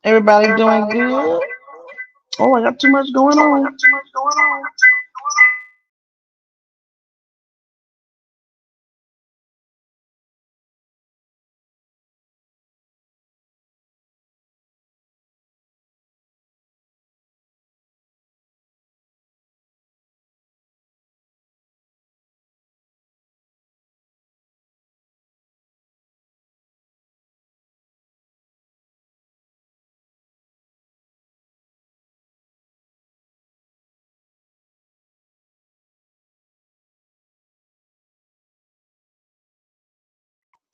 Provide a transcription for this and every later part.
Everybody doing good? Oh, I got too much going on.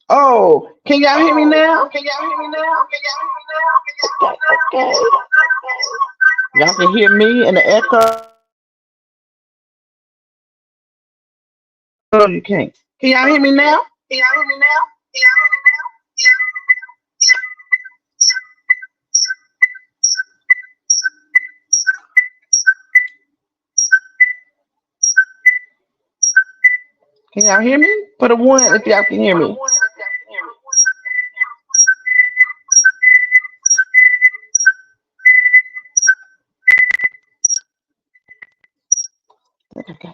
Oh, can y'all hear me now? Okay. Y'all can hear me and the echo. No, you can't. Can y'all hear me now? Can y'all hear me? Put a one if y'all can hear me. Okay.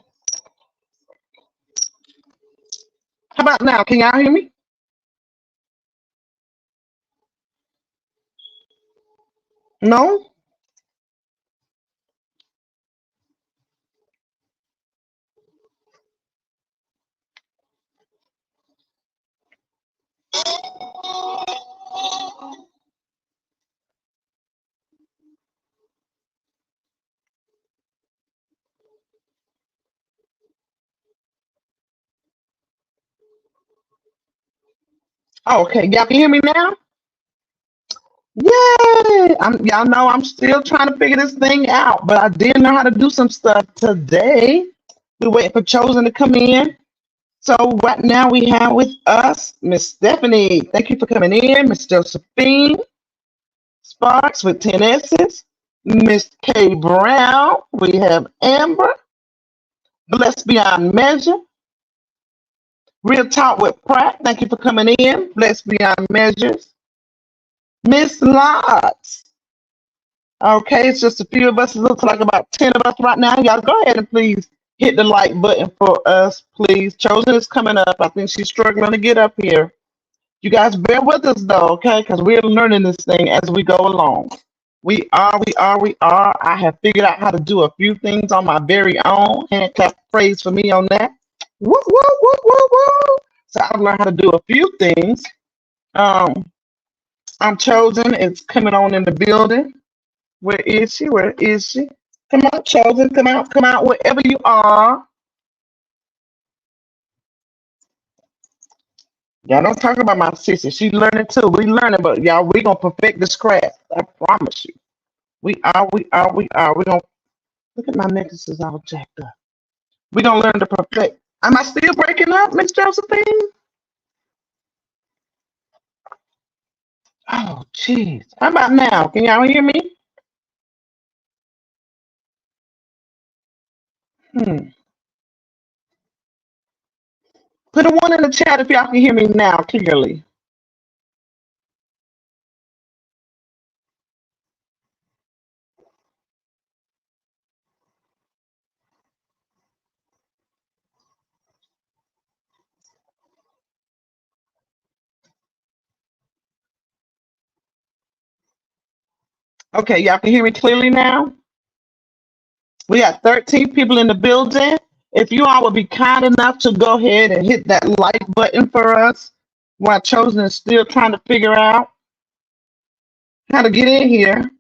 How about now? Can y'all hear me? No? Oh, okay. Y'all can hear me now? Yay! Y'all know I'm still trying to figure this thing out, but I did know how to do some stuff today. We're waiting for Chosen to come in. So right now we have with us Miss Stephanie. Thank you for coming in. Miss Josephine Sparks with 10 S's. Miss K Brown. We have Amber. Blessed Beyond Measure. Real Talk with Pratt. Thank you for coming in. Blessed Beyond Measures. Miss Lots. Okay, it's just a few of us. It looks like about 10 of us right now. Y'all go ahead and please hit the like button for us, please. Chosen is coming up. I think she's struggling to get up here. You guys bear with us though, okay? Because we're learning this thing as we go along. We are. I have figured out how to do a few things on my very own. Hand clap praise for me on that. Woo, woo, woo, woo, woo. So I've learned how to do a few things. Um, I'm Chosen. It's coming on in the building. Where is she? Where is she? Come on, Chosen. Come out wherever you are. Y'all don't talk about my sister. She's learning too. We learning, but y'all, we gonna perfect this craft. I promise you. We are. We gonna look at my necklaces all jacked up. We gonna learn to perfect. Am I still breaking up, Miss Josephine? Oh, jeez. How about now? Can y'all hear me? Hmm. Put a one in the chat if y'all can hear me now clearly. Okay, y'all can hear me clearly now. We got 13 people in the building. If you all would be kind enough to go ahead and hit that like button for us while Chosen is still trying to figure out how to get in here.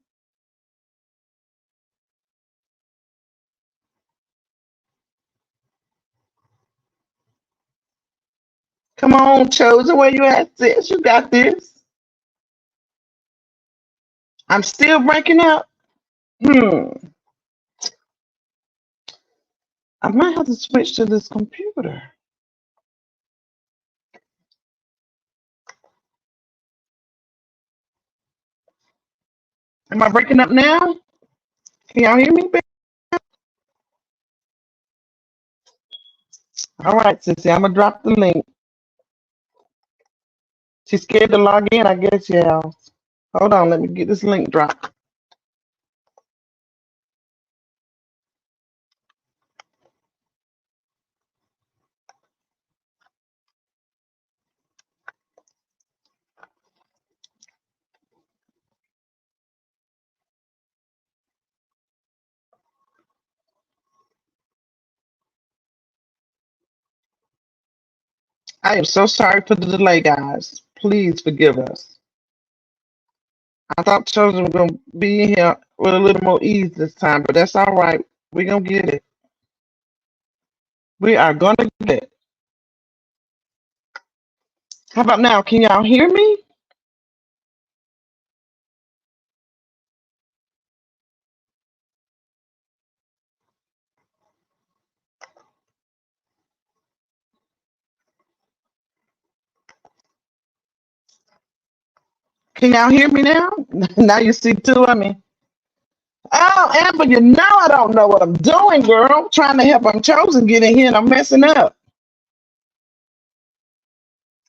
Come on, Chosen, where you at, sis? You got this. I'm still breaking up. Hmm. I might have to switch to this computer. Am I breaking up now? Can y'all hear me? All right, sissy, I'm gonna drop the link. She's scared to log in, I guess, y'all. Hold on, let me get this link dropped. I am so sorry for the delay, guys. Please forgive us. I thought children were gonna be in here with a little more ease this time, but that's all right. We're gonna get it. We are gonna get it. How about now? Can y'all hear me? Can y'all hear me now? Now you see two of me. Oh, Amber, you know I don't know what I'm doing, girl. Trying to help Chosen get in here and I'm messing up.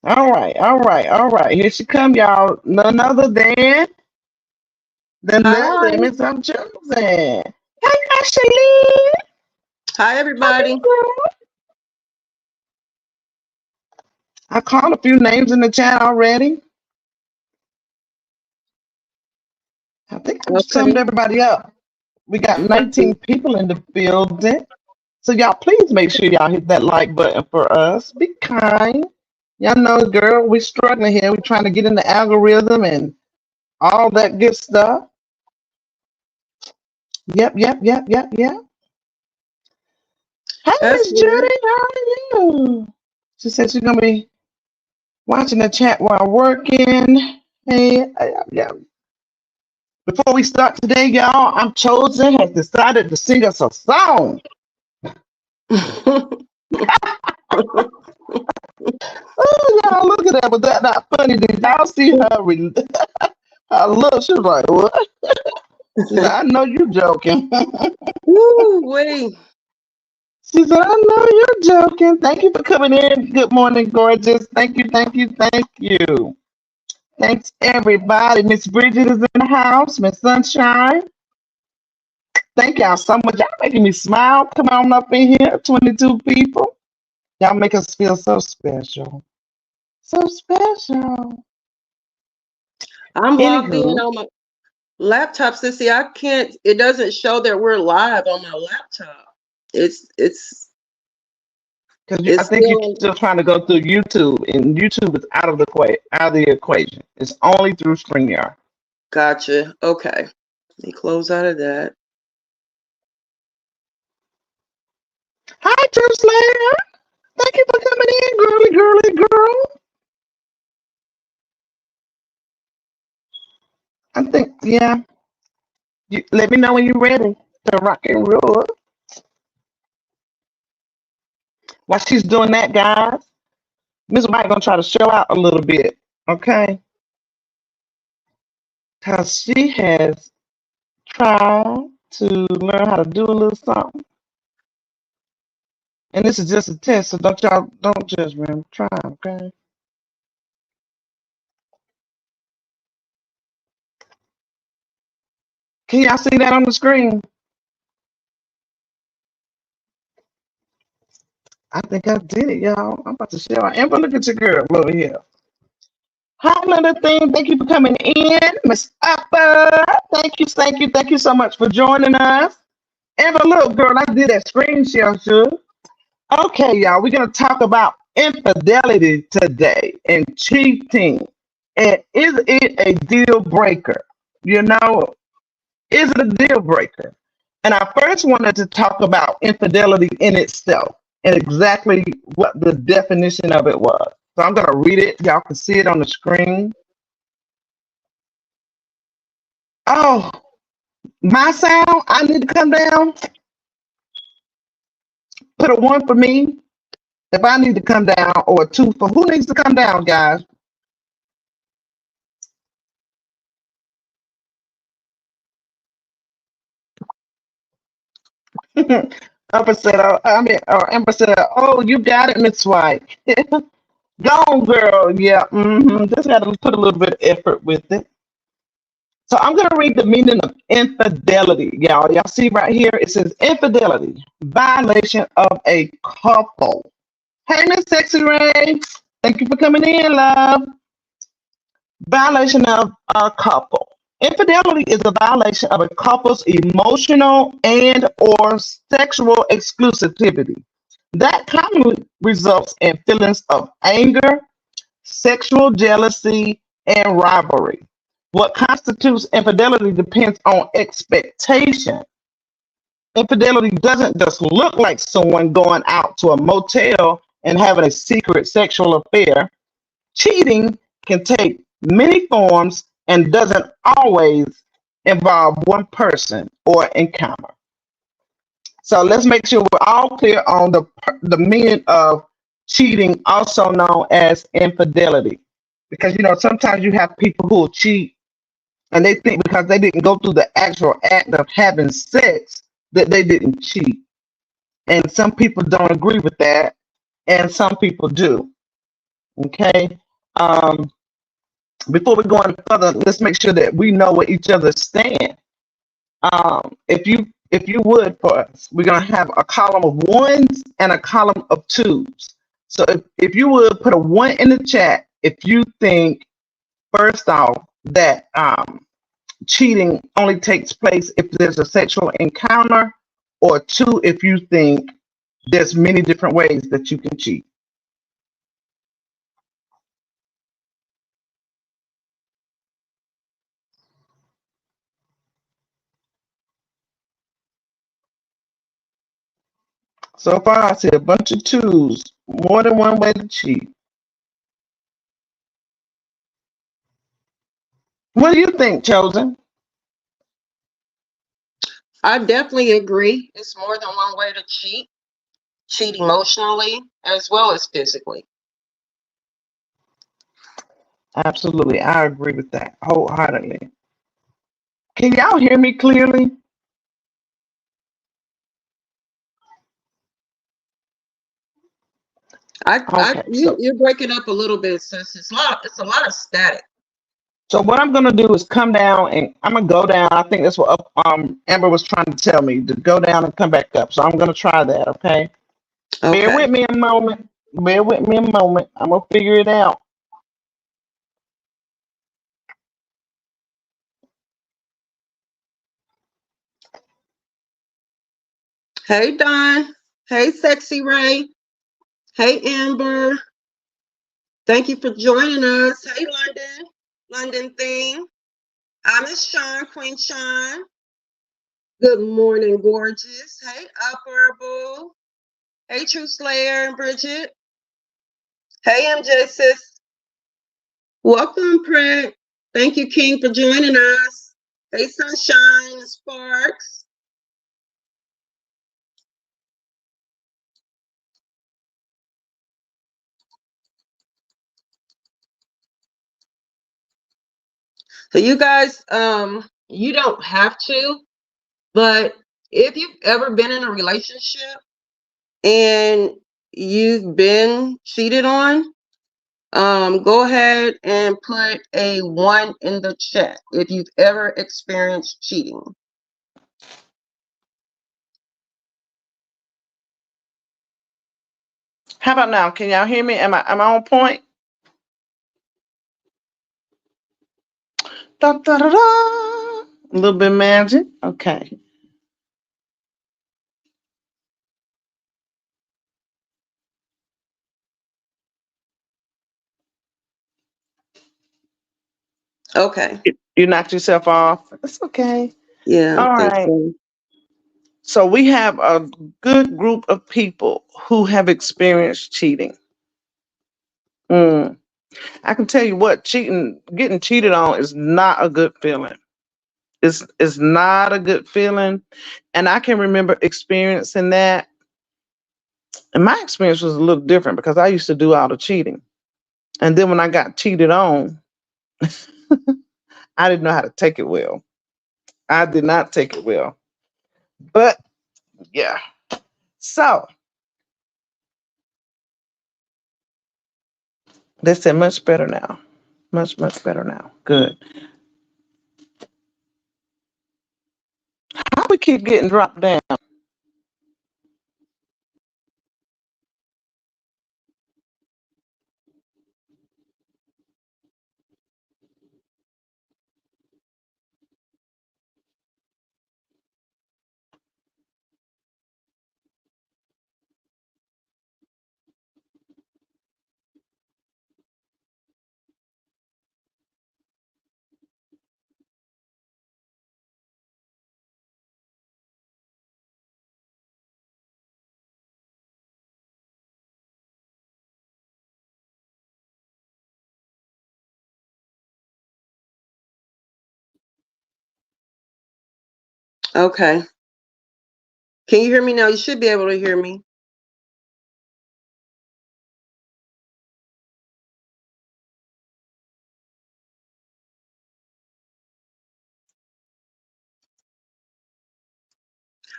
All right, all right, all right. Here she come, y'all. None other than the Hi. lovely Miss Chosen. Hey, Ashley. Hi, How you, everybody. girl? I called a few names in the chat already. I think I've summed Okay. everybody up. We got 19 people in the building. So y'all please make sure y'all hit that like button for us. Be kind. Y'all know, girl, we're struggling here. We're trying to get in the algorithm and all that good stuff. Yep, yep, yep, yep, yep. Hey, That's Miss good. Judy, how are you? She said she's gonna be watching the chat while working. Hey, yeah. Before we start today, y'all, I'm Chosen has decided to sing us a song. Oh, y'all, look at that. Was that not funny? Did y'all see her? Her look, she was like, what? She said, I know you're joking. Woo, wait. She said, I know you're joking. Thank you for coming in. Good morning, gorgeous. Thank you, thank you, thank you. Thanks, everybody. Miss Bridget is in the house. Miss Sunshine. Thank y'all so much. Y'all making me smile. Come on up in here. 22 people. Y'all make us feel so special. So special. I'm logged in Anywho, on my laptop, Sissy. I can't. It doesn't show that we're live on my laptop. It's because I it's think you're still still trying to go through YouTube, and YouTube is out of the equation. It's only through StreamYard. gotcha. Okay. Let me close out of that. Hi, True Slayer. Thank you for coming in, girly, girly, girl. I think, yeah. You, let me know when you're ready to rock and roll. While she's doing that, guys, Miss White gonna try to show out a little bit, okay? Cause she has tried to learn how to do a little something, and this is just a test. So don't judge me. I'm trying, okay? Can y'all see that on the screen? I think I did it, y'all. I'm about to show out. Amber, look at your girl over here. Hi, little thing. Thank you for coming in, Miss Upper. Thank you, thank you, thank you so much for joining us. Amber, look, girl, I did that screen share too. Okay, y'all, we're gonna talk about infidelity today and cheating. And is it a deal breaker? You know, is it a deal breaker? And I first wanted to talk about infidelity in itself and exactly what the definition of it was. So I'm gonna read it. Y'all can see it on the screen. Oh, my sound, I need to come down. Put a one for me if I need to come down, or a two for who needs to come down, guys. Amber said, Amber said, oh, you got it, Miss White. Go on, girl. Yeah, just got to put a little bit of effort with it. So I'm going to read the meaning of infidelity, y'all. Y'all see right here, it says infidelity, violation of a couple. Hey, Miss Sexy Ray. Thank you for coming in, love. Violation of a couple. Infidelity is a violation of a couple's emotional and or sexual exclusivity that commonly results in feelings of anger, sexual jealousy, and rivalry. What constitutes infidelity depends on expectation. Infidelity doesn't just look like someone going out to a motel and having a secret sexual affair. Cheating can take many forms and doesn't always involve one person or encounter. So let's make sure we're all clear on the meaning of cheating, also known as infidelity. Because sometimes you have people who will cheat and they think because they didn't go through the actual act of having sex that they didn't cheat. And some people don't agree with that, and some people do. Okay. Um, Before we go any further, let's make sure that we know where each other stand. If you would for us, we're gonna have a column of ones and a column of twos. So if you would put a one in the chat if you think first off that cheating only takes place if there's a sexual encounter, or two if you think there's many different ways that you can cheat. So far, I see a bunch of twos, more than one way to cheat. What do you think, Chosen? I definitely agree. It's more than one way to cheat emotionally as well as physically. Absolutely, I agree with that wholeheartedly. Can y'all hear me clearly? Okay, You're breaking up a little bit, sis. It's a lot of static. so what I'm gonna do is come down and I'm gonna go down. I think that's what Amber was trying to tell me, to go down and come back up. So I'm gonna try that. Okay, bear Okay. with me a moment. Bear with me a moment. I'm gonna figure it out. Hey Don. Hey Sexy Ray. Hey Amber. Thank you for joining us. Hey London. London thing. I'm Miss Sean, Queen Sean. Good morning, gorgeous. Hey Upper Boo. Hey True Slayer and Bridget. Hey MJ sis. Welcome, Pret. Thank you, King, for joining us. Hey Sunshine and Sparks. So you guys, you don't have to, but if you've ever been in a relationship and you've been cheated on, go ahead and put a 1 in the chat if you've ever experienced cheating. How about now? Can y'all hear me? Am I on point? Da, da, da, da. A little bit magic. Okay. Okay. You knocked yourself off. It's okay. Yeah, All I think right. so. So we have a good group of people who have experienced cheating. Mm. I can tell you what, getting cheated on is not a good feeling. It's not a good feeling. And I can remember experiencing that. And my experience was a little different because I used to do all the cheating. And then when I got cheated on, I didn't know how to take it well. I did not take it well. But yeah. So they said much better now. Much, much better now. Good. it keep getting dropped down? Okay. Can you hear me now? You should be able to hear me.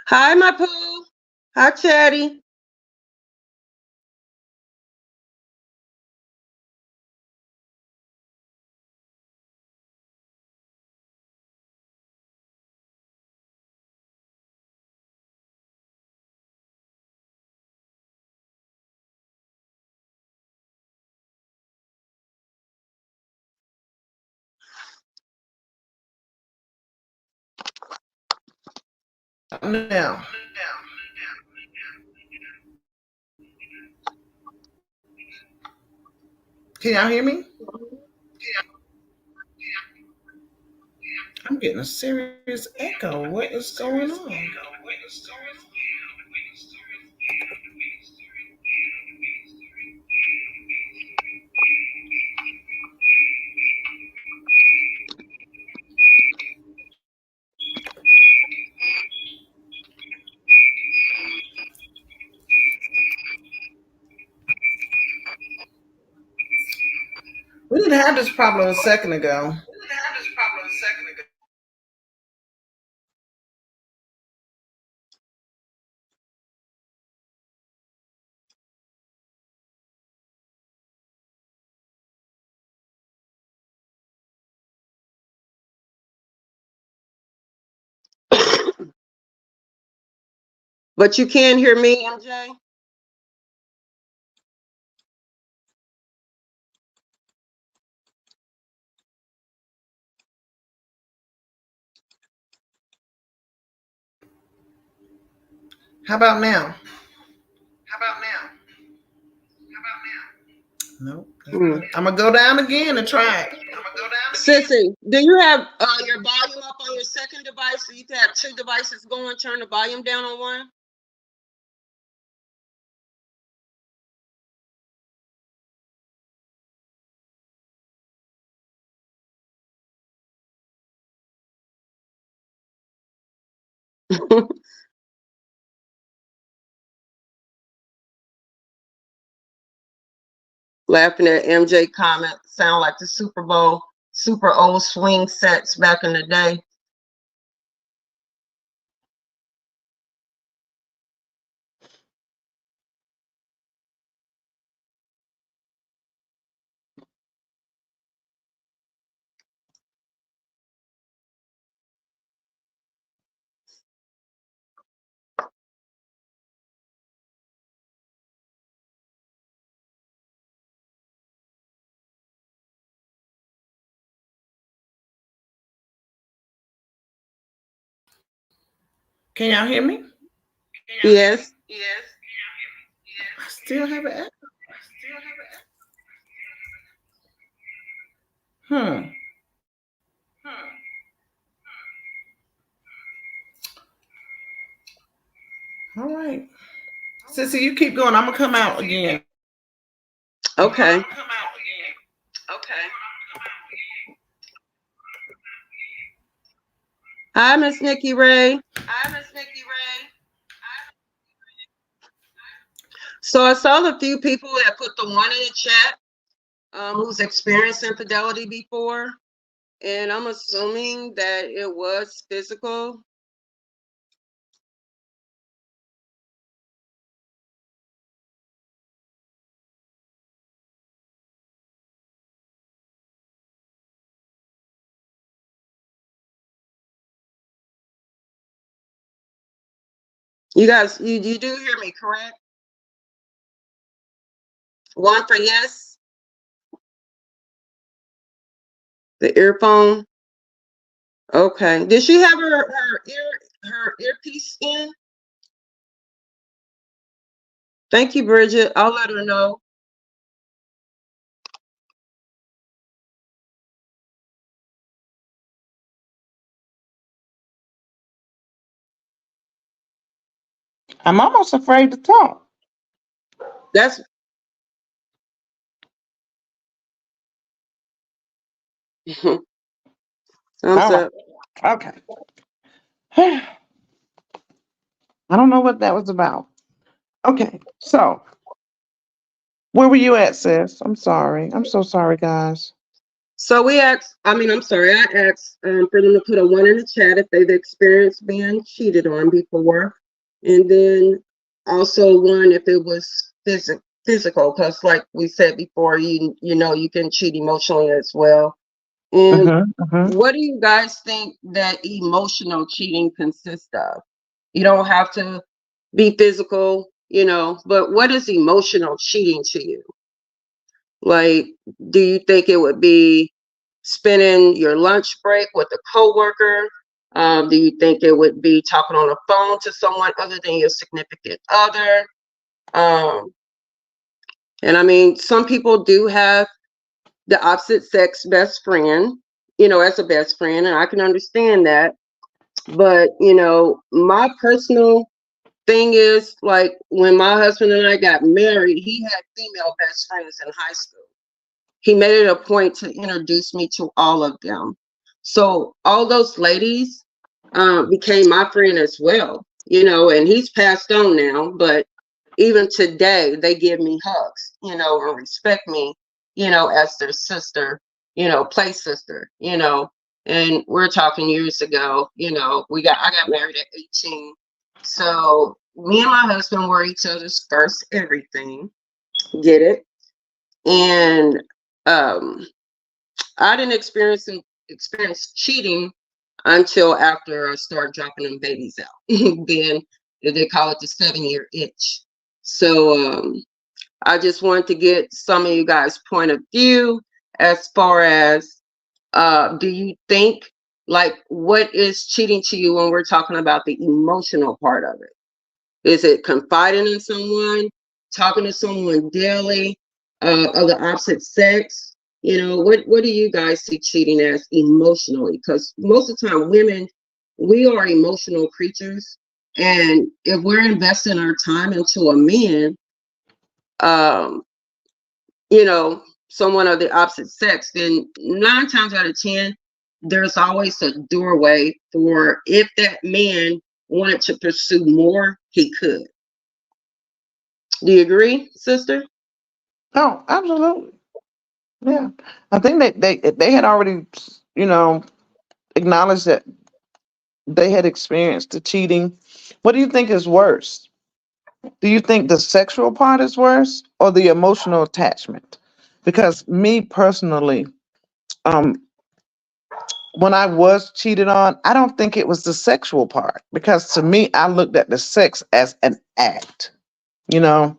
Hi, my poo. Hi, Chatty. Now, can y'all hear me? I'm getting a serious echo. What is going on? We didn't have this problem a second ago. But you can hear me, MJ? How about now? Nope. I'm gonna go down again and try it. Sissy, do you have your volume up on your second device? So you can have two devices going, turn the volume down on one? Laughing at MJ comment, sound like the Super Bowl, super old swing sets back in the day. Can y'all hear me? Yes. I still have an echo. Hmm. All right. Sissy, you keep going. I'm gonna come out again. Okay. Hi, Miss Nikki Ray. So I saw a few people that put the one in the chat who's experienced infidelity before, and I'm assuming that it was physical. You guys, you do hear me, correct? One for yes, the earphone. Okay. Did she have her earpiece in? Thank you, Bridget. I'll let her know. I'm almost afraid to talk. That's thumbs All right. up. Okay. I don't know what that was about. Okay. So where were you at, sis? I'm sorry. I'm so sorry, guys. So we asked, I'm sorry, I asked for them to put a one in the chat if they've experienced being cheated on before. And then also one if it was physical, because like we said before, you know you can cheat emotionally as well. And Mm-hmm, mm-hmm. what do you guys think that emotional cheating consists of? You don't have to be physical, but what is emotional cheating to you? Like, do you think it would be spending your lunch break with a coworker? Do you think it would be talking on the phone to someone other than your significant other? Um, and I mean, some people do have the opposite sex best friend, as a best friend, and I can understand that. But, my personal thing is like when my husband and I got married, he had female best friends in high school. He made it a point to introduce me to all of them. So all those ladies became my friend as well, and he's passed on now, but even today they give me hugs, and respect me, as their sister, play sister, and we're talking years ago, I got married at 18. So me and my husband were each other's first everything. Get it? And um, I didn't experience cheating until after I started dropping them babies out. Then they call it the 7-year itch. So I just wanted to get some of you guys' point of view as far as do you think like what is cheating to you when we're talking about the emotional part of it? Is it confiding in someone, talking to someone daily, of the opposite sex? What do you guys see cheating as emotionally? Because most of the time, women, we are emotional creatures, and if we're investing our time into a man, um, someone of the opposite sex, then 9 times out of 10, there's always a doorway for if that man wanted to pursue more, he could. Do you agree, sister? Oh, absolutely. Yeah. I think they had already, you know, acknowledged that they had experienced the cheating. What do you think is worse? Do you think the sexual part is worse or the emotional attachment? Because me personally, um, when I was cheated on, I don't think it was the sexual part because to me, I looked at the sex as an act. You know,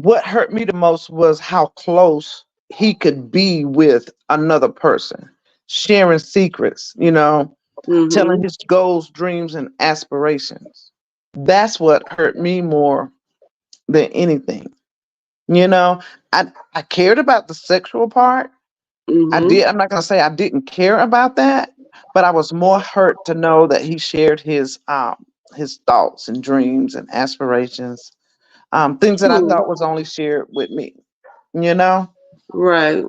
what hurt me the most was how close he could be with another person, sharing secrets, Mm-hmm. telling his goals, dreams, and aspirations. That's what hurt me more than anything. You know, I cared about the sexual part. I Mm-hmm. did. I'm not gonna say I didn't care about that, but I was more hurt to know that he shared his thoughts and dreams and aspirations, things that I Hmm. thought was only shared with me. You know, Right.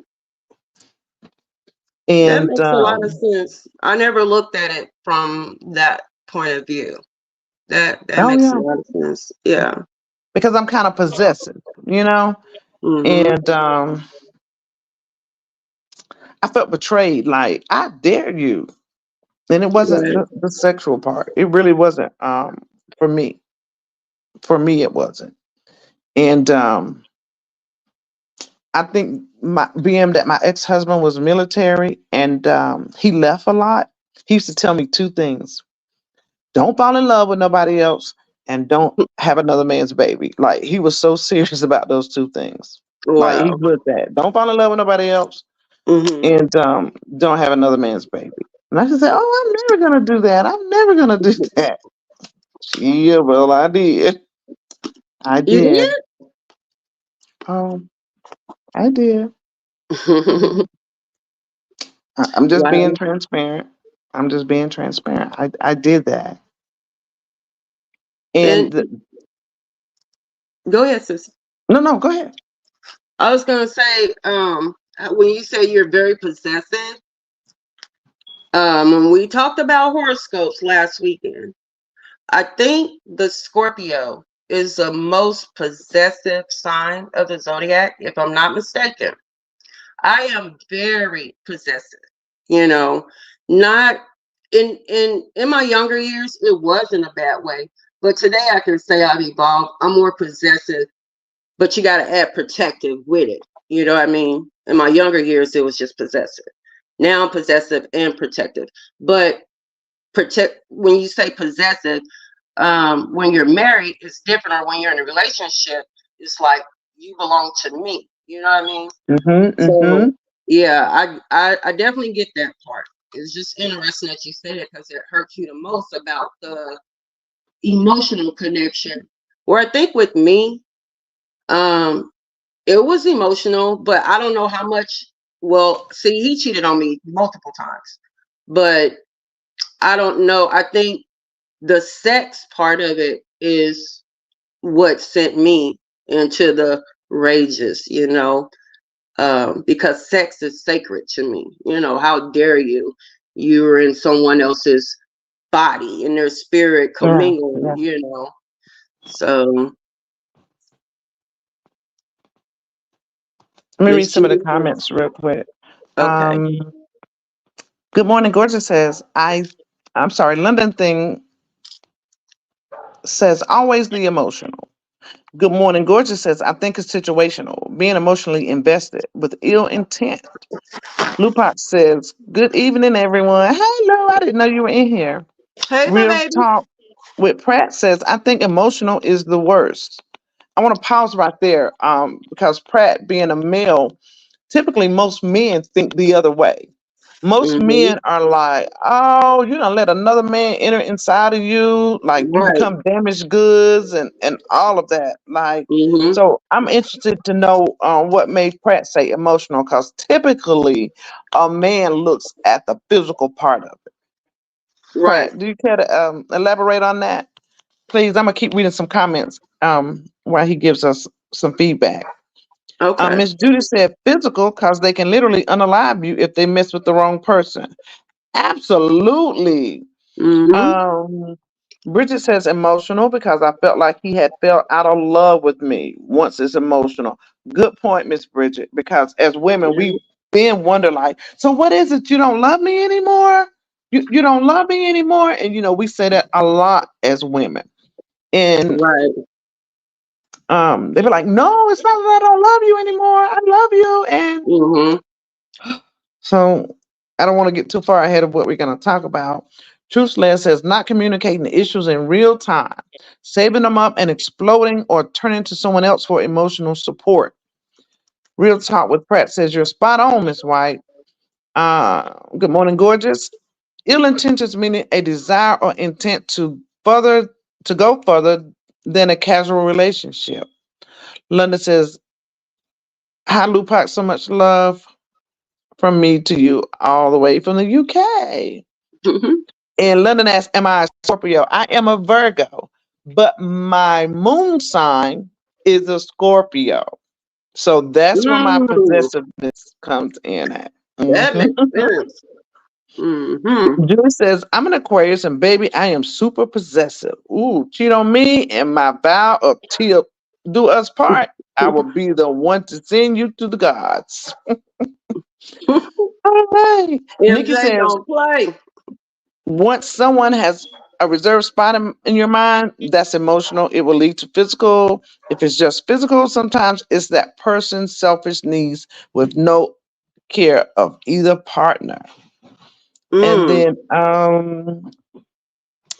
That and makes a lot of sense. I never looked at it from that point of view. That oh makes a yeah, lot of sense. Yeah. because I'm kind of possessive. You know, Mm-hmm. and I felt betrayed. Like I dare you, and it wasn't Right. the sexual part. It really wasn't. For me, it wasn't. And I think my being that my ex husband was military and he left a lot. He used to tell me two things. don't fall in love with nobody else, and don't have another man's baby. Like, he was so serious about those two things. Like, he Wow. put that, don't fall in love with nobody else, Hmm. and don't have another man's baby. And I just said, oh, I'm never gonna do that. I'm never gonna do that. Yeah, well, I did. I You did. Um, I did. did? I'm just being Wow. transparent. I'm just being transparent. I did that. And And go ahead, sis. no, no, go ahead. I was gonna say, when you say you're very possessive, when we talked about horoscopes last weekend, I think the Scorpio is the most possessive sign of the zodiac, if I'm not mistaken. I am very possessive, you know, not in my younger years, it was in a bad way. But today I can say I've evolved. I'm more possessive, but you gotta add protective with it. You know what I mean? In my younger years, it was just possessive. Now I'm possessive and protective. But protect when you say possessive, when you're married, it's different, or when you're in a relationship, it's like you belong to me. You know what I mean? Mhm, So mhm. yeah, I definitely get that part. It's just interesting that you said it because it hurts you the most about the emotional connection. Where I think with me, um, it was emotional, but I don't know how much. Well, see, he cheated on me multiple times, but I don't know. I think the sex part of it is what sent me into the rages, because sex is sacred to me. How dare you? You're in someone else's body and their spirit Yeah, commingling, yeah. So Let me read Miss some of the Judy says, comments real quick. okay. Um, Good morning, gorgeous says I'm sorry. London thing says always the emotional. Good morning, gorgeous says I think it's situational, being emotionally invested with ill intent. Lupac says good evening, everyone. Hello, I didn't know you were in here. Hey, my Real baby. talk with Pratt says I think emotional is the worst. I want to pause right there, because Pratt being a male, typically most men think the other way. Most Hmm. men are like, oh, you don't let another man enter inside of you, like you Right. become damaged goods and all of that. Like, Hmm. so I'm interested to know what made Pratt say emotional, because typically a man looks at the physical part of it. Right. Pratt, do you care to elaborate on that? Please, I'm gonna keep reading some comments while he gives us some feedback. Okay. Miss Judy said physical because they can literally unalive you if they mess with the wrong person. Absolutely. Hmm. Um, Bridget says emotional because I felt like he had fell out of love with me. Once it's emotional. Good point, Miss Bridget. Because as women, we then wonder like, so what is it? You don't love me anymore? You don't love me anymore? And we say that a lot as women. And Right. they be like, no, it's not that I don't love you anymore. I love you. And Hmm. so I don't want to get too far ahead of what we're going to talk about. Truthland says not communicating the issues in real time, saving them up and exploding or turning to someone else for emotional support. Real Talk with Pratt says you're spot on, Miss White. Good morning, gorgeous. Ill intentions meaning a desire or intent to go further than a casual relationship. London says, hi, Lupac, so much love from me to you all the way from the UK. And London asks, am I a Scorpio? I am a Virgo, but my moon sign is a Scorpio. So that's where my Mm, possessiveness comes in at. that Mhm. makes sense. Hmm. Julie says, I'm an Aquarius and baby, I am super possessive. Ooh, cheat on me and my vow of till do us part. I will be the one to send you to the gods. All right. Nikki MJ says, don't play. once someone has a reserved spot in your mind, that's emotional. It will lead to physical. If it's just physical, sometimes it's that person's selfish needs with no care of either partner. And Mm. then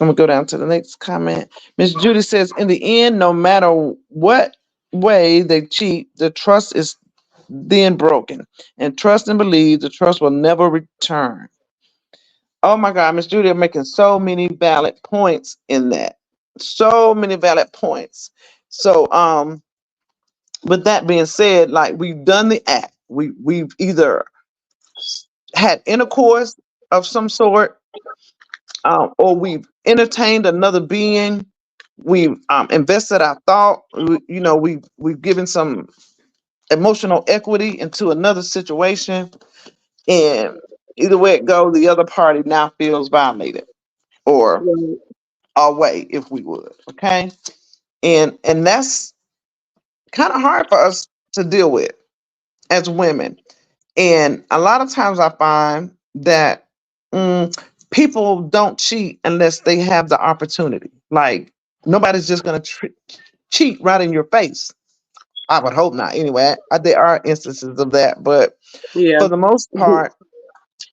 I'm gonna go down to the next comment. Miss Judy says, in the end, no matter what way they cheat, the trust is then broken. And trust and believe the trust will never return. Oh my God, Miss Judy are making so many valid points in that. So many valid points. So with that being said, like we've done the act. We've either had intercourse of some sort, or we've entertained another being. We've invested our thought. We've given some emotional equity into another situation, and either way it goes, the other party now feels violated or Right. away, if we would. Okay, and that's kind of hard for us to deal with as women. And a lot of times I find that mm, people don't cheat unless they have the opportunity. Like nobody's just going to cheat right in your face. I would hope not. Anyway, there are instances of that, but Yeah. for the most part,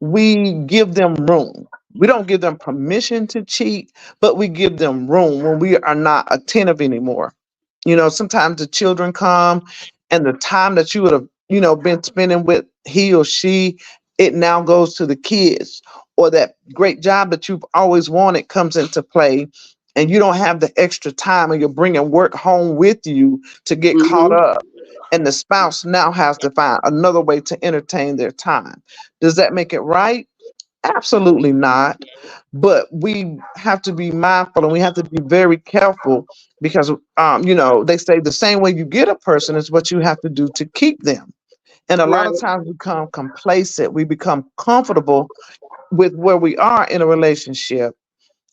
we give them room. We don't give them permission to cheat, but we give them room when we are not attentive anymore. Sometimes the children come and the time that you would have, been spending with he or she, it now goes to the kids, or that great job that you've always wanted comes into play, and you don't have the extra time, or you're bringing work home with you to get caught Mm-hmm. up. And the spouse now has to find another way to entertain their time. Does that make it right? Absolutely not. But we have to be mindful and we have to be very careful because, they say the same way you get a person is what you have to do to keep them. And a lot Right. of times we become complacent. We become comfortable with where we are in a relationship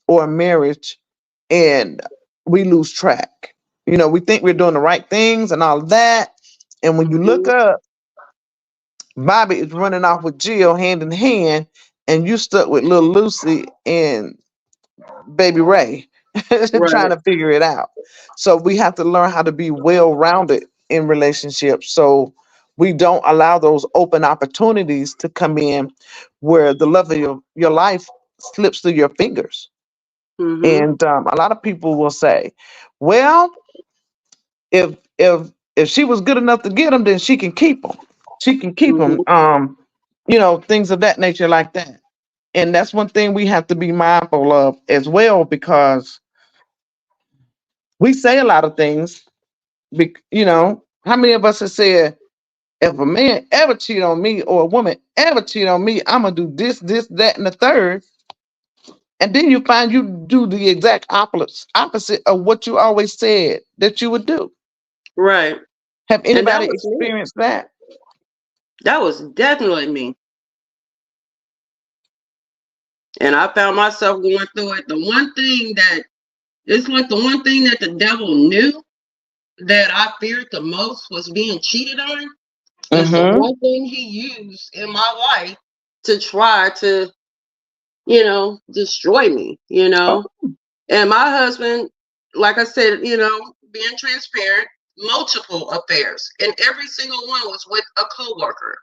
or a marriage, and we lose track. We think we're doing the right things and all of that. And when you look Mm-hmm. up, Bobby is running off with Jill hand in hand, and you stuck with little Lucy and baby Ray trying Right. to figure it out. So we have to learn how to be well rounded in relationships so we don't allow those open opportunities to come in where the love of your life slips through your fingers. Mm-hmm. And a lot of people will say, well, if she was good enough to get them, then she can keep them. She can keep them. Mm-hmm. Things of that nature like that. And that's one thing we have to be mindful of as well, because we say a lot of things. How many of us have said, if a man ever cheat on me or a woman ever cheat on me, I'm gonna do this, that, and the third. And then you find you do the exact opposite of what you always said that you would do. Right. Have And that anybody was me. experienced that? That was definitely me. And I found myself going through it. The one thing that it's like the one thing that the devil knew that I feared the most was being cheated on. Is the Mm-hmm. one thing he used in my life to try to, destroy me, Oh, And my husband, like I said, being transparent, multiple affairs, and every single one was with a coworker.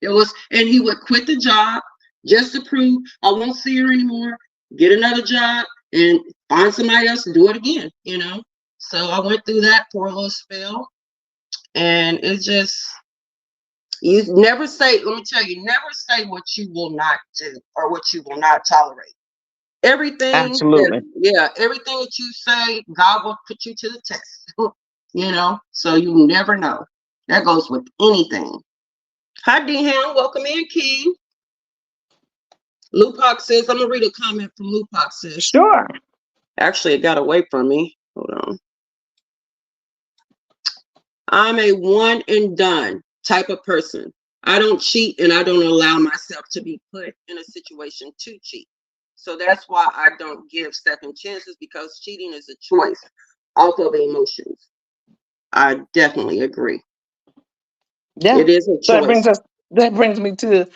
It was, and he would quit the job just to prove I won't see her anymore, get another job, and find somebody else to do it again. So I went through that for a little spell, and it's just you never say. Let me tell you, never say what you will not do or what you will not tolerate. absolutely. Everything that you say, God will put you to the test. So you never know. That goes with anything. Hi, D Ham. Welcome in, Key. Lupac says, I'm gonna read a comment from Lupac says. Sure. Actually, it got away from me. Hold on. I'm a one and done type of person. I don't cheat and I don't allow myself to be put in a situation to cheat. So that's why I don't give second chances, because cheating is a choice off of emotions. I definitely agree. Yeah. It is a So choice. that brings me to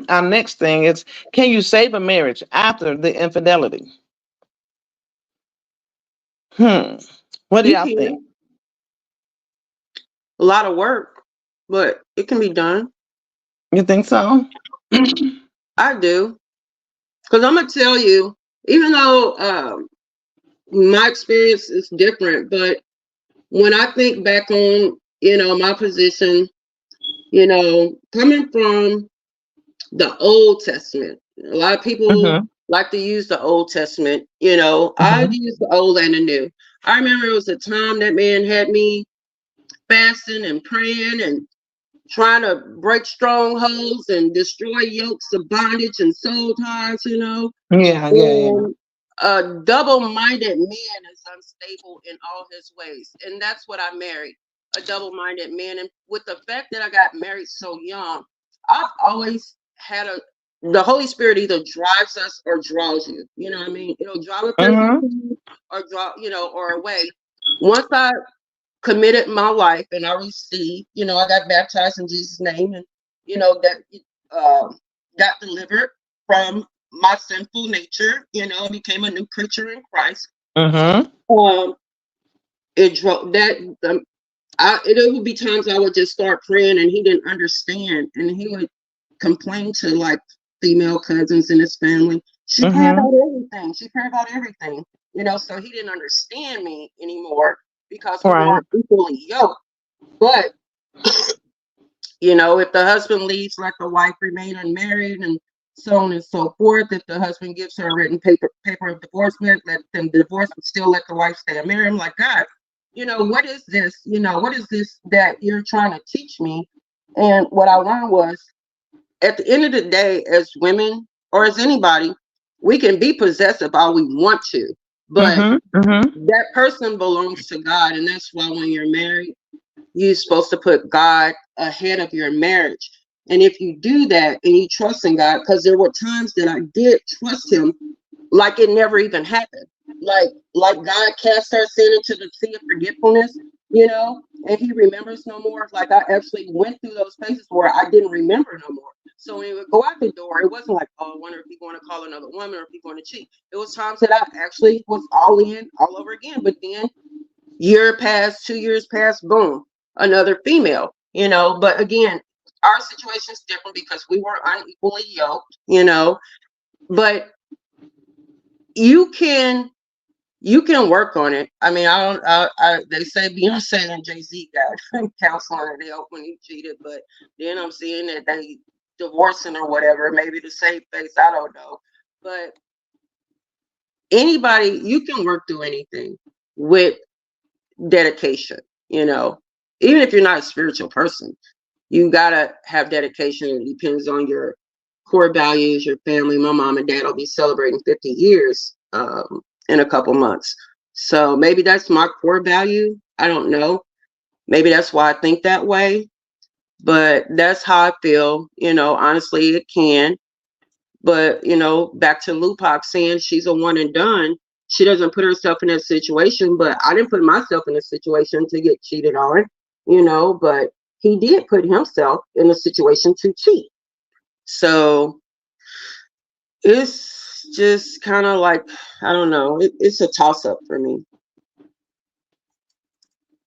our next thing is, can you save a marriage after the infidelity? Hmm. What do You y'all think? can. A lot of work, but it can be done. You think so? I do. Because I'm going to tell you. even though my experience is different, but when I think back on, my position, coming from the Old Testament, a lot of people Mm-hmm. like to use the Old Testament. I Mm-hmm. use the Old and the New. I remember it was a time that man had me fasting and praying and trying to break strongholds and destroy yokes of bondage and soul ties. Yeah, yeah, yeah. And a double-minded man is unstable in all his ways. And that's what I married, a double-minded man. And with the fact that I got married so young, I've always had the Holy Spirit either drives us or draws you. You know what I mean? It'll draw a person to Mm-hmm. you or or away. Once I committed my life and I received, I got baptized in Jesus' name and, that got delivered from my sinful nature, became a new creature in Christ. Mm-hmm. Um, it drove that, it would be times I would just start praying and he didn't understand and he would complain to like female cousins in his family. She prayed Mm-hmm. about everything. She prayed about everything, so he didn't understand me anymore because we Right. weren't equally yoked. But if the husband leaves, let the wife remain unmarried, and so on and so forth. If the husband gives her a written paper of divorcement, let them divorce, but still let the wife stay unmarried. I'm like, God, what is this? What is this that you're trying to teach me? And what I learned was, at the end of the day, as women or as anybody, we can be possessive all we want to, but Mm-hmm. Mm-hmm. that person belongs to God, and that's why when you're married, you're supposed to put God ahead of your marriage. And if you do that and you trust in God, because there were times that I did trust him like it never even happened. Like God cast our sin into the sea of forgetfulness, and he remembers no more. Like I actually went through those phases where I didn't remember no more. So when he would go out the door, it wasn't like, oh, I wonder if he's going to call another woman or if he's going to cheat. It was times that I actually was all in all over again. But then year passed, 2 years passed, boom, another female, But again, our situation is different because we were unequally yoked. But you can work on it. I mean, I don't. They say Beyonce and Jay-Z got counseling and help when you cheated, but then I'm seeing that they divorcing or whatever, maybe to save face. I don't know, but anybody, you can work through anything with dedication, even if you're not a spiritual person, you gotta have dedication. It depends on your core values, your family. My mom and dad will be celebrating 50 years in a couple months. So maybe that's my core value. I don't know. Maybe that's why I think that way, but that's how I feel. Honestly, it can. But back to Lupac saying she's a one and done. She doesn't put herself in that situation, but I didn't put myself in a situation to get cheated on. But he did put himself in a situation to cheat. So it's just kind of like, I don't know, it's a toss up for me.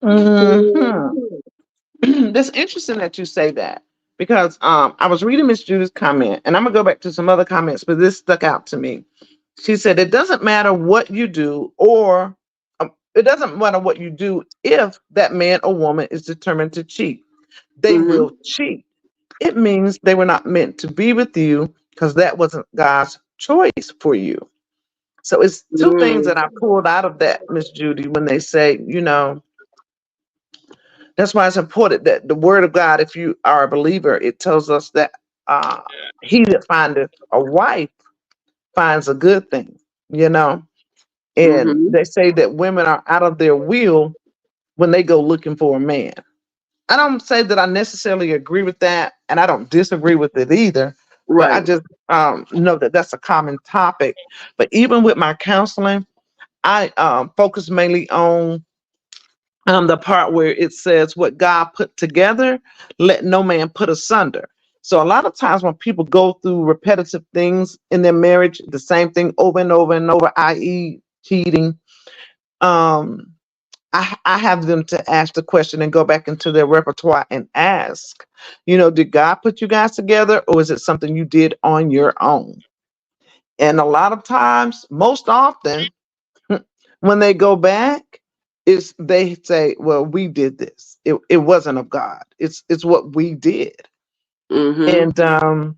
Mm-hmm. That's interesting that you say that because I was reading Miss Judith's comment, and I'm gonna go back to some other comments, but this stuck out to me. She said it doesn't matter what you do, or it doesn't matter what you do if that man or woman is determined to cheat. They Mm-hmm. will cheat. It means they were not meant to be with you because that wasn't God's choice for you. So it's two things Mm, that I pulled out of that, Miss Judy, when they say, that's why it's important that the word of God, if you are a believer, it tells us that uh, he that findeth a wife finds a good thing, you know. And mm-hmm. they say that women are out of their will when they go looking for a man. I don't say that I necessarily agree with that, and I don't disagree with it either. But I Right. just know that that's a common topic. But even with my counseling, I focus mainly on the part where it says, "What God put together, let no man put asunder." So a lot of times when people go through repetitive things in their marriage, the same thing over and over and over, i.e., cheating, um, I have them to ask the question and go back into their repertoire and ask, did God put you guys together or is it something you did on your own? And a lot of times, most often, when they go back, is they say, "Well, we did this. It wasn't of God. It's what we did." Mm-hmm. And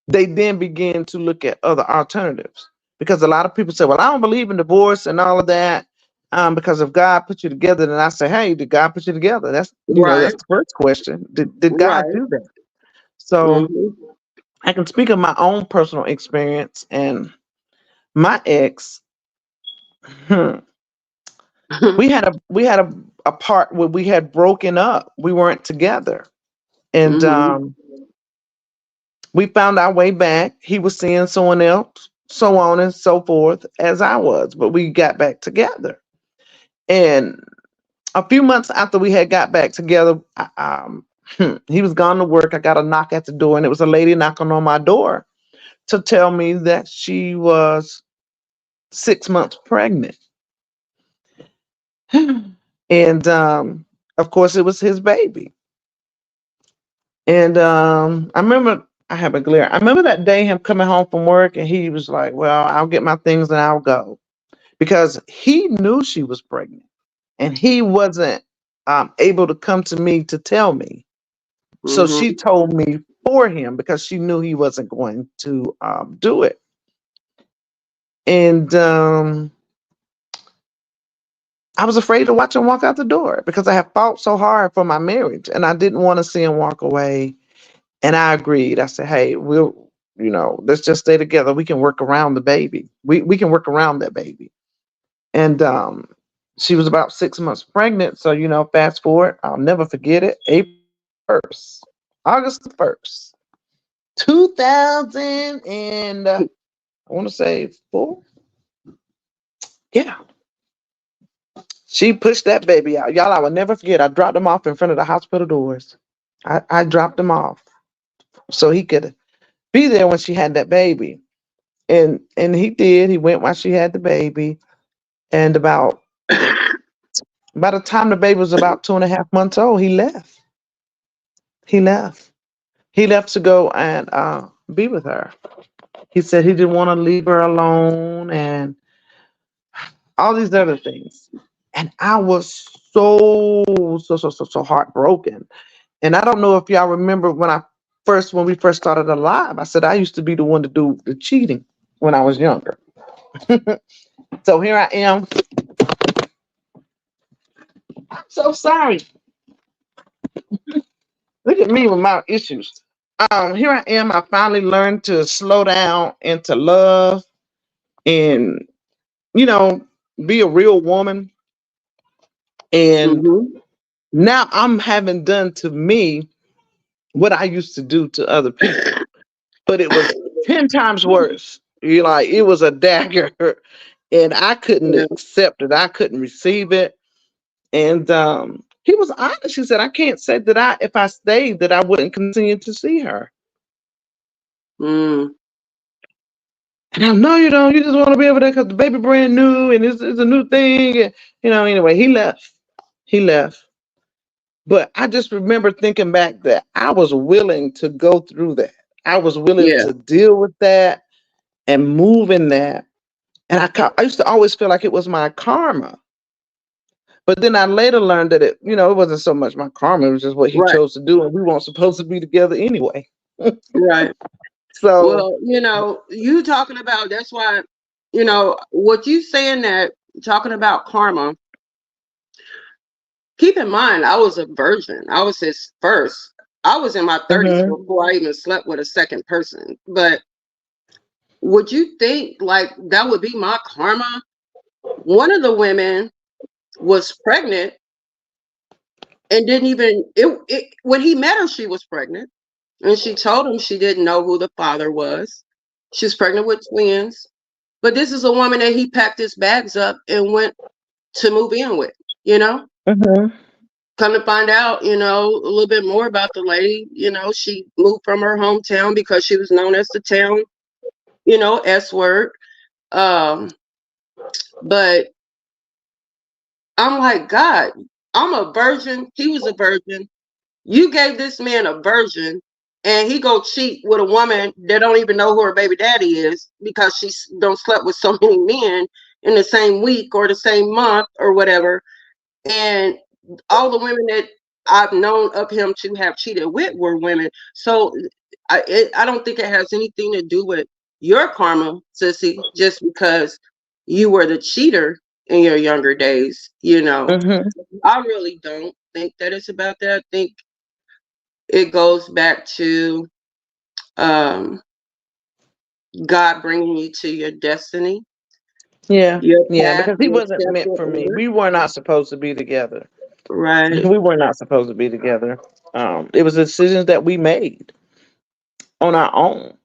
they then begin to look at other alternatives, because a lot of people say, "Well, I don't believe in divorce and all of that." Because if God put you together, then I say, "Hey, did God put you together?" That's Right. the first question. Did God Right. do that? So Mm-hmm. I can speak of my own personal experience, and my ex. We had a part where we had broken up. We weren't together, and Mm-hmm. we found our way back. He was seeing someone else, so on and so forth, as I was, but we got back together. And a few months after we had got back together, he was gone to work. I got a knock at the door, and it was a lady knocking on my door to tell me that she was 6 months pregnant. And of course, it was his baby. And I remember, I have a glare. I remember that day him coming home from work, and he was like, "Well, I'll get my things and I'll go," because he knew she was pregnant, and he wasn't able to come to me to tell me. So she Mm-hmm. told me for him because she knew he wasn't going to do it. And I was afraid to watch him walk out the door because I had fought so hard for my marriage, and I didn't want to see him walk away. And I agreed. I said, "Hey, let's just stay together. We can work around the baby. We can work around that baby." And she was about 6 months pregnant. So, fast forward, I'll never forget it. April 1st, August the 1st, 2000, and I want to say four. Yeah. She pushed that baby out. Y'all, I will never forget. I dropped him off in front of the hospital doors. I dropped him off so he could be there when she had that baby. And he did. He went while she had the baby. And about by the time the baby was about 2.5 months old, he left. He left. He left to go and be with her. He said he didn't want to leave her alone and all these other things. And I was so heartbroken. And I don't know if y'all remember when we first started Alive, I said I used to be the one to do the cheating when I was younger. So here I am. I'm so sorry. Look at me with my issues. Here I am. I finally learned to slow down and to love and, you know, be a real woman. And Mm-hmm. now I'm having done to me what I used to do to other people, but it was 10 times worse. It was a dagger, and I couldn't Yeah. accept it. I couldn't receive it. And he was honest. He said, "I can't say that if I stayed, that I wouldn't continue to see her." Mm. And I know you don't. You just want to be over there because the baby brand new and it's a new thing. And, anyway, he left. He left. But I just remember thinking back that I was willing to go through that. I was willing Yeah. to deal with that and move in that. And I used to always feel like it was my karma. But then I later learned that it wasn't so much my karma. It was just what he Right. chose to do. And we weren't supposed to be together anyway. Right. So, Well, you talking about that's why, what you saying that talking about karma, keep in mind, I was a virgin. I was his first. I was in my 30s mhm, before I even slept with a second person. But would you think like that would be my karma? One of the women was pregnant and didn't even when he met her, she was pregnant. And she told him she didn't know who the father was. She was pregnant with twins. But this is a woman that he packed his bags up and went to move in with, you know? mhm, Come to find out, a little bit more about the lady, she moved from her hometown because she was known as the town, S word. Um, but I'm like, God, I'm a virgin. He was a virgin. You gave this man a virgin and he go cheat with a woman that don't even know who her baby daddy is because she's don't slept with so many men in the same week or the same month or whatever. And all the women that I've known of him to have cheated with were women. So I don't think it has anything to do with your karma, sissy, just because you were the cheater in your younger days. Hmm. I really don't think that it's about that. I think it goes back to um, God bringing you to your destiny, Yeah, your yeah, path, because he your wasn't steps meant in for me. order. We were not supposed to be together. Right. We were not supposed to be together. It was decisions that we made on our own.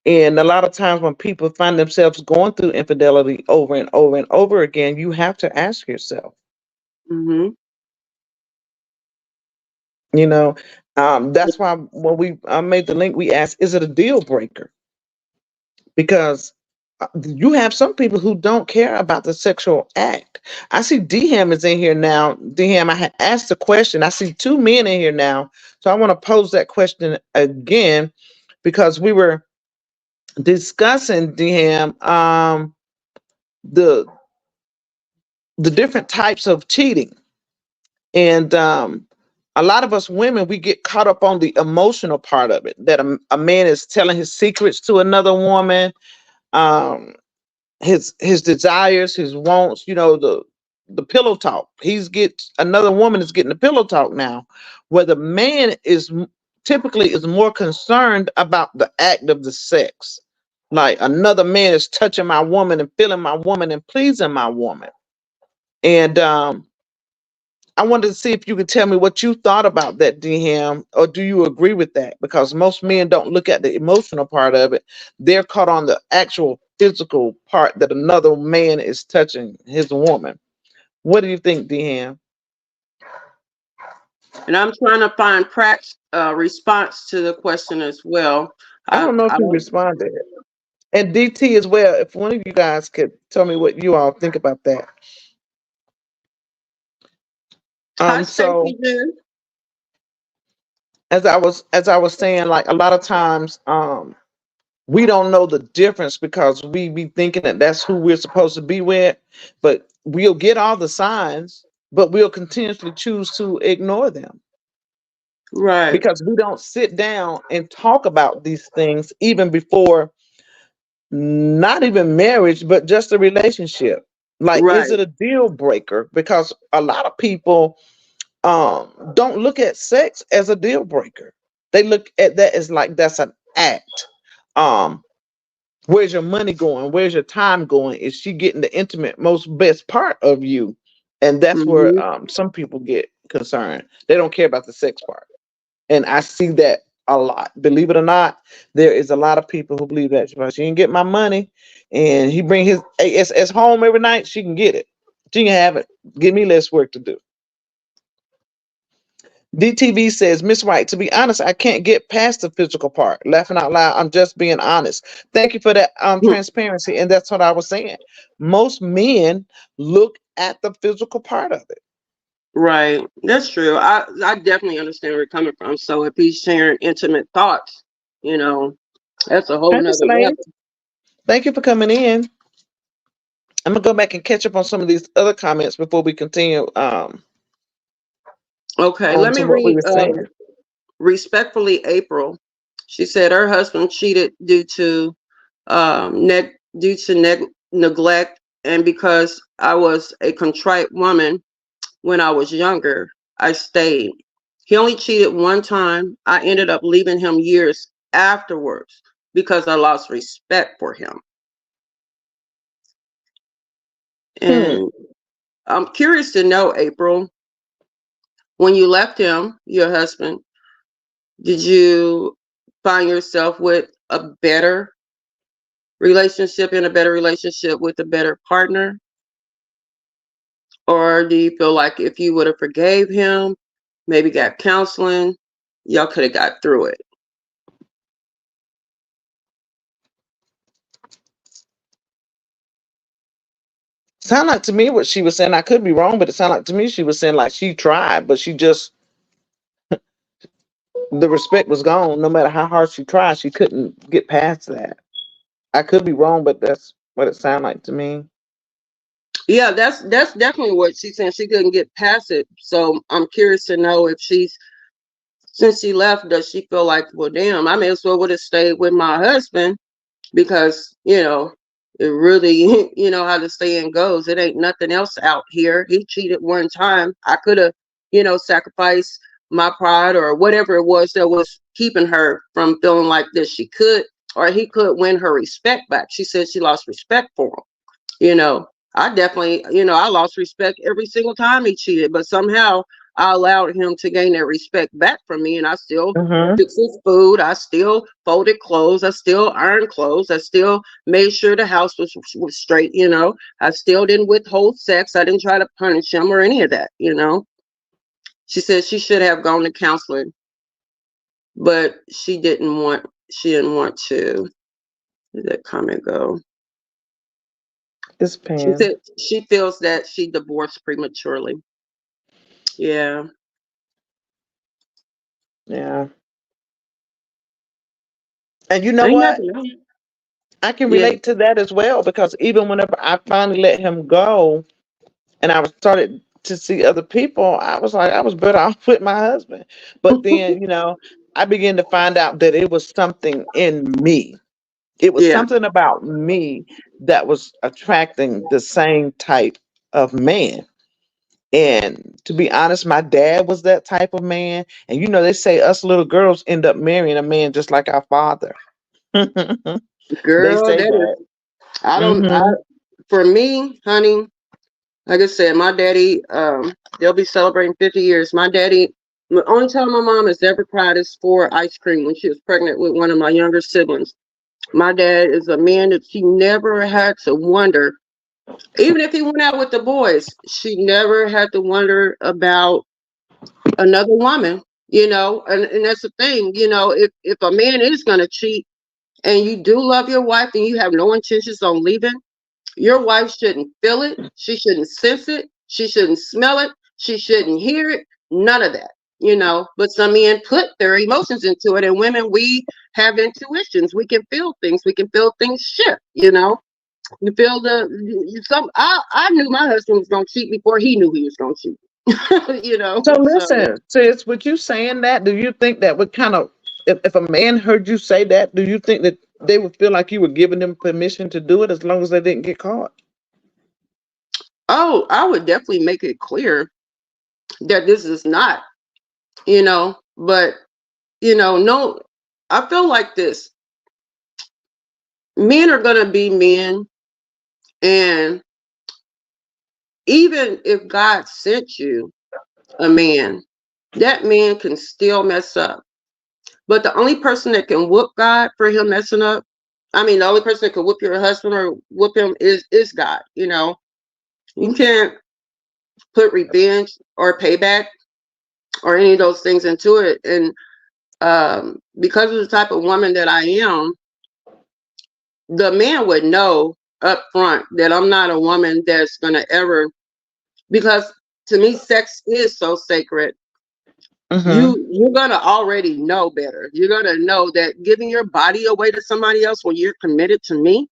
And a lot of times when people find themselves going through infidelity over and over and over again, you have to ask yourself, Hmm. you know, that's why when we made the link, we asked, is it a deal breaker? Because you have some people who don't care about the sexual act. I see Dham is in here now. Dham, I had asked the question. I see two men in here now. So I want to pose that question again because we were discussing Dham, the the different types of cheating. And a lot of us women, we get caught up on the emotional part of it, that a man is telling his secrets to another woman, um, his desires, his wants, the pillow talk. He's get another woman is getting the pillow talk now, where the man is typically is more concerned about the act of the sex. Like another man is touching my woman and feeling my woman and pleasing my woman. And I wanted to see if you could tell me what you thought about that, DM, or do you agree with that? Because most men don't look at the emotional part of it. They're caught on the actual physical part that another man is touching his woman. What do you think, DM? And I'm trying to find Pratt's response to the question as well. I don't know if I you don't responded. And DT as well, if one of you guys could tell me what you all think about that. Hi, So Stacey Jen. as I was saying, like a lot of times, we don't know the difference because we be thinking that that's who we're supposed to be with, but we'll get all the signs, but we'll continuously choose to ignore them Right, because we don't sit down and talk about these things even before, not even marriage, but just a relationship. Like, is right, it a deal breaker? Because a lot of people don't look at sex as a deal breaker. They look at that as like that's an act. Um, Where's your money going? Where's your time going? Is she getting the intimate, most best part of you? And that's where hmm, some people get concerned. They don't care about the sex part. And I see that a lot. Believe it or not, there is a lot of people who believe that if she can get my money and he bring his ASS home every night, she can get it. She can have it. Give me less work to do. DTV says, Miss White, to be honest, I can't get past the physical part. Laughing out loud, I'm just being honest. Thank you for that transparency. And that's what I was saying. Most men look at the physical part of it. right. That's true. I definitely understand where you're coming from. So if he's sharing intimate thoughts, you know, that's a whole Hi, Miss nother Lane. level. Thank you for coming in. I'm gonna go back and catch up on some of these other comments before we continue Okay, on let to me what we read were saying. respectfully April. She said her husband cheated due to neglect and because I was a contrite woman when I was younger, I stayed. He only cheated one time. I ended up leaving him years afterwards because I lost respect for him. Hmm. And I'm curious to know, April, when you left him, your husband, did you find yourself with a better relationship, in a better relationship with a better partner? Or do you feel like if you would have forgave him, maybe got counseling, y'all could have got through it? Sound like to me what she was saying. I could be wrong, but it sounded like to me she was saying like she tried, but The respect was gone. No matter how hard she tried, she couldn't get past that. I could be wrong, but that's what it sounded like to me. Yeah, that's definitely what she's saying. She couldn't get past it. So I'm curious to know if she's since she left, does she feel like, well, damn, I may as well would have stayed with my husband because it really how the saying goes, it ain't nothing else out here. He cheated one time. I could have sacrificed my pride or whatever it was that was keeping her from feeling like this. She could, or he could win her respect back. She said she lost respect for him. you know I definitely, I lost respect every single time he cheated, but somehow I allowed him to gain that respect back from me, and I still Mm-hmm. fixed his food, I still folded clothes, I still ironed clothes, I still made sure the house was straight. I still didn't withhold sex, I didn't try to punish him or any of that. She said she should have gone to counseling, but she didn't want to. Where did that comment go? This She pen. said she feels that she divorced prematurely. Yeah. Yeah. And you know I never what? know. I can Yeah. relate to that as well because even whenever I finally let him go and I started to see other people, I was like, I was better off with my husband. But then, I began to find out that it was something in me. It was Yeah. something about me that was attracting the same type of man. And to be honest, my dad was that type of man. And they say us little girls end up marrying a man just like our father. They Girl, say that that. is I don't I Hmm. for me, honey, like I said, my daddy, they'll be celebrating 50 years. My daddy, the only time my mom has ever cried is for ice cream when she was pregnant with one of my younger siblings. My dad is a man that she never had to wonder, even if he went out with the boys, she never had to wonder about another woman. And that's the thing. If a man is going to cheat and you do love your wife and you have no intentions on leaving, your wife shouldn't feel it, she shouldn't sense it, she shouldn't smell it, she shouldn't hear it, none of that. But some men put their emotions into it, and women, we have intuitions, we can feel things, we can feel things shift. You feel I knew my husband was gonna cheat before he knew he was gonna cheat. So So listen, sis, with you saying that, do you think that would kind of, if a man heard you say that, do you think that they would feel like you were giving them permission to do it as long as they didn't get caught? oh, I would definitely make it clear that this is not, but no, I feel like this. Men are gonna be men, and even if God sent you a man, that man can still mess up. But the only person that can whoop God for him messing up, I mean, the only person that can whoop your husband or whoop him is God. You can't put revenge or payback or any of those things into it. And because of the type of woman that I am, the man would know up front that I'm not a woman that's gonna ever, because to me sex is so sacred. Mm-hmm. You're gonna already know better. You're gonna know that giving your body away to somebody else when you're committed to me,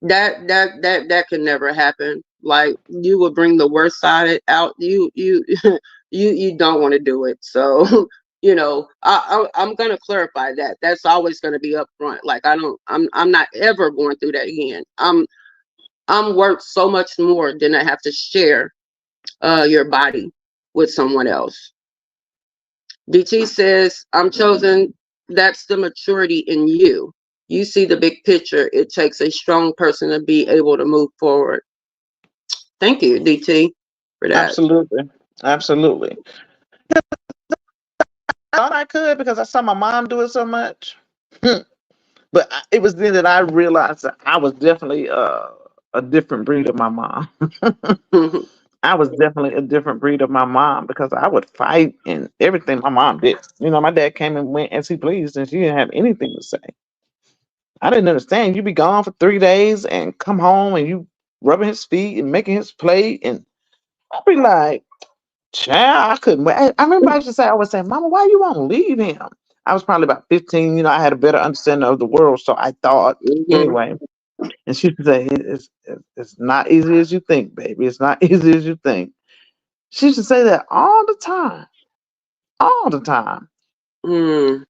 that can never happen. Like, you will bring the worst side out. You you don't want to do it. So I'm gonna clarify that. That's always gonna be upfront. Like, I'm not ever going through that again. I'm worth so much more than I have to share your body with someone else. DT says, I'm chosen. That's the maturity in you. You see the big picture. It takes a strong person to be able to move forward. Thank you, DT, for that. Absolutely. Absolutely. Thought I could because I saw my mom do it so much. But it was then that I realized that I was definitely a different breed of my mom. I was definitely a different breed of my mom because I would fight and everything my mom did. My dad came and went as he pleased, and she didn't have anything to say. I didn't understand. You be gone for 3 days and come home and you rubbing his feet and making his plate, and I'd be like, Child, I couldn't wait. I remember I used to say, I would say, Mama, why you won't leave him? I was probably about 15. I had a better understanding of the world, so I thought Hmm. anyway. And she would say, it's not easy as you think, baby. It's not easy as you think. She used to say that all the time. Mm.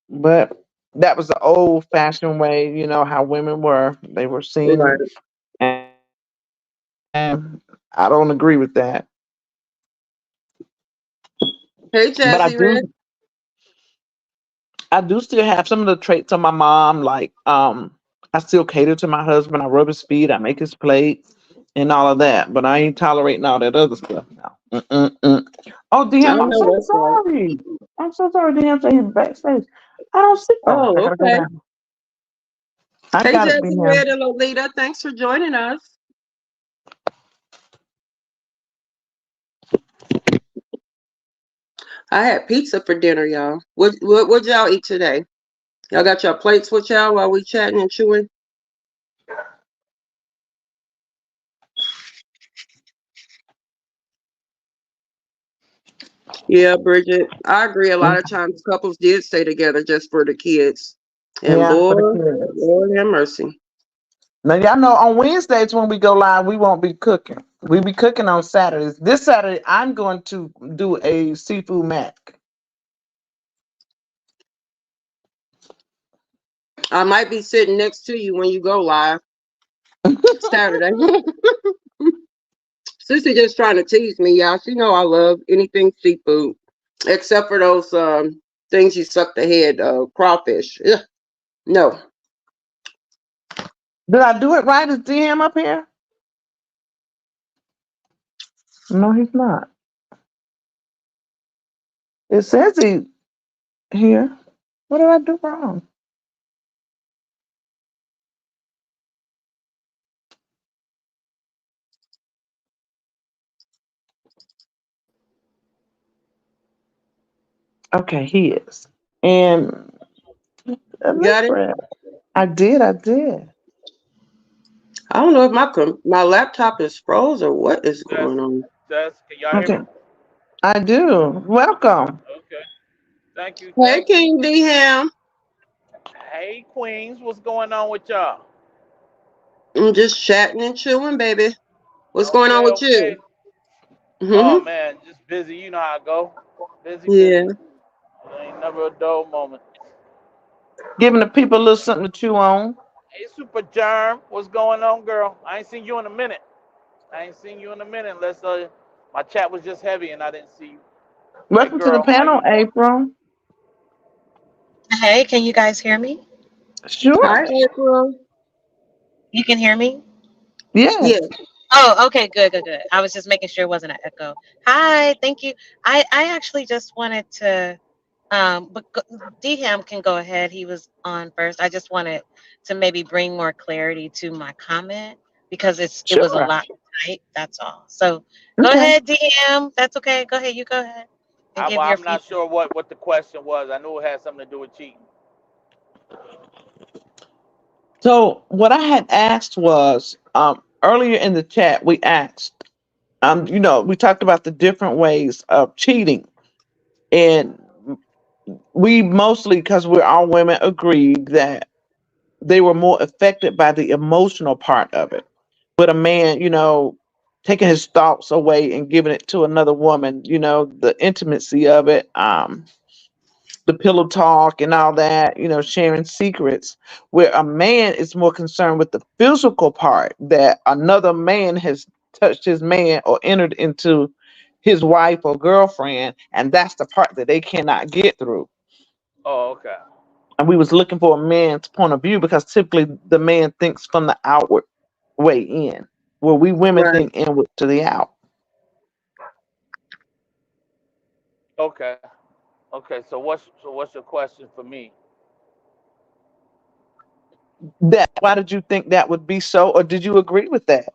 But that was the old fashioned way, how women were. They were Right. seen, and I don't agree with that. Hey, But Jazzy Red. I do still have some of the traits of my mom. Like, I still cater to my husband. I rub his feet. I make his plate and all of that. But I ain't tolerating all that other stuff now. Mm-mm-mm. Oh, I DM, I'm know so that's right. sorry. I'm so sorry. DM said he's backstage. I don't see. Oh, I Oh, gotta go okay. down. I Hey, got it, Jazzy DM. Red and Lolita. Thanks for joining us. I had pizza for dinner, y'all. What y'all eat today? Y'all got your plates with y'all while we chatting and chewing? Yeah, Bridget. I agree. A lot of times couples did stay together just for the kids. And Yeah, for the Lord, kids. Lord have mercy. Now y'all know on Wednesdays when we go live, we won't be cooking. We be cooking on Saturdays. This Saturday, I'm going to do a seafood mac. I might be sitting next to you when you go live Saturday. Sissy just trying to tease me, y'all. She know I love anything seafood, except for those things you suck the head, crawfish. Ugh, no. Did I do it right? Is DM up here? No, he's not. It says he here. What did I do wrong? Okay, he is. And You got Miss it? Brad, I did. I did. I don't know if my laptop is froze or what is Test, going on. test. Can y'all hear Okay, me? I do. Welcome. Okay. Thank you. Hey, Thank you. King D Ham. Hey, Queens. What's going on with y'all? I'm just chatting and chewing, baby. What's going on Okay. with you? Okay. Oh, Hmm. man. Just busy. You know how I go. Busy, Yeah. busy. There ain't never a dull moment. Giving the people a little something to chew on. Hey, Super Germ. What's going on, girl? I ain't seen you in a minute. I ain't seen you in a minute unless my chat was just heavy and I didn't see you. Hey, Welcome to the girl. How panel, you doing? April. Hey, can you guys hear me? Sure. Hi, April. You can hear me? Yes. Yeah. Oh, okay, good, good, good. I was just making sure it wasn't an echo. Hi, thank you. I actually just wanted to, Dham can go ahead. He was on first. I just wanted to maybe bring more clarity to my comment because it was a Sure. lot to type. That's all. So go Okay. ahead, DM. That's okay. Go ahead. You go ahead and give Well, your I'm not feedback. sure what the question was. I knew it had something to do with cheating. So what I had asked was earlier in the chat, we asked, we talked about the different ways of cheating. And we mostly, because we're all women, agreed that they were more affected by the emotional part of it. With a man, taking his thoughts away and giving it to another woman, the intimacy of it, the pillow talk and all that, sharing secrets, where a man is more concerned with the physical part that another man has touched his man or entered into his wife or girlfriend, and that's the part that they cannot get through. Oh, okay. And we was looking for a man's point of view because typically the man thinks from the outward way in, where we women Right. think inward to the out. Okay. Okay. So what's your question for me? That why did you think that would be so, or did you agree with that,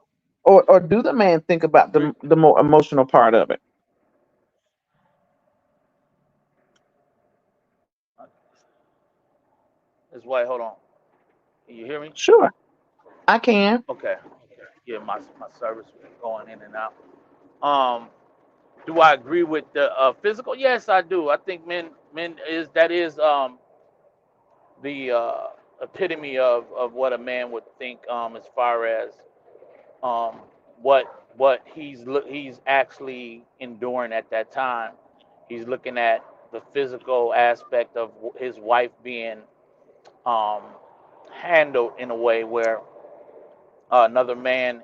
or do the man think about Re- the more emotional part of it? It's white. Hold on. Can you hear me? Sure, I can. Okay. Yeah, my service was going in and out. Um, Do I agree with the physical? Yes, I do. I think men is that is the epitome of what a man would think as far as um, what he's actually enduring at that time. He's looking at the physical aspect of his wife being um, handled in a way where another man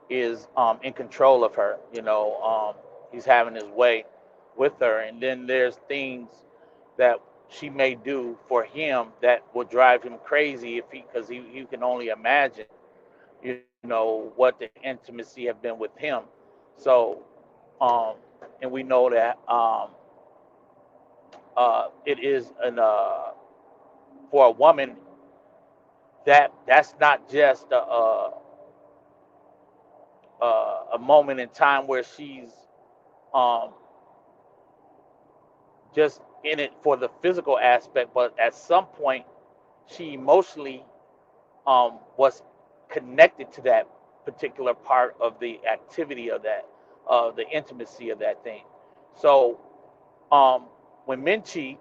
is in control of her. He's having his way with her, and then there's things that she may do for him that will drive him crazy if because he can only imagine, what the intimacy have been with him. So, um, and we know that it is for a woman that's not just a moment in time where she's um, just in it for the physical aspect, but at some point she emotionally was connected to that particular part of the activity of that, the intimacy of that thing. So um, when men cheat,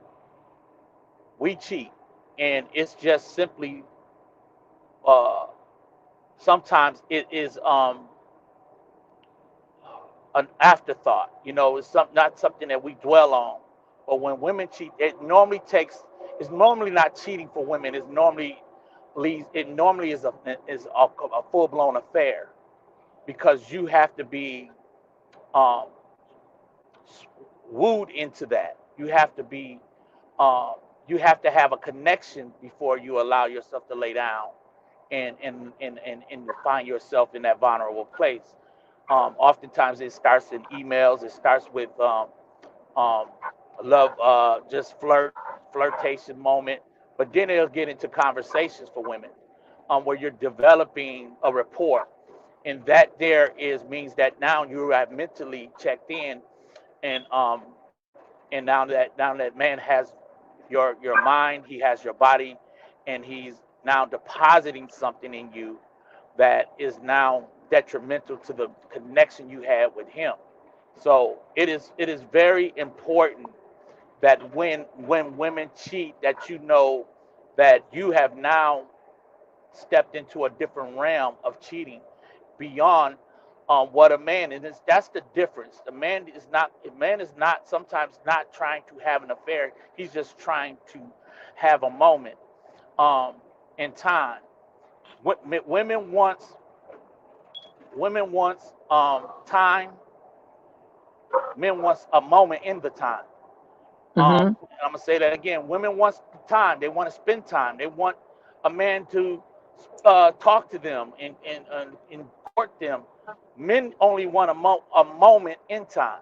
we cheat, and it's just simply uh, sometimes it is an afterthought. It's not something that we dwell on. But when women cheat, it normally takes. It's normally not cheating for women. It's normally leads. It normally is a full blown affair because you have to be um, wooed into that. Um, you have to have a connection before you allow yourself to lay down and find yourself in that vulnerable place. Oftentimes it starts in emails. It starts with um, love, just flirtation moment, but then it'll get into conversations for women, where you're developing a rapport, and that there is means that now you have mentally checked in, and now that man has your mind, he has your body, and he's now depositing something in you that is now detrimental to the connection you had with him. So it is very important that when women cheat, that that you have now stepped into a different realm of cheating beyond what a man is. That's the difference. A man is not sometimes not trying to have an affair. He's just trying to have a moment um, in time. Women wants time. Men wants a moment in the time. Hmm. And I'm gonna say that again. Women want time. They want to spend time. They want a man to talk to them and court them. Men only want a moment in time,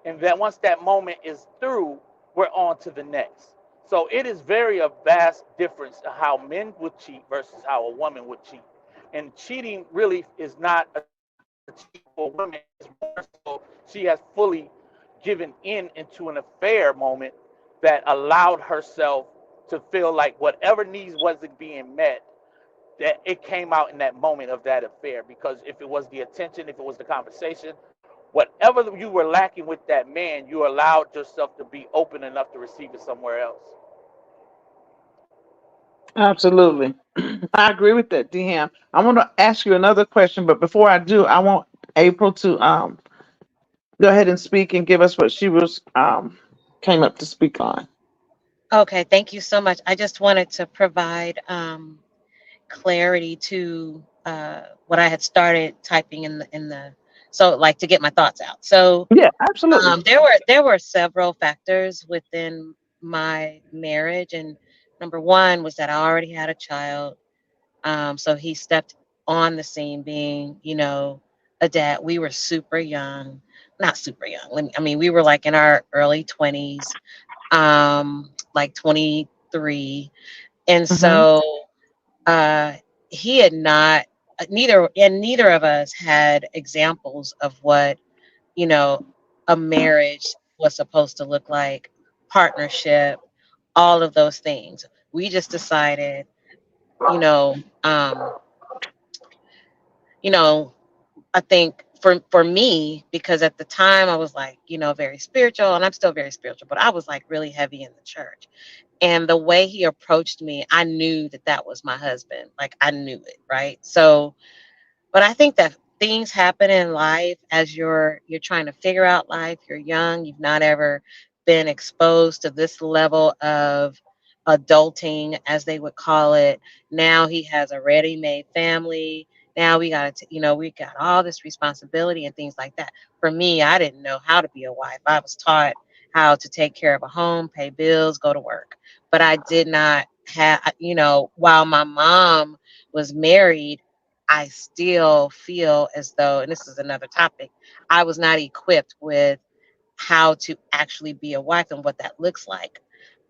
and then once that moment is through, we're on to the next. So it is very a vast difference of how men would cheat versus how a woman would cheat. And cheating really is not a cheat for women. It's more so she has fully given in into an affair moment that allowed herself to feel like whatever needs wasn't being met, that it came out in that moment of that affair. Because if it was the attention, if it was the conversation, whatever you were lacking with that man, you allowed yourself to be open enough to receive it somewhere else. Absolutely. I agree with that, DM. I want to ask you another question, but before I do, I want April to go ahead and speak and give us what she was came up to speak on. Okay, thank you so much. I just wanted to provide clarity to what I had started typing in the so like to get my thoughts out. So Yeah, absolutely. there were several factors within my marriage, and number one was that I already had a child. So he stepped on the scene, being a dad. We were super young, not super young. I mean, we were like in our early 20s, like 23, and Hmm. so uh, he had not neither of us had examples of what you know a marriage was supposed to look like, partnership, all of those things. We just decided, you know um you know I think for me, because at the time I was like, very spiritual, and I'm still very spiritual, but I was like really heavy in the church. And the way he approached me, I knew that that was my husband. Like, I knew it, right? So, but I think that things happen in life as you're trying to figure out life. You're young, you've not ever been exposed to this level of adulting, as they would call it. Now he has a ready-made family. Now we got all this responsibility and things like that. For me, I didn't know how to be a wife. I was taught how to take care of a home, pay bills, go to work. But I did not have, while my mom was married, I still feel as though, and this is another topic, I was not equipped with how to actually be a wife and what that looks like.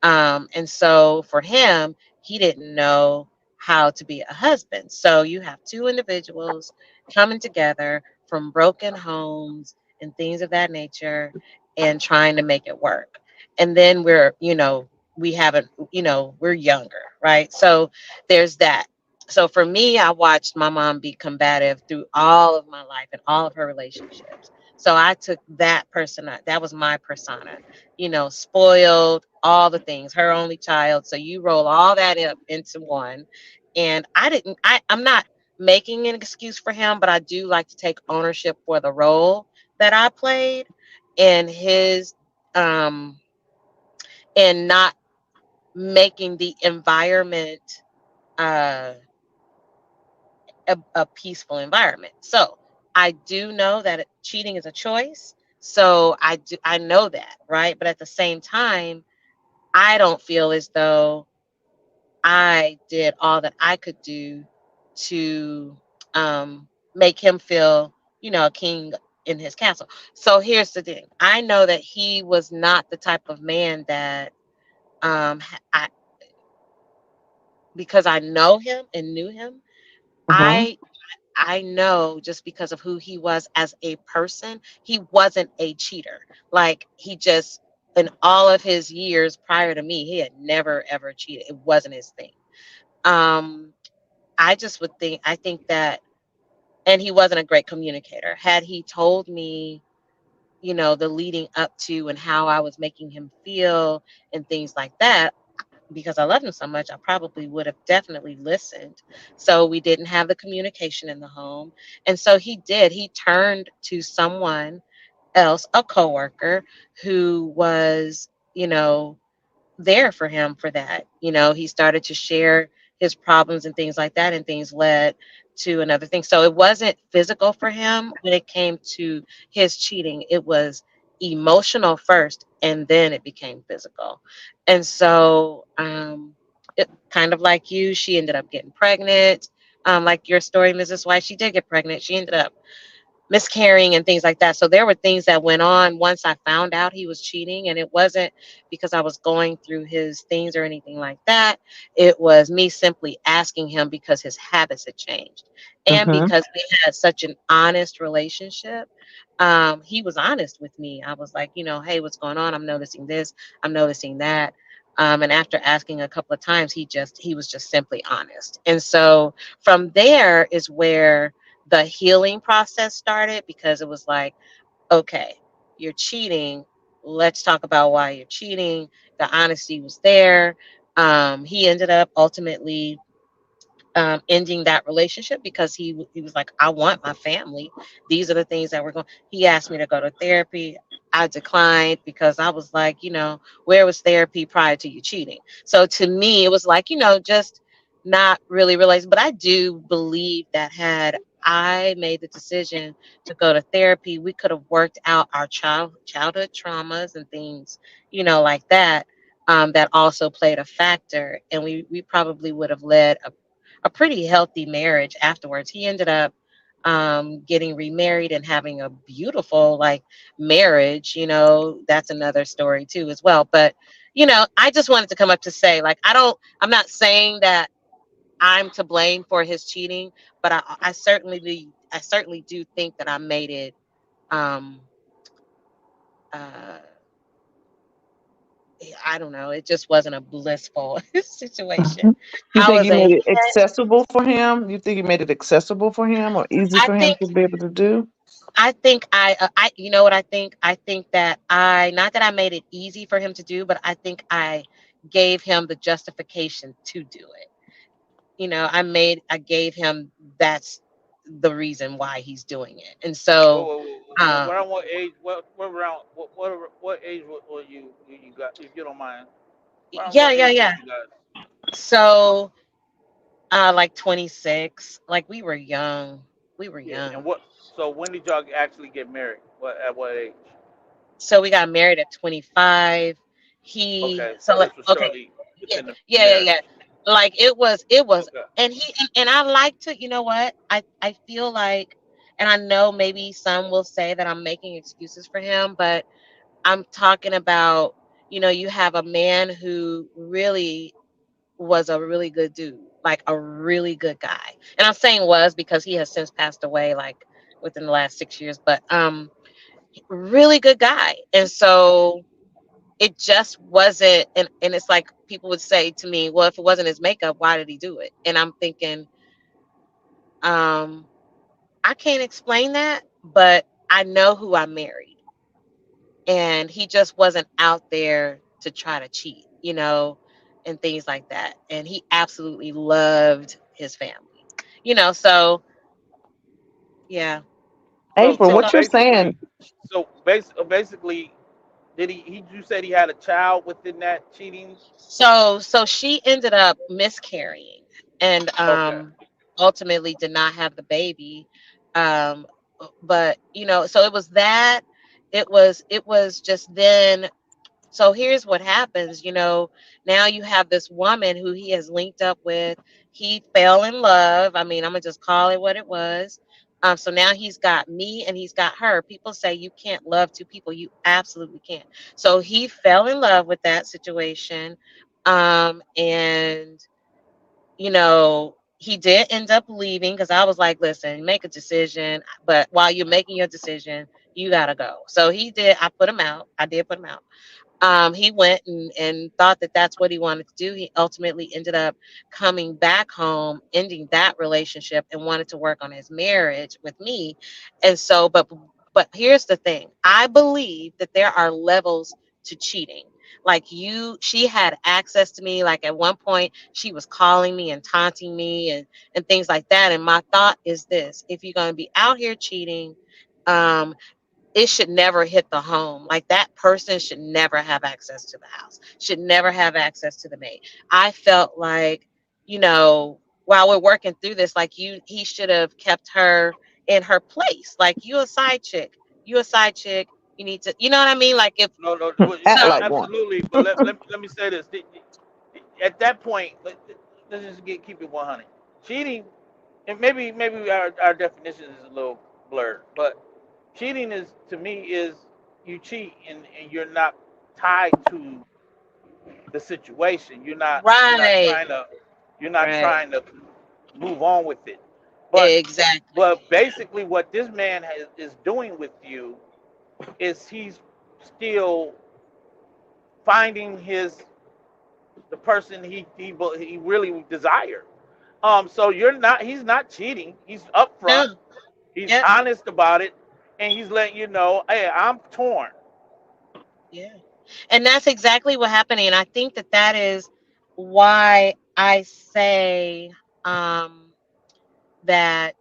And so for him, he didn't know how to be a husband. So you have two individuals coming together from broken homes and things of that nature and trying to make it work. And then we haven't, we're younger, right? So there's that. So for me, I watched my mom be combative through all of my life and all of her relationships. So I took that persona, that was my persona, spoiled, all the things, her only child. So you roll all that up into one. And I'm not making an excuse for him, but I do like to take ownership for the role that I played in his, and not making the environment uh, a peaceful environment. So I do know that cheating is a choice. So I know that, right? But at the same time, I don't feel as though I did all that I could do to make him feel, a king in his castle. So here's the thing. I know that he was not the type of man that I, because I know him and knew him, Mm-hmm. I I know, just because of who he was as a person, he wasn't a cheater. Like, he just, in all of his years prior to me, he had never ever cheated. It wasn't his thing. Um, I think that, and he wasn't a great communicator. Had he told me, the leading up to and how I was making him feel and things like that, because I love him so much, I probably would have definitely listened. So we didn't have the communication in the home. And so he did. He turned to someone else, a coworker, who was, there for him for that. He started to share his problems and things like that, and things led to another thing. So it wasn't physical for him when it came to his cheating. It was emotional first, and then it became physical. And so, it kind of like you, she ended up getting pregnant. Like your story, Mrs. White, she did get pregnant. She ended up miscarrying and things like that. So there were things that went on once I found out he was cheating, and it wasn't because I was going through his things or anything like that. It was me simply asking him because his habits had changed, and Mm-hmm. because we had such an honest relationship. He was honest with me. I was like, hey, what's going on? I'm noticing this. I'm noticing that. And after asking a couple of times, he was just simply honest. And so from there is where the healing process started, because it was like, okay, you're cheating. Let's talk about why you're cheating. The honesty was there. He ended up ultimately ending that relationship because he was like, I want my family. These are the things that we're going. He asked me to go to therapy. I declined because I was like, where was therapy prior to you cheating? So to me, it was like, just not really realizing. But I do believe that had I made the decision to go to therapy, we could have worked out our childhood traumas and things, like that. That also played a factor, and we probably would have led a pretty healthy marriage afterwards. He ended up getting remarried and having a beautiful like marriage. That's another story too as well. But I just wanted to come up to say, like, I'm not saying that I'm to blame for his cheating, but I certainly do think that I made it um uh I don't know, it just wasn't a blissful situation. Mhm. You I think was you a made it accessible for him? You think you made it accessible for him or easy I for him think to be able to do? I think you know what I think? I think that not that I made it easy for him to do, but I think I gave him the justification to do it. I gave him that's the reason why he's doing it. And so, Around um, what age? What age were you got? If you don't mind, around yeah, what yeah, age were yeah. you guys? So, like 26, like we were young. We were Yeah, and young. what? So when did y'all actually get married? What at what age? So we got married at 25. Okay, So so like, this was okay, shortly yeah, within the yeah, yeah, marriage. yeah. Like it was, Okay. and I like to, you know what? I feel like, and I know maybe some will say that I'm making excuses for him, but I'm talking about, you have a man who really was a really good dude, like a really good guy. And I'm saying was because he has since passed away, like within the last 6 years, but really good guy. And so it just wasn't, and it's like people would say to me, well, if it wasn't his makeup, why did he do it? And I'm thinking, um, I can't explain that, but I know who I married. And he just wasn't out there to try to cheat, and things like that. And he absolutely loved his family, so yeah. So April, so what So you're basically, saying? basically, did he? You said he had a child within that cheating. so she ended up miscarrying and Okay. ultimately did not have the baby. But so it was that, it was just then. So here's what happens, now you have this woman who he has linked up with. He fell in love. I mean, I'm gonna just call it what it was. So now he's got me and he's got her. People say you can't love two people. You absolutely can't. So he fell in love with that situation. And he did end up leaving because I was like, listen, make a decision. But while you're making your decision, you gotta go. So he did. I put him out. I did put him out. He went and thought that that's what he wanted to do. He ultimately ended up coming back home, ending that relationship, and wanted to work on his marriage with me. And so, but here's the thing: I believe that there are levels to cheating. Like she had access to me. Like at one point, she was calling me and taunting me and things like that. And my thought is this: if you're going to be out here cheating, um, it should never hit the home. Like that person should never have access to the house, should never have access to the maid. I felt like, while we're working through this, like he should have kept her in her place. Like you a side chick, you a side chick. You need to, you know what I mean? Like if No, no, Act like one. absolutely. But let me say this. At that point, let's just keep it 100. Cheating, and maybe our definition is a little blurred, but cheating is to me is you cheat and you're not tied to the situation. right, You're not right, trying to move on with it. But exactly. basically, what this man is doing with you is he's still finding the person he really desired. So he's not cheating. He's upfront. No, He's yep, honest about it, and he's letting you know, hey, I'm torn. yeah. And that's exactly what happened. And I think that that is why I say, um, that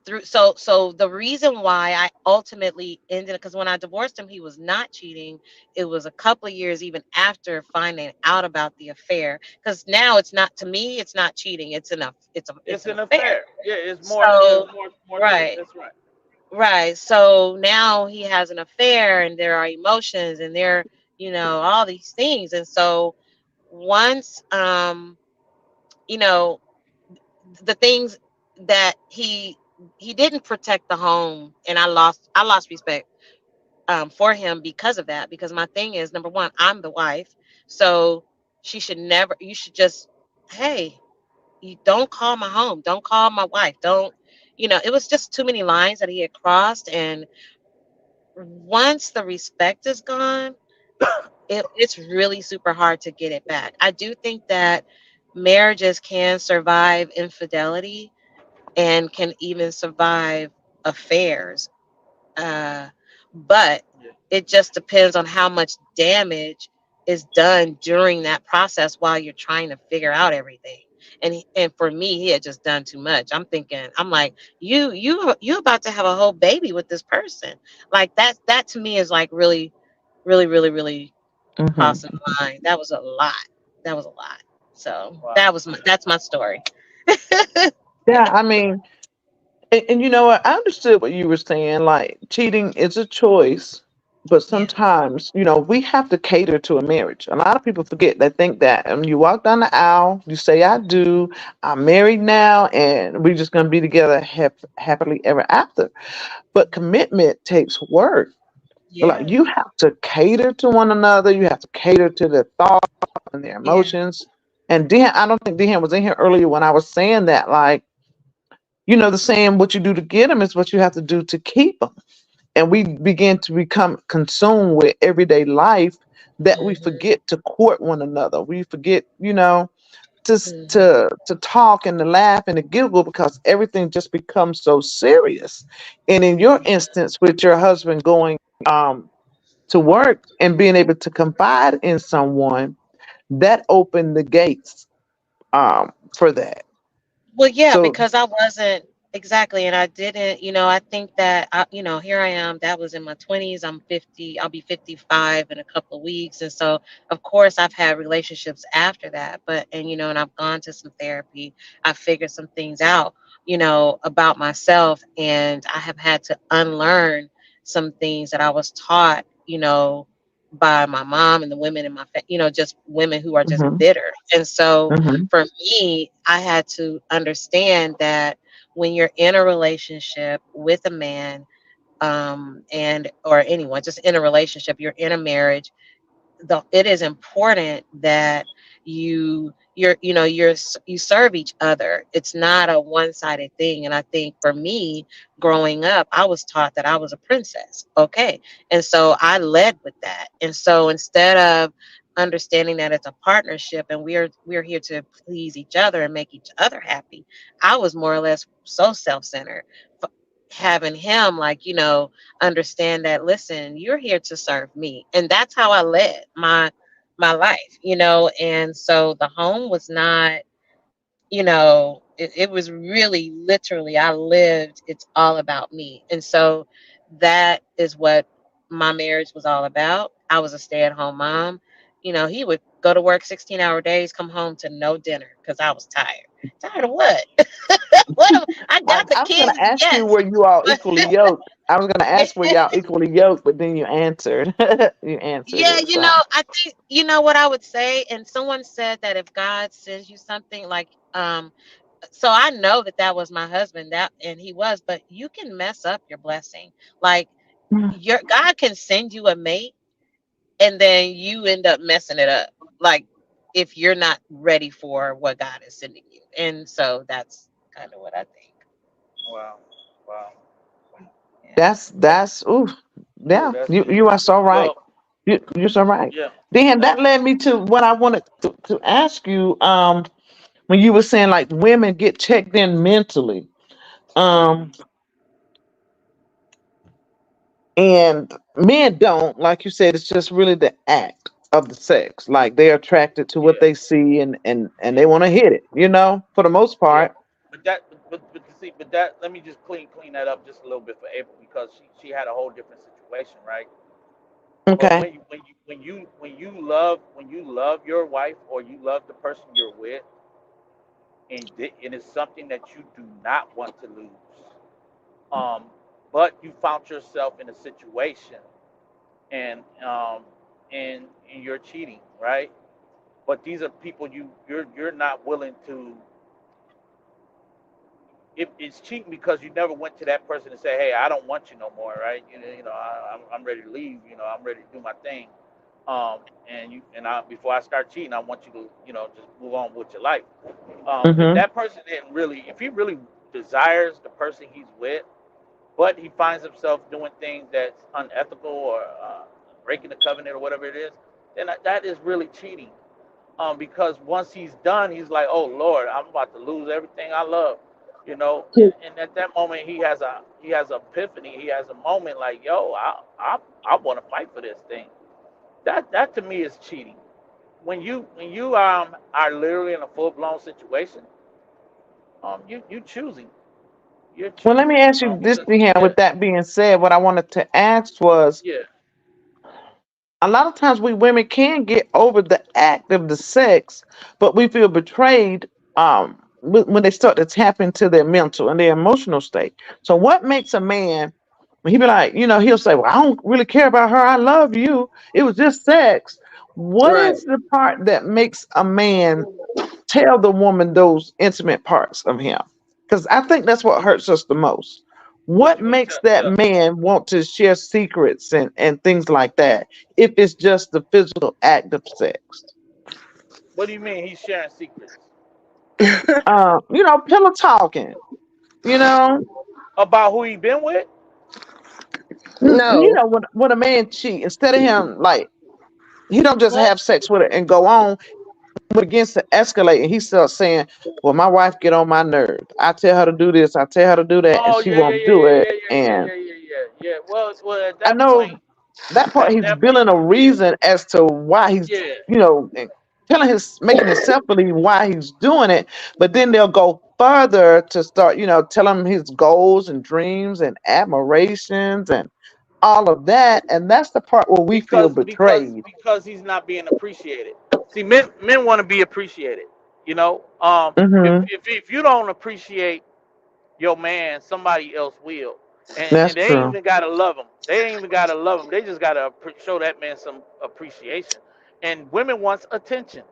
through so the reason why I ultimately ended, because when I divorced him he was not cheating. It was a couple of years even after finding out about the affair, because now it's not, to me it's not cheating, it's It's an an affair. affair. Yeah, it's more. There's So more to it. right, That's right. right, so now he has an affair and there are emotions and there, all these things. And so once, you know the things that he didn't protect the home, and I lost respect for him because of that. Because my thing is, number one, I'm the wife, so you should just, hey, you don't call my home, don't call my wife, don't, it was just too many lines that he had crossed. And once the respect is gone, it's really super hard to get it back. I do think that marriages can survive infidelity and can even survive affairs. Uh, but Yeah. it just depends on how much damage is done during that process while you're trying to figure out everything. And for me, he had just done too much. I'm thinking, I'm like, you about to have a whole baby with this person. Like that to me is like really, really, really, really Hmm. crossing the line. That was a lot. That was a lot. So Wow. that's my story. Yeah, I mean, and you know what? I understood what you were saying. Like, cheating is a choice, but Yeah. sometimes, we have to cater to a marriage. A lot of people forget. They think that you walk down the aisle, you say, I do, I'm married now, and we're just going to be together happily ever after. But commitment takes work. Like, Yeah. you have to cater to one another, you have to cater to their thoughts and their Yeah. emotions. And Dan, I don't think Dan was in here earlier when I was saying that, like, the saying, what you do to get them is what you have to do to keep them. And we begin to become consumed with everyday life that we Hmm. forget to court one another. We forget, Hmm. to talk and to laugh and to giggle because everything just becomes so serious. And in your Yeah. instance, with your husband going to work and being able to confide in someone, that opened the gates for that. Well, yeah, So, because I wasn't exactly, and I didn't, I think that here I am. That was in my 20s. I'm 50. I'll be 55 in a couple of weeks, and so of course I've had relationships after that. But and I've gone to some therapy. I figured some things out, about myself, and I have had to unlearn some things that I was taught, by my mom and the women in my, just women who are just mhm, bitter, and so mhm, for me, I had to understand that when you're in a relationship with a man, and or anyone, just in a relationship, you're in a marriage, it is important that you serve each other. It's not a one-sided thing. And I think for me, growing up, I was taught that I was a princess. Okay. And so I led with that. And so instead of understanding that it's a partnership and we're here to please each other and make each other happy, I was more or less so self-centered. Having him, like, understand that, listen, you're here to serve me, and that's how I led my life, and so the home was not, it was really literally, I lived, it's all about me. And so that is what my marriage was all about. I was a stay-at-home mom. He would go to work 16-hour days, come home to no dinner because I was tired. Tired of what? I got the I was going kids, to ask you yes. were you all equally yoked. I was going to ask were y'all equally yoked, but then you answered. You answered Yeah, it. So, I think what I would say, and someone said that if God sends you something like, so I know that that was my husband, that, and he was, but you can mess up your blessing. Like, your God can send you a mate and then you end up messing it up. Like, if you're not ready for what God is sending you. And so that's kind of what I think. Wow. Wow. Yeah. that's ooh, Ooh, yeah. that's You are so right. well. You're so right. Yeah. Then Uh, that led me to what I wanted to ask you. When you were saying like women get checked in mentally, um, and men don't. Like you said, it's just really the act of the sex. Like they're attracted to what yeah. they see, and they Yeah. want to hit it. For the most Yeah. part. But see, but that, let me just clean that up just a little bit for April, because she had a whole different situation, right? But Okay. when you love your wife, or you love the person you're with, and it's something that you do not want to lose, um, but you found yourself in a situation, and and you're cheating, right? But these are people you're not willing to. It's cheating because you never went to that person and say, "Hey, I don't want you no more," right? I'm ready to leave. I'm ready to do my thing. Before I start cheating, I want you to, just move on with your life. If Mm-hmm. that person didn't really, if he really desires the person he's with, but he finds himself doing things that's unethical, or breaking the covenant, or whatever it is, then that is really cheating. Because once he's done, he's like, "Oh Lord, I'm about to lose everything I love." And at that moment he has a epiphany, he has a moment like, yo, I want to fight for this thing. That to me is cheating. When you are literally in a full blown situation, you choosing, you're Well, let me choosing, ask you this, because Dehan. yeah, With that being said, what I wanted to ask was, yeah, a lot of times we women can get over the act of the sex, but we feel betrayed when they start to tap into their mental and their emotional state. So what makes a man when he be like, he'll say, well, I don't really care about her. I love you. It was just sex. What Right. is the part that makes a man tell the woman those intimate parts of him? Because I think that's what hurts us the most. what What you mean makes that tell? man want to share secrets and things like that if it's just the physical act of sex? What do you mean he's sharing secrets Pillow talking, you know, about who he been with? No. when a man cheat, instead of him like he don't just Well, have sex with it and go on, when it begins to escalate and he starts saying, well, my wife get on my nerves. I tell her to do this, I tell her to do that, and Oh she yeah, yeah, won't yeah, do yeah, it. yeah, yeah, yeah, And yeah, yeah, yeah, yeah. Well, at I that point, know that part at he's that point, building a yeah, reason as to why he's, yeah. and making himself believe why he's doing it. But then they'll go further to start, telling him his goals and dreams and admirations and all of that. And that's the part where we feel betrayed. Because he's not being appreciated. See, men want to be appreciated. If Hmm. if you don't appreciate your man, somebody else will. And That's they ain't true. even gotta love him. They ain't even gotta love him. They just gotta show that man some appreciation. And women wants attention.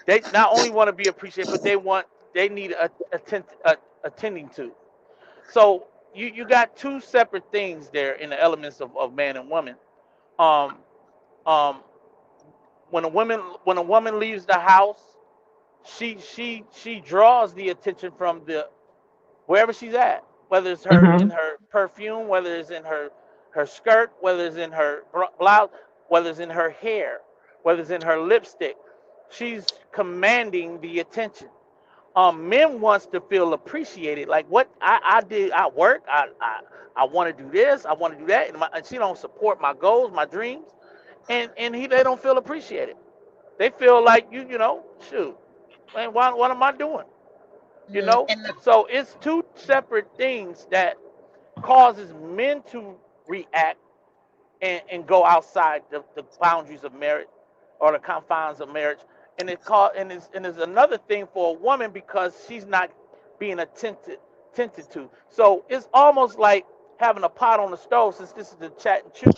They not only want to be appreciated, but they need attending to. So you got two separate things there in the elements of man and woman. Um, um, when a woman leaves the house, she draws the attention from the wherever she's at, whether it's her in Hmm. her perfume, whether it's in her skirt, whether it's in her blouse, whether it's in her hair, whether it's in her lipstick. She's commanding the attention. Men wants to feel appreciated. Like what I did, I work, I want to do this, I want to do that, and she don't support my goals, my dreams, and they don't feel appreciated. They feel like shoot, man, what am I doing? You know, and so it's two separate things that causes men to react and go outside the boundaries of marriage or the confines of marriage. And it's another thing for a woman because she's not being attended to. So it's almost like having a pot on the stove, since this is the chat and chew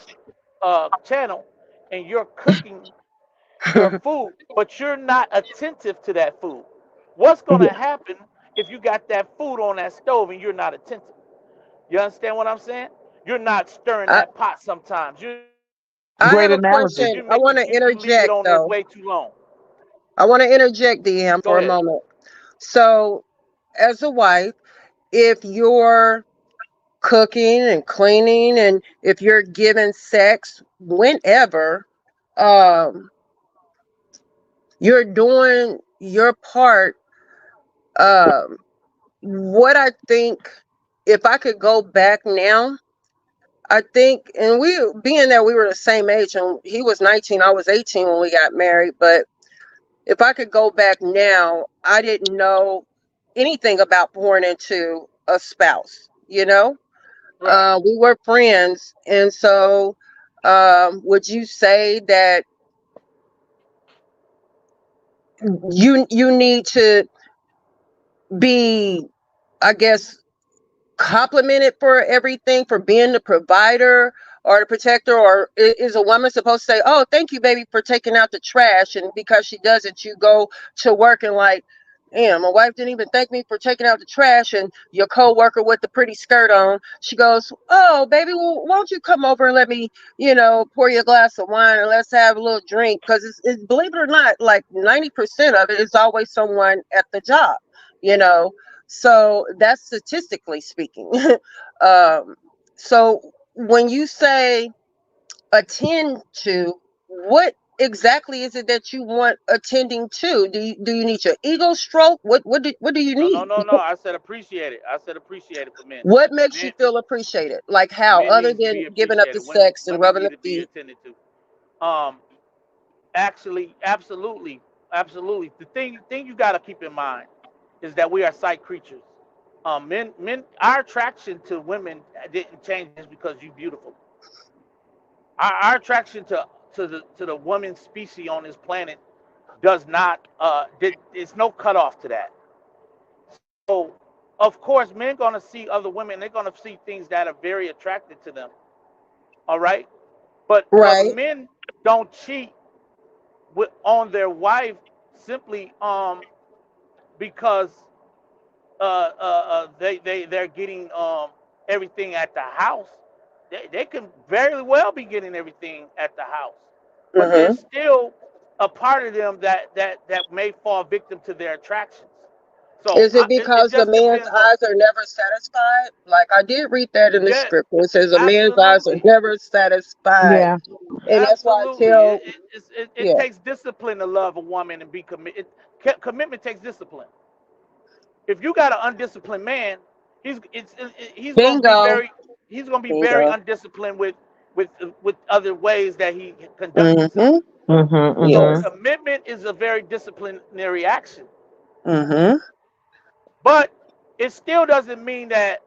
channel, and you're cooking your food, but you're not attentive to that food. What's going to happen if you got that food on that stove and you're not attentive? You understand what I'm saying? You're not stirring I, that pot sometimes. You're not I Great have a analogy. question. I want to you leave it interject on there though. way too long. I want to interject, DM, Go for a ahead. moment. So, as a wife, if you're cooking and cleaning and if you're giving sex whenever, um, you're doing your part. Um, what I think, if I could go back now, I think, and we, being that we were the same age, and he was 19, I was 18 when we got married, but if I could go back now, I didn't know anything about pouring into a spouse, you know? Right. We were friends. And so, would you say that you need to be, I guess, complimented for everything, for being the provider or the protector, or is a woman supposed to say, oh, thank you, baby, for taking out the trash, and because she doesn't, you go to work and like, damn, my wife didn't even thank me for taking out the trash, and your co-worker with the pretty skirt on, she goes, oh, baby, well, won't you come over and let me, pour you a glass of wine and let's have a little drink, because it's believe it or not, like 90% of it is always someone at the job, you know. So that's statistically speaking. um, so when you say attend to, what exactly is it that you want attending to? Do you need your ego stroke? What do you No, no, need? no, no. I said appreciate it. I said appreciate it for men. What makes you Men, feel appreciated? Like how, men other needs to than be giving up the appreciated. sex and Women rubbing need the to be feet? attended to. Actually, absolutely, absolutely. The thing you got to keep in mind is that we are sight creatures. Our attraction to women didn't change just because you're beautiful. Our attraction to the woman species on this planet does not it's no cutoff to that. So of course men gonna see other women, they're gonna see things that are very attractive to them. All right, but Right. men don't cheat on their wife simply because they're getting everything at the house. They can very well be getting everything at the house, but Mm-hmm. there's still a part of them that may fall victim to their attractions. So Is it it because the just man's depends on. eyes are never satisfied? Like, I did read that in the Yeah, script. It says a man's eyes are absolutely, never satisfied, Yeah. and that's why I absolutely. tell, It yeah, takes discipline to love a woman and be committed. Commitment takes discipline. If you got an undisciplined man, he's going to be bingo, very bingo. undisciplined with with other ways that he conduct himself. Mm-hmm. Mm-hmm. So Yes. Mm-hmm. commitment is a very disciplinary action, Mm-hmm. but it still doesn't mean that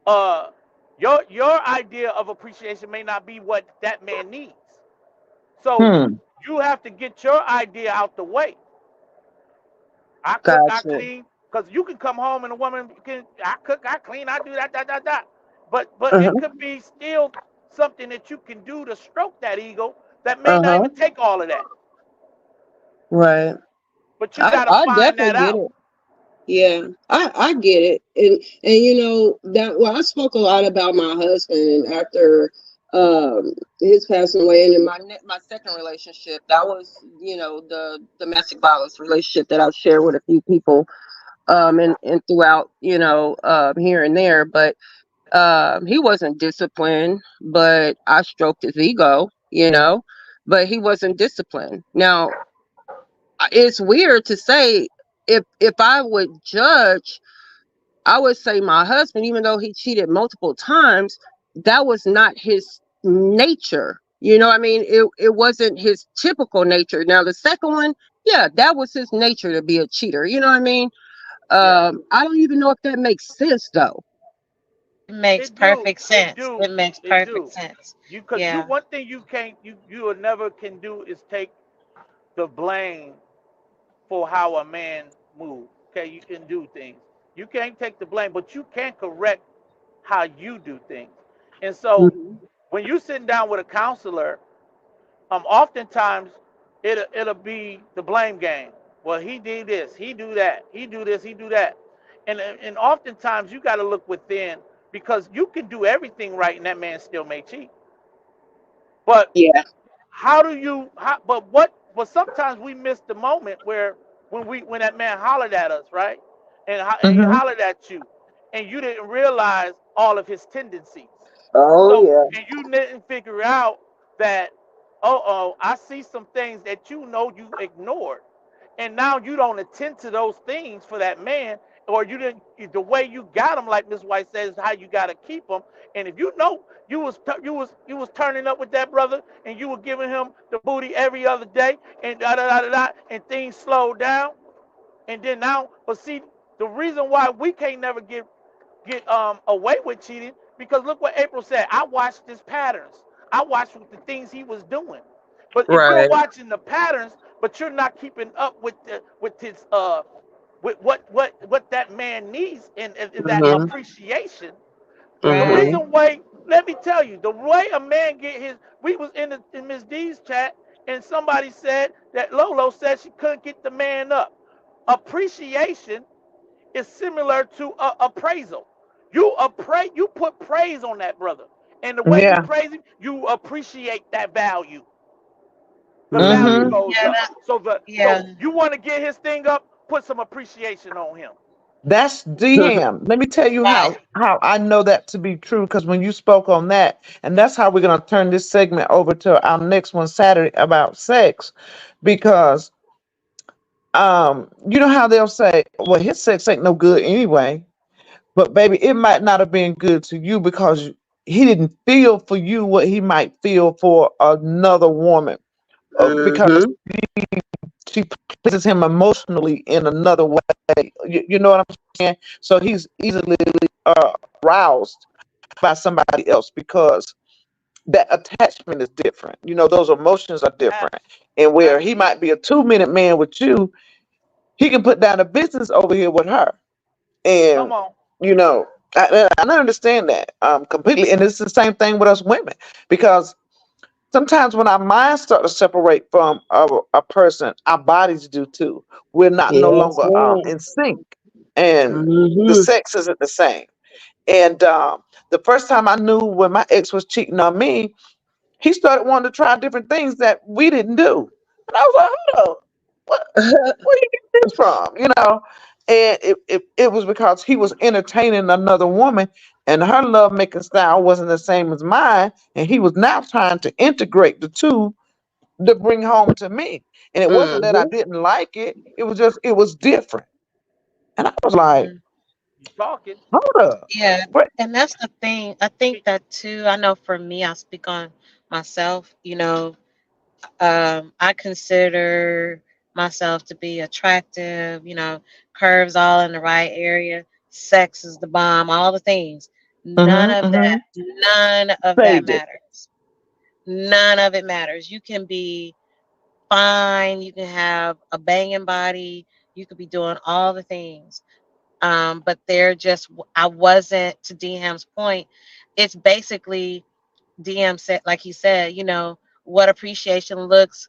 uh your idea of appreciation may not be what that man needs. So Hmm. you have to get your idea out the way. I cook, I Gotcha. clean, because you can come home and a woman can, I cook, I clean, I do that. But it Uh-huh. could be still something that you can do to stroke that ego that may not Uh-huh. even take all of that. Right. But you I got to I find definitely that get out. it. Yeah, I get it, and you know that. Well, I spoke a lot about my husband, and after his passing away, and in my second relationship, that was, the domestic violence relationship that I've shared with a few people, and throughout, here and there. But he wasn't disciplined, but I stroked his ego, but he wasn't disciplined. Now, it's weird to say, if I would judge, I would say my husband, even though he cheated multiple times, that was not his nature. You know what I mean? It wasn't his typical nature. Now the second one, yeah, that was his nature to be a cheater. You know what I mean? Yeah, I don't even know if that makes sense though. It makes it do, perfect it sense. do, It makes it perfect do. sense. Because Yeah. one thing you can't, you will never can do is take the blame for how a man moves. Okay, you can do things. You can't take the blame, but you can correct how you do things. And so Mhm. when you sitting down with a counselor, oftentimes it'll be the blame game. Well, he did this, he do that, he do this, he do that, and oftentimes you got to look within, because you can do everything right and that man still may cheat. But Yeah. how do you? But what? But sometimes we miss the moment where when that man hollered at us, right? And he Mm-hmm. hollered at you, and you didn't realize all of his tendencies. Oh So yeah. and you didn't figure out that, I see some things that you ignored, and now you don't attend to those things for that man, or you didn't. The way you got him, like Miss White says, how you got to keep him. And if you know you was turning up with that brother, and you were giving him the booty every other day, and da da da da da, and things slowed down, and then now, but see, the reason why we can't never get away with cheating, because look what April said. I watched his patterns. I watched the things he was doing. But if you're Right. watching the patterns, but you're not keeping up with his with what that man needs in that Mhm. appreciation. The Mhm. Right. reason why, let me tell you, the way a man get his, we was in Miss D's chat, and somebody said that Lolo said she couldn't get the man up. Appreciation is similar to appraisal. You put praise on that brother, and the way you Yeah. praise him, you appreciate that value. The value Mm-hmm. Mhm. goes Yeah. up. That. So Yeah. you want to get his thing up, put some appreciation on him. That's DM. Let me tell you Right. how I know that to be true, because when you spoke on that, and that's how we're gonna turn this segment over to our next one Saturday about sex, because you know how they'll say, well, his sex ain't no good anyway, but baby, it might not have been good to you because he didn't feel for you what he might feel for another woman, because Mm-hmm. she pleases him emotionally in another way. You know what I'm saying? So he's easily aroused by somebody else because that attachment is different. You know, those emotions are different. And where he might be a 2 minute man with you, he can put down a business over here with her. Come And, on. you know, I understand that completely. And it's the same thing with us women, because sometimes when our minds start to separate from a person, our bodies do too. We're not no Yes, longer ma'am. in sync, and the Mm-hmm. sex isn't the same. And the first time I knew when my ex was cheating on me, he started wanting to try different things that we didn't do, and I was like, "Hold up, what? Where you get this from?" You know. And it was because he was entertaining another woman, and her love making style wasn't the same as mine, and he was now trying to integrate the two to bring home to me. And it wasn't that I Mm-hmm. didn't like it; it was just it was different. And I was like, Mm. You talking? "Hold up, Yeah. what?" And that's the thing. I think that too. I know for me, I speak on myself, I consider myself to be attractive, curves all in the right area, sex is the bomb, all the things. Mm-hmm, mm-hmm. None of that Saved it. matters. None of it matters. You can be fine, you can have a banging body, you could be doing all the things. But I wasn't, to DM's point, it's basically DM said, like he said, what appreciation looks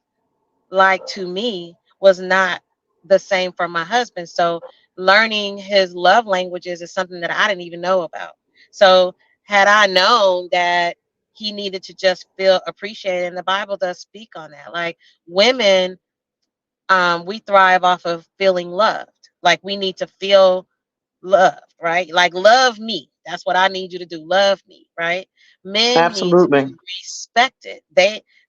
like to me was not the same for my husband. So learning his love languages is something that I didn't even know about. So had I known that he needed to just feel appreciated, and the Bible does speak on that. Like women, we thrive off of feeling loved. Like we need to feel love, right? Like love me. That's what I need you to do. Love me, right? Men need to Absolutely. be respected.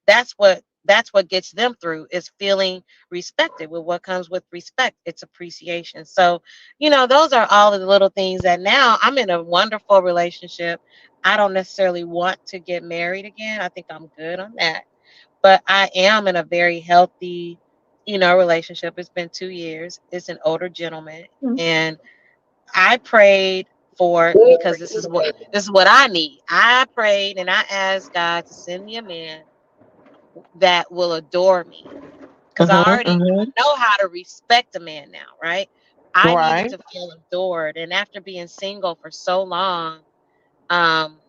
That's what gets them through is feeling respected. With what comes with respect, it's appreciation. So, those are all of the little things that now I'm in a wonderful relationship. I don't necessarily want to get married again. I think I'm good on that. But I am in a very healthy, relationship. It's been 2 years. It's an older gentleman. And I prayed for, because this is what I need. I prayed and I asked God to send me a man that will adore me, because I Mm-hmm, already mm-hmm. know how to respect a man now, right? I needed Right. to feel adored, and after being single for so long, um,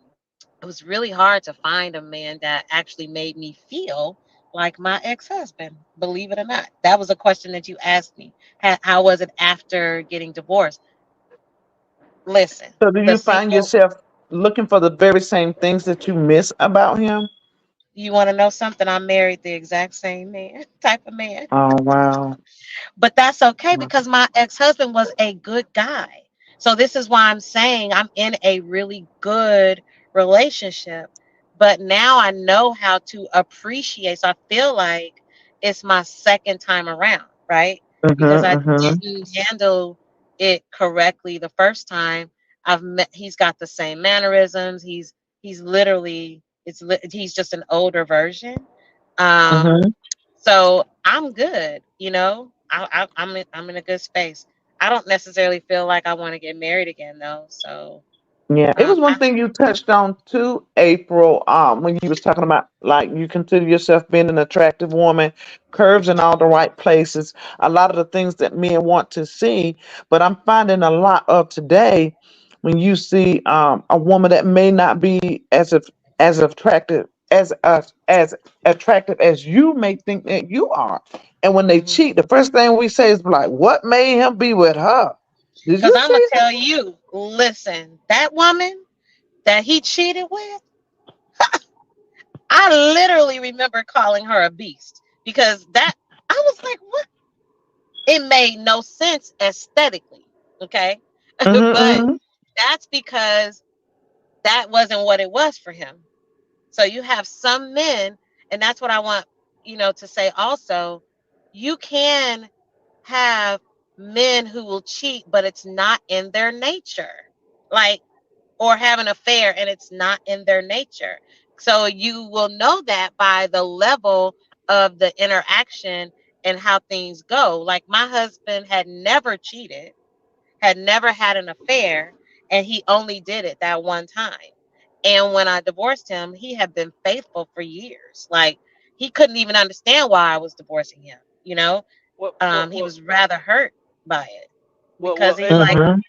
it was really hard to find a man that actually made me feel like my ex-husband. Believe it or not, that was a question that you asked me. How was it after getting divorced? Listen, So do the you find single. yourself looking for the very same things that you miss about him? You want to know something? I married the exact same man, type of man. Oh wow. But that's okay because my ex-husband was a good guy. So this is why I'm saying I'm in a really good relationship. But now I know how to appreciate. So I feel like it's my second time around, right? Because Mm-hmm, I mm-hmm. didn't handle it correctly the first time. He's got the same mannerisms. He's literally he's just an older version. Um, Mm-hmm. so I'm good, I'm in a good space. I don't necessarily feel like I want to get married again though. So Yeah, it was one I thing you touched on too, April. When you was talking about like you consider yourself being an attractive woman, curves in all the right places, a lot of the things that men want to see. But I'm finding a lot of today when you see a woman that may not be as attractive as attractive as you may think that you are, and when they mhm. cheat, the first thing we say is like, "What made him be with her? Did Cuz you I'm going see to tell you, listen, that woman that he cheated with, I literally remember calling her a beast because that I was like, what? It made no sense aesthetically, okay? But Mm-hmm. that's because that wasn't what it was for him. So you have some men, and that's what I want, to say also. You can have men who will cheat, but it's not in their nature. Like, or have an affair and it's not in their nature. So you will know that by the level of the interaction and how things go. Like my husband had never cheated, had never had an affair, and he only did it that one time. And when I divorced him, he had been faithful for years. Like he couldn't even understand why I was divorcing him, you know? Well, well, He well, was rather hurt by it because well, he's and like, Mm-hmm.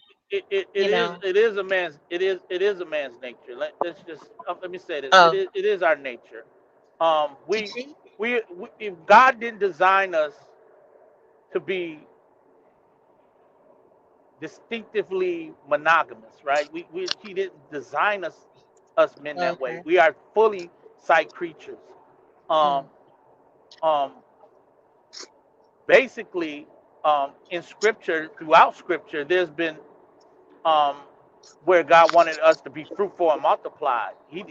you know, it is a man's it is a man's nature. Let's just let me say this. oh, It is our nature. to cheat? We if God didn't design us to be distinctively monogamous, right? We He didn't design us men that way. Okay. We are fully psych creatures. Um, Mm, um, basically, in Scripture, throughout Scripture, there's been um, where God wanted us to be fruitful and multiply. He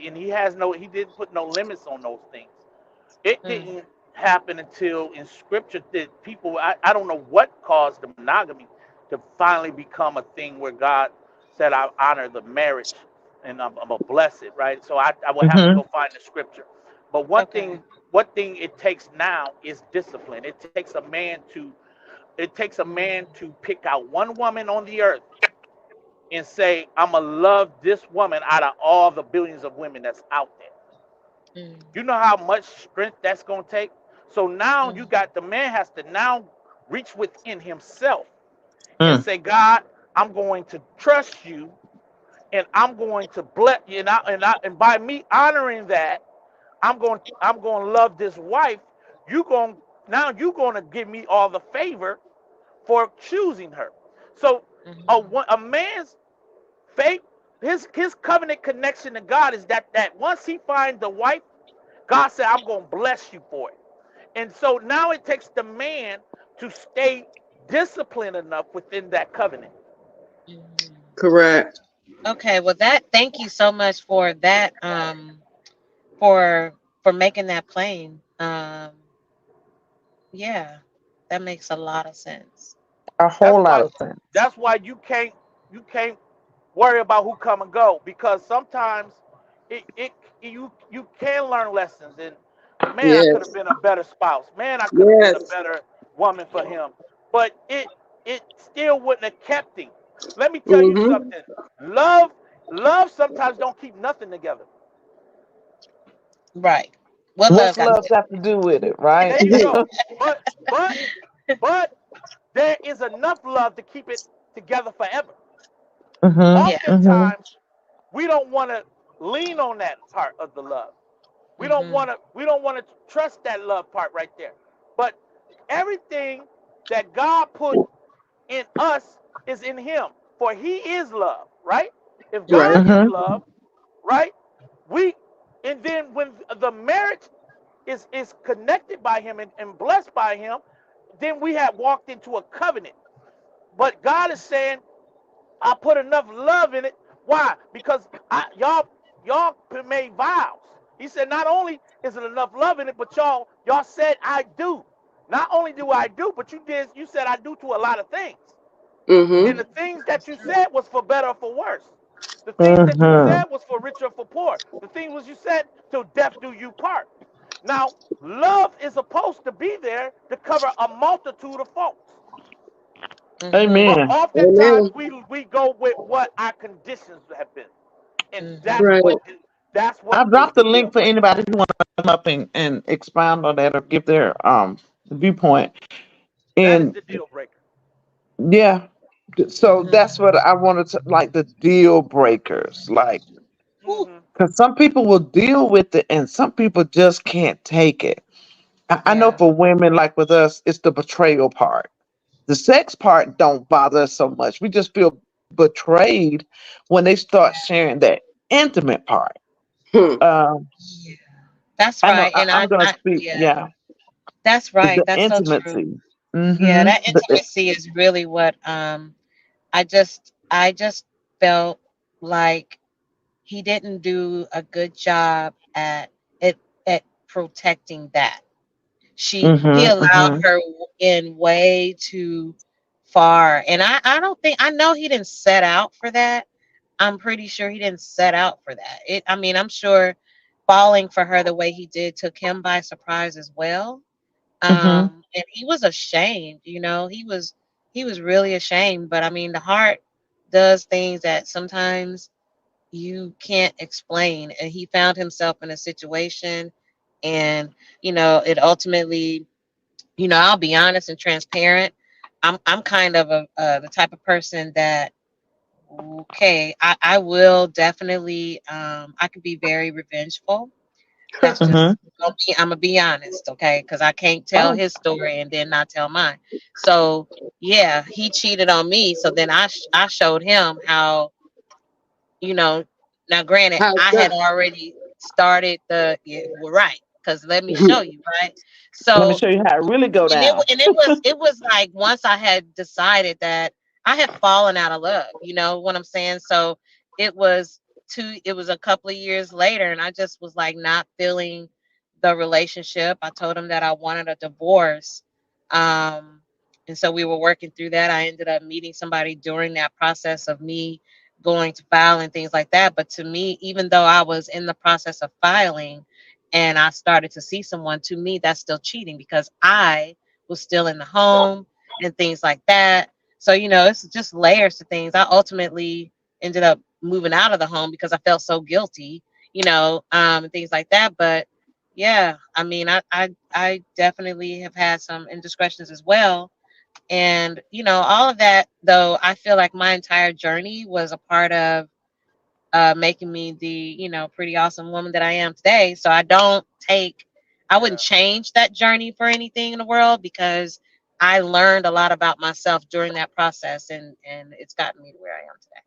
didn't put no limits on those things. It mm, didn't happen until in Scripture that people I don't know what caused the monogamy to finally become a thing where God said I honor the marriage and I'm gonna bless it, right? So I would have to Mm-hmm. go find the Scripture. But okay. one thing it takes now is discipline. It takes a man Mm, to pick out one woman on the earth and say, I'm gonna love this woman out of all the billions of women that's out there. mm, You know how much strength that's gonna take? So now you mm, got the man has to now reach within himself and Mm. say, God, I'm going to trust you and I'm going to bless you and by me honoring that, I'm going to love this wife. You going Now you going to give me all the favor for choosing her. So mhm, a man's faith, his covenant connection to God is that once he finds the wife, God said, I'm going to bless you for it. And so now it takes the man to stay disciplined enough within that covenant. mhm. Correct. Okay, well thank you so much for that, for making that plain. Yeah, that makes a lot of sense. A That's whole lot why of sense. you can't worry about who come and go because sometimes it you can learn lessons and man, I could have Yes. been a better spouse. Man, I could have been a Yes. better woman for him. But it still wouldn't have kept him. Let me tell you Mm-hmm. something. Love love sometimes don't keep nothing together. Right. What love What's got to love do? got to do with it, right? There you go. But but but there is enough love to keep it together forever. Mm-hmm. Yeah. Mm-hmm. Oftentimes we don't want to lean on that part of the love. Mhm. We don't want to trust that love part right there. But everything that God put in us is in him. For he is love, right? If God Right. is Mm-hmm. love, right? We and then when the marriage is connected by him and blessed by him, then we have walked into a covenant. But God is saying, I put enough love in it. Why? Because y'all made vows. He said, not only is it enough love in it, but y'all said I do. Not only do I do, but you said I do to a lot of things. And Mm-hmm. the things that That's you true. said was for better or for worse. The things that you Mm-hmm. said was for richer or for poor. The things was you said till death do you part. Now, love is supposed to be there to cover a multitude of faults. Mhm. But Amen. oftentimes Amen. we go with what our conditions have been. And Mhm. Right. that's what I've is dropped the the deal link for breaker. anybody who wants to come up and expound on that or give their viewpoint. That is And the deal breaker. yeah, so Mhm. that's what I wanted to like the deal breakers. Like, Ooh, Hmm. because some people will deal with it and some people just can't take it. I know yeah. for women, like with us, it's the betrayal part. The sex part don't bother us so much. We just feel betrayed when they start sharing that intimate part. Hmm. Um, Yeah. That's I know right. And I'm gonna I speak. yeah, Yeah, that's it's right. the That's so true. intimacy. Yeah, Mm-hmm. that intimacy is really what I just I just felt like he didn't do a good job at at protecting that. He Mhm. allowed Mhm. her in way too far, and I don't think, I know he didn't set out for that. I'm pretty sure he didn't set out for that. I mean, I'm sure falling for her the way he did took him by surprise as well. Mhm. And he was ashamed, he was really ashamed. But I mean, the heart does things that sometimes you can't explain. And he found himself in a situation, and it ultimately, I'll be honest and transparent. I'm kind of the type of person that, okay, I will definitely, I can be very revengeful. That's just, Mhm. I'm gonna be honest, okay? Because I can't tell Oh. his story and then not tell mine. So yeah, he cheated on me. So then I showed him how, you know. Now, granted, How's I had that? already started the, yeah, well, right? Because let me show you, right? Let me So, show you how it really go down. it was like, once I had decided that I had fallen out of love, you know what I'm saying? So it was it was a couple of years later, and I just was like not feeling the relationship. I told him that I wanted a divorce. Um and so we were working through that. I ended up meeting somebody during that process of me going to file and things like that. But to me, even though I was in the process of filing and I started to see someone, to me, that's still cheating because I was still in the home and things like that. So, it's just layers to things. I ultimately ended up moving out of the home because I felt so guilty, and things like that. But yeah, I mean, I definitely have had some indiscretions as well. And, all of that, though, I feel like my entire journey was a part of making me the, pretty awesome woman that I am today. So I wouldn't Yeah. change that journey for anything in the world, because I learned a lot about myself during that process, and it's gotten me to where I am today.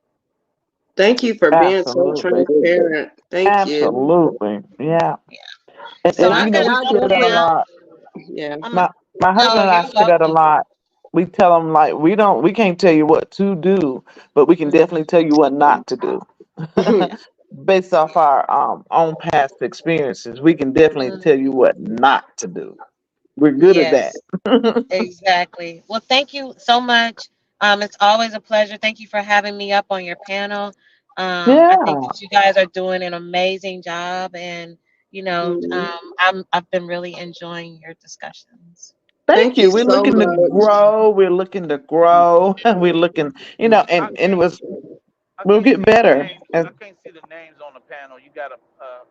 Thank you for being so Absolutely. transparent. Thank you. Absolutely. Yeah. Yeah. So And I'm And we gonna I say close that it a definitely, out. lot. yeah. I'm My husband No, and I you're say that a welcome. lot. We tell them like we can't tell you what to do, but we can definitely tell you what not to do. Yeah. Based off our own past experiences, we can definitely Mhm. tell you what not to do. We're good at that. Yes. Exactly. Well, thank you so much. It's always a pleasure. Thank you for having me up on your panel. I think Yeah. that you guys are doing an amazing job, and Mhm. I've been really enjoying your discussions. Thank Thank you. you We're so looking to much. grow. We're looking to grow. We're looking, I and it can't was I we'll can't get see the better. names. And I can't see the names on the panel. You got a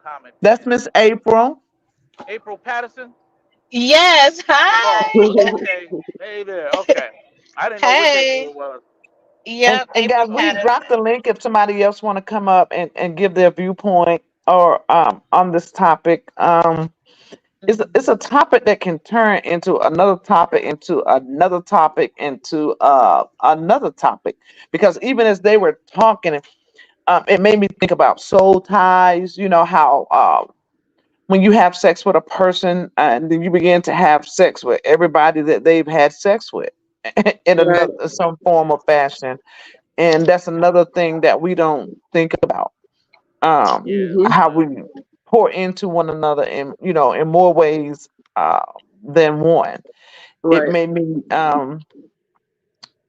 comment that's pinned. Miss April. April Patterson. Yes. Oh, Hi. okay. Hey there. Okay. I didn't know which April Hey. it was. Yep. And guys, April Oh, we dropped the Patterson. link if somebody else want to come up and give their viewpoint or on this topic. It's Mhm. a topic that can turn into another topic, into another topic, into another topic. Because even as they were talking, it made me think about soul ties. You know how when you have sex with a person and then you begin to have sex with everybody that they've had sex with in Right. another some form or fashion, and that's another thing that we don't think about, yeah. Hmm. how we pour into one another in in more ways uh, than one. It Right. made me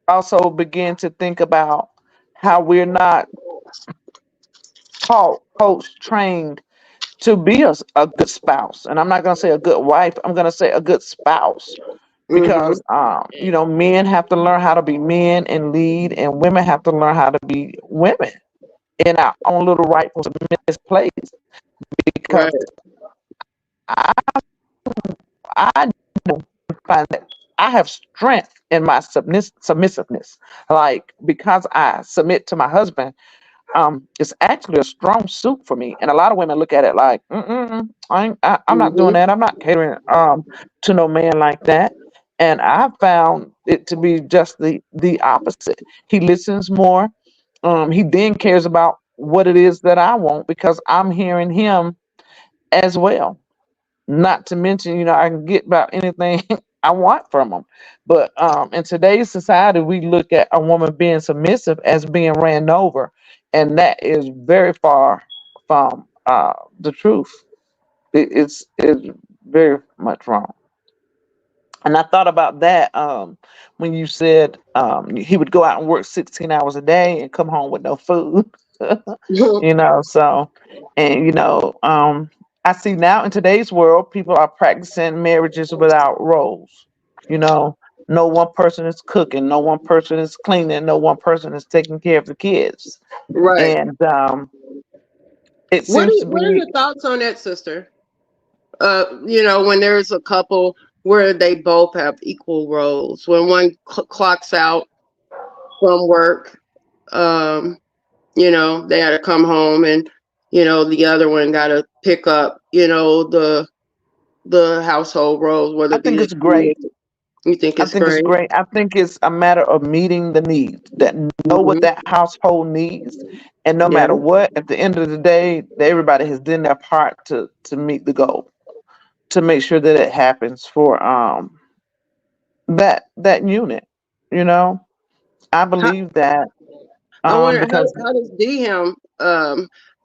also begin to think about how we're not taught, coached, trained to be a good spouse. And I'm not going to say a good wife, I'm going to say a good spouse, Hmm. because men have to learn how to be men and lead, and women have to learn how to be women in our own little rightful submissive place. Because Right. I I know find that I have strength in my submissiveness. Like, because I submit to my husband, it's actually a strong suit for me. And a lot of women look at it like, I'm not doing Hmm. that. I'm not catering to no man like that. And I found it to be just the opposite. He listens more. He then cares about what it is that I want, because I'm hearing him as well. Not to mention, I can get about anything I want from them. But in today's society, we look at a woman being submissive as being ran over, and that is very far from the truth. It's very much wrong. And I thought about that when you said he would go out and work 16 hours a day and come home with no food. So, and I see now in today's world, people are practicing marriages without roles. You know, no one person is cooking, no one person is cleaning, no one person is taking care of the kids. Right. And it seems to What are be, your thoughts on that, sister? When there's a couple where they both have equal roles, when one clocks out from work, um, they got to come home, and the other one got to pick up, the household roles, whether I it be think the it's great. kids. You think I it's think it's great? great. I think it's a matter of meeting the needs that know what Hmm. that household needs, and no Yeah. matter what, at the end of the day, everybody has done their part to meet the goal, to make sure that it happens for that unit. You know, I How, believe that I wonder because how does DM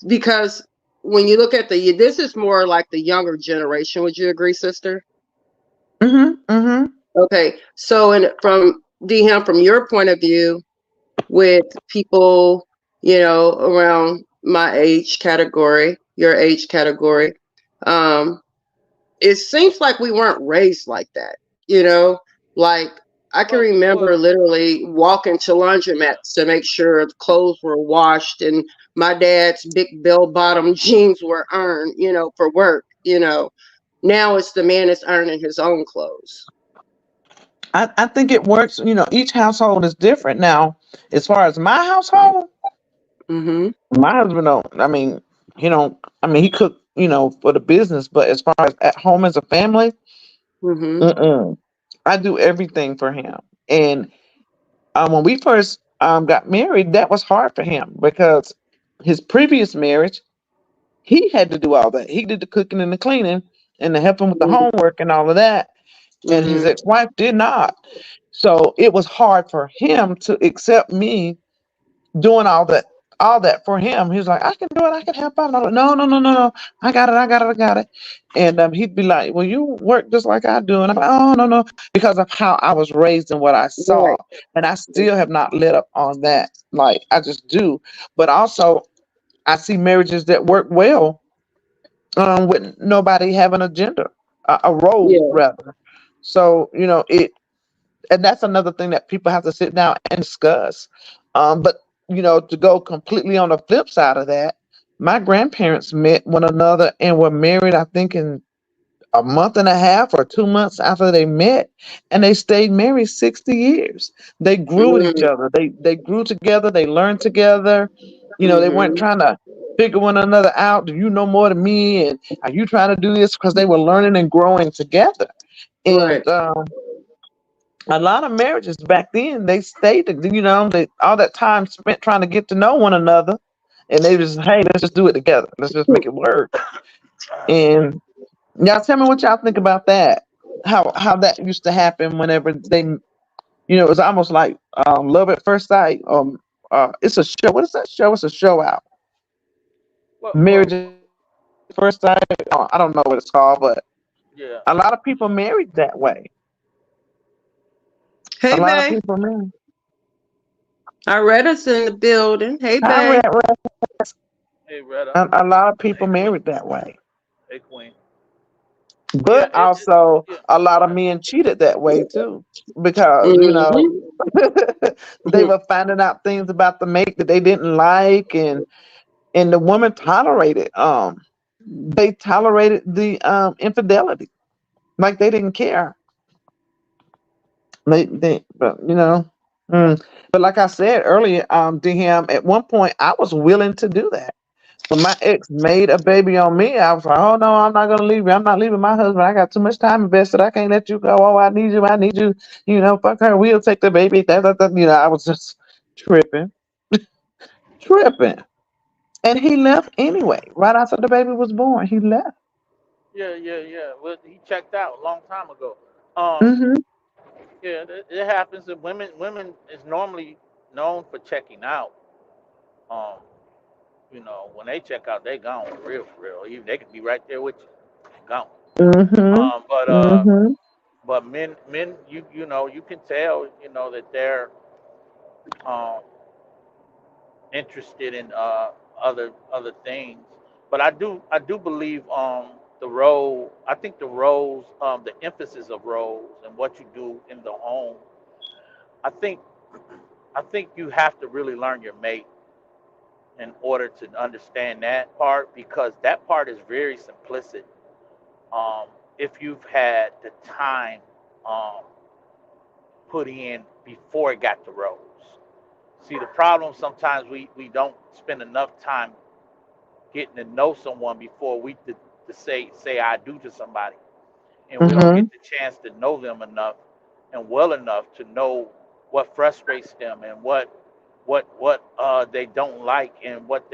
because when you look at this is more like the younger generation. Would you agree, sister? mm-hmm. Okay, so from DM, from your point of view, with people, around my age category, your age category, um, it seems like we weren't raised like that, you know? Like, I can remember Well, literally walking to laundromats to make sure the clothes were washed, and my dad's big bell bottom jeans were earned, for work. Now it's the man that's earning his own clothes. I think it works. Each household is different. Now, as far as my household, Mm-hmm. my husband don't. I mean, he don't. I mean, he cook. For the business, but as far as at home as a family, Mm-hmm. mm-mm. I do everything for him. And when we first got married, that was hard for him because his previous marriage, he had to do all that. He did the cooking and the cleaning and to help him with the homework and all of that. And his Mm-hmm. ex-wife did not. So it was hard for him to accept me doing all that for him. He was like, I can do it, I can help out. And I'm like, no, no, no, no, no. I got it. And he'd be like, well, you work just like I do. And I'm like, oh, no, no, because of how I was raised and what I saw. Right. And I still have not let up on that. Like, I just do. But also, I see marriages that work well with nobody having a gender, a role Yeah. rather. So, and that's another thing that people have to sit down and discuss. But to go completely on the flip side of that, my grandparents met one another and were married, I think, in a month and a half or 2 months after they met, and they stayed married 60 years. They grew with each other. They grew together. They learned together. They weren't Mm-hmm. trying to figure one another out. Do you know more than me? And are you trying to do this? Because they were learning and growing together. Right. And a lot of marriages back then, they stayed, they all that time spent trying to get to know one another, and they just, hey, let's just do it together. Let's just make it work. And y'all tell me what y'all think about that. How that used to happen whenever it was almost like love at first sight. It's a show. What is that show? It's a show out. well, Marriage well, at first sight. I don't know what it's called, but yeah. a lot of people married that way. A Hey, lot of Bay. people married. I read us in the building. Hey, I Bay. read, Hey, Retta. a lot of Hey, people Queen. married that way. Hey, Queen. Yeah, But also, yeah. a lot Go of ahead. men cheated that way too, because Mm-hmm. they were finding out things about the mate that they didn't like, and the woman tolerated they tolerated the infidelity, like they didn't care. But but like I said earlier, to him, at one point I was willing to do that. When my ex made a baby on me, I was like, oh no, I'm not gonna leave you. I'm not leaving my husband. I got too much time invested. I can't let you go. Oh, I need you. I need you. Fuck her. We'll take the baby. I was just tripping, tripping. And he left anyway. Right after the baby was born, he left. Yeah, yeah, yeah. Well, he checked out a long time ago. Um, Mhm. yeah, it happens. That women is normally known for checking out. Um, when they check out, they gone for real. Even they could be right there with you, gone. Mhm. Um, but uh, Mhm. but men, you can tell, that they're um interested in other things. But I do believe the role. I think the roles, the emphasis of roles and what you do in the home. I think I think you have to really learn your mate in order to understand that part, because that part is very simplistic. Um, if you've had the time um, put in before it got the roles. See, the problem sometimes we don't spend enough time getting to know someone before we to say I do to somebody, and we don't get Mhm. the chance to know them enough and well enough to know what frustrates them and what they don't like and what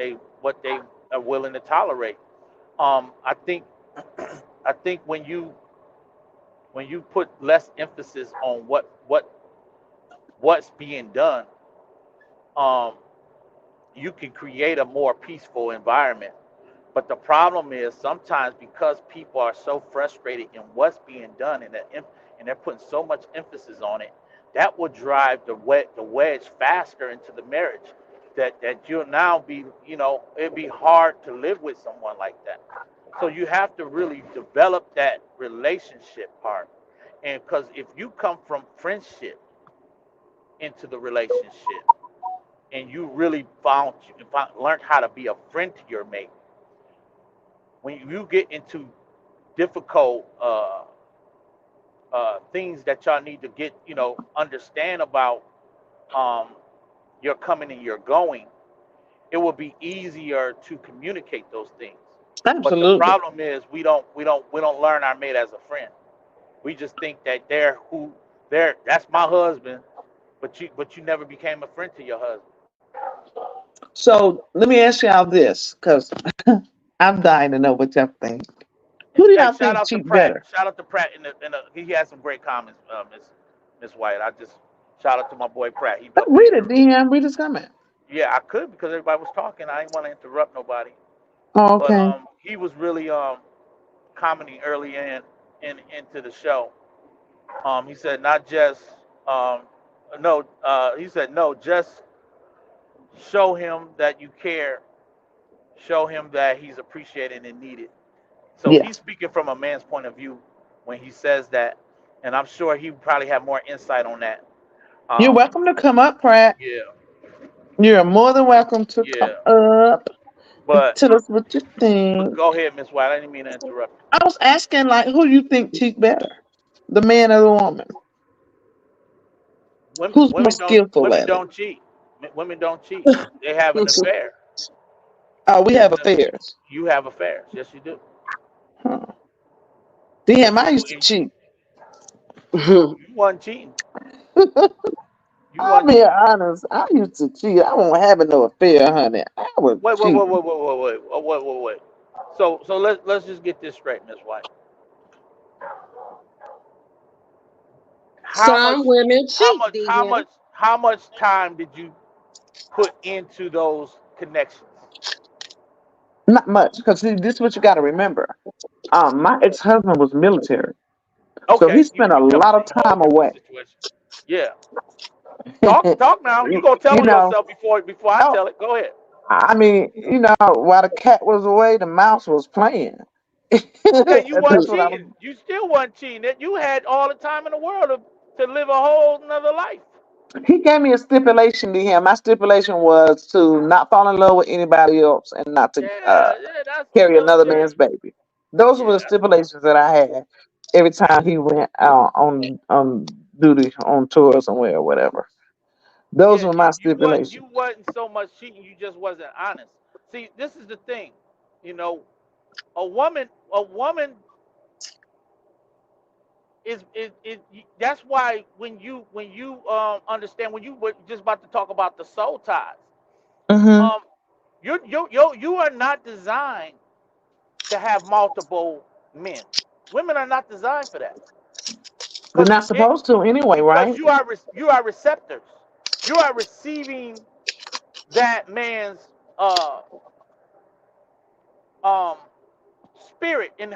they are willing to tolerate. I think I think when you put less emphasis on what's being done, um, you can create a more peaceful environment. But the problem is sometimes because people are so frustrated in what's being done and they're putting so much emphasis on it, that will drive the wedge faster into the marriage. That you'll now be, it'd be hard to live with someone like that. So you have to really develop that relationship part. And because if you come from friendship into the relationship and you really learned how to be a friend to your mate, when you get into difficult things that y'all need to get, understand about um, your coming and your going, it will be easier to communicate those things. But the Absolutely. problem is we don't learn our mate as a friend. We just think that that's my husband, but you never became a friend to your husband. So let me ask y'all this, because I'm dying to know what y'all think. And, Who do hey, y'all shout think out to cheat Pratt. better? Shout out to Pratt. He had some great comments, Miss White. I just shout out to my boy Pratt. He bumped in Read it, early. DM. Read his comment. Yeah, I could because everybody was talking. I didn't want to interrupt nobody. Oh, But okay. he was really commenting early into the show. He said not just no. He said no. Just show him that you care. Show him that he's appreciated and needed. So Yeah. he's speaking from a man's point of view when he says that, and I'm sure he probably have more insight on that. You're Um, welcome to come up, Pratt. yeah, You're more than welcome to come yeah. up and But tell us what you but think. go ahead, Miss White. I didn't mean to interrupt. I was asking, like, who do you think cheat better? The man or the woman? Women, Who's more women don't skillful women at it? don't cheat. Women don't cheat. They have an affair. Oh, we It's have an, affairs. you have affairs. Yes, you do. Huh. And Damn, I you used to and cheat. you wasn't cheating. You I'm wasn't being cheating. honest. I used to cheat. I won't having no affair, honey. I was Wait, wait, wait, cheating. wait, wait, wait, wait, wait. So let's just get this straight, Miss White. How much Some women how cheat, much how DM. much how much time did you put into those connections? Not much, because this is what you got to remember. My ex-husband was military, so he Okay, you, spent a you lot of whole time different away. situation. Yeah. Talk now. You gonna tell You on know, yourself before I oh, tell it. Go ahead. I mean, while the cat was away, the mouse was playing. Okay, you weren't That's what I was. cheating. You still weren't cheating. You had all the time in the world to live a whole another life. He gave me a stipulation to him. My stipulation was to not fall in love with anybody else and not to Yeah, yeah, that's carry another man's yeah, baby. Those were yeah, the stipulations that I had every time he went out on duty, on tour somewhere or whatever. Those yeah. were You my you wasn't stipulations. you wasn't so much cheating. You just wasn't honest. See, this is the thing. You know, a woman is that's why when you understand when you were just about to talk about the soul ties. Hmm. Um, you are not designed to have multiple men. Women are not designed for that. We're because not supposed to anyway, right? you are receptors. You are receiving that man's uh um spirit and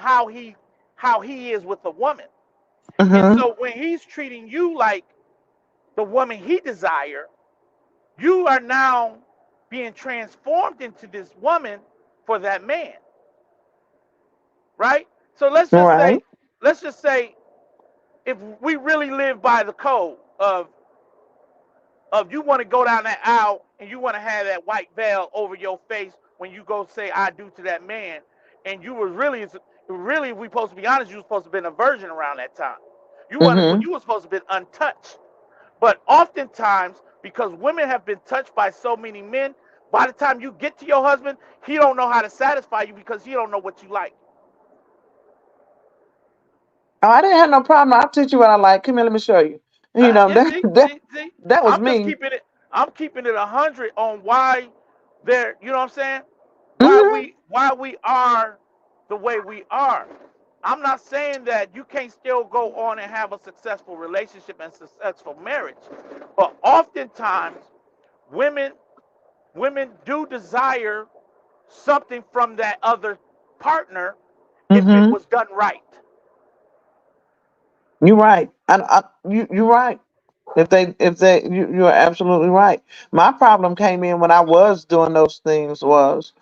how he is with a woman. And Mm-hmm. so when he's treating you like the woman he desire, you are now being transformed into this woman for that man, right? So Right. let's just say if we really live by the code of you want to go down that aisle and you want to have that white veil over your face when you go say I do to that man, and you were really, if we supposed to be honest, you were supposed to be a virgin around that time. Mm-hmm. You were supposed to be untouched. But oftentimes, because women have been touched by so many men, by the time you get to your husband, he don't know how to satisfy you because he don't know what you like. Oh, I didn't have no problem. I'll teach you what I like. Come here, let me show you. You know, Yeah, that that see. that was I'm just me. keeping it. I'm keeping it 100 on why there. You know what I'm saying? Mm-hmm. Why we are the way we are. I'm not saying that you can't still go on and have a successful relationship and successful marriage, but oftentimes women women do desire something from that other partner if it Mm-hmm. was done right. You're right. You're right. You're absolutely right. My problem came in when I was doing those things was,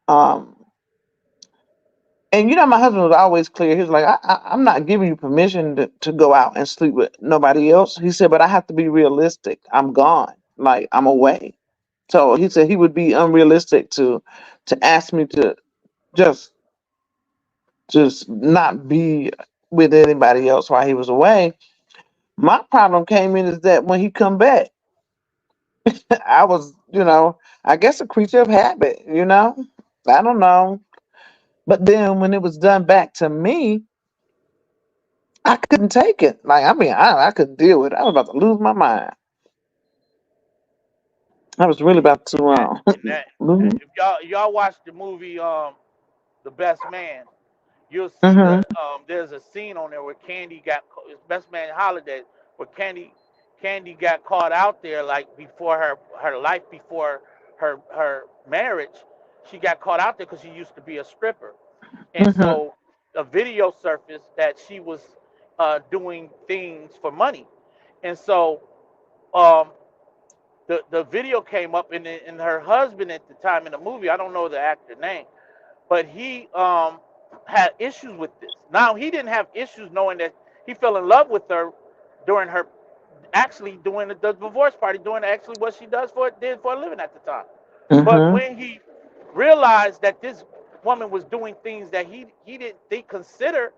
um, and my husband was always clear. He was like, I'm not giving you permission to go out and sleep with nobody else. He said, but I have to be realistic. I'm gone. Like I'm away. So he said he would be unrealistic to ask me to just just not be with anybody else while he was away. My problem came in is that when he come back, I was, I guess a creature of habit. I don't know. But then when it was done back to me, I couldn't take it. Like, I mean, I couldn't deal with it. I was about to lose my mind. I was really Yeah, about to and that lose. if y'all watch the movie The Best Man, you'll see Mm-hmm. there's a scene on there where Candy it's Best Man Holiday where Candy got caught out there like before her life before her marriage. She got caught out there because she used to be a stripper, and Mm-hmm. so a video surfaced that she was doing things for money, and so um, the video came up, and her husband at the time in the movie, I don't know the actor name, but he had issues with this. Now he didn't have issues knowing that he fell in love with her during her actually doing the divorce party, doing actually what she did for a living at the time. But Mm-hmm. when he realized that this woman was doing things that he didn't think consider,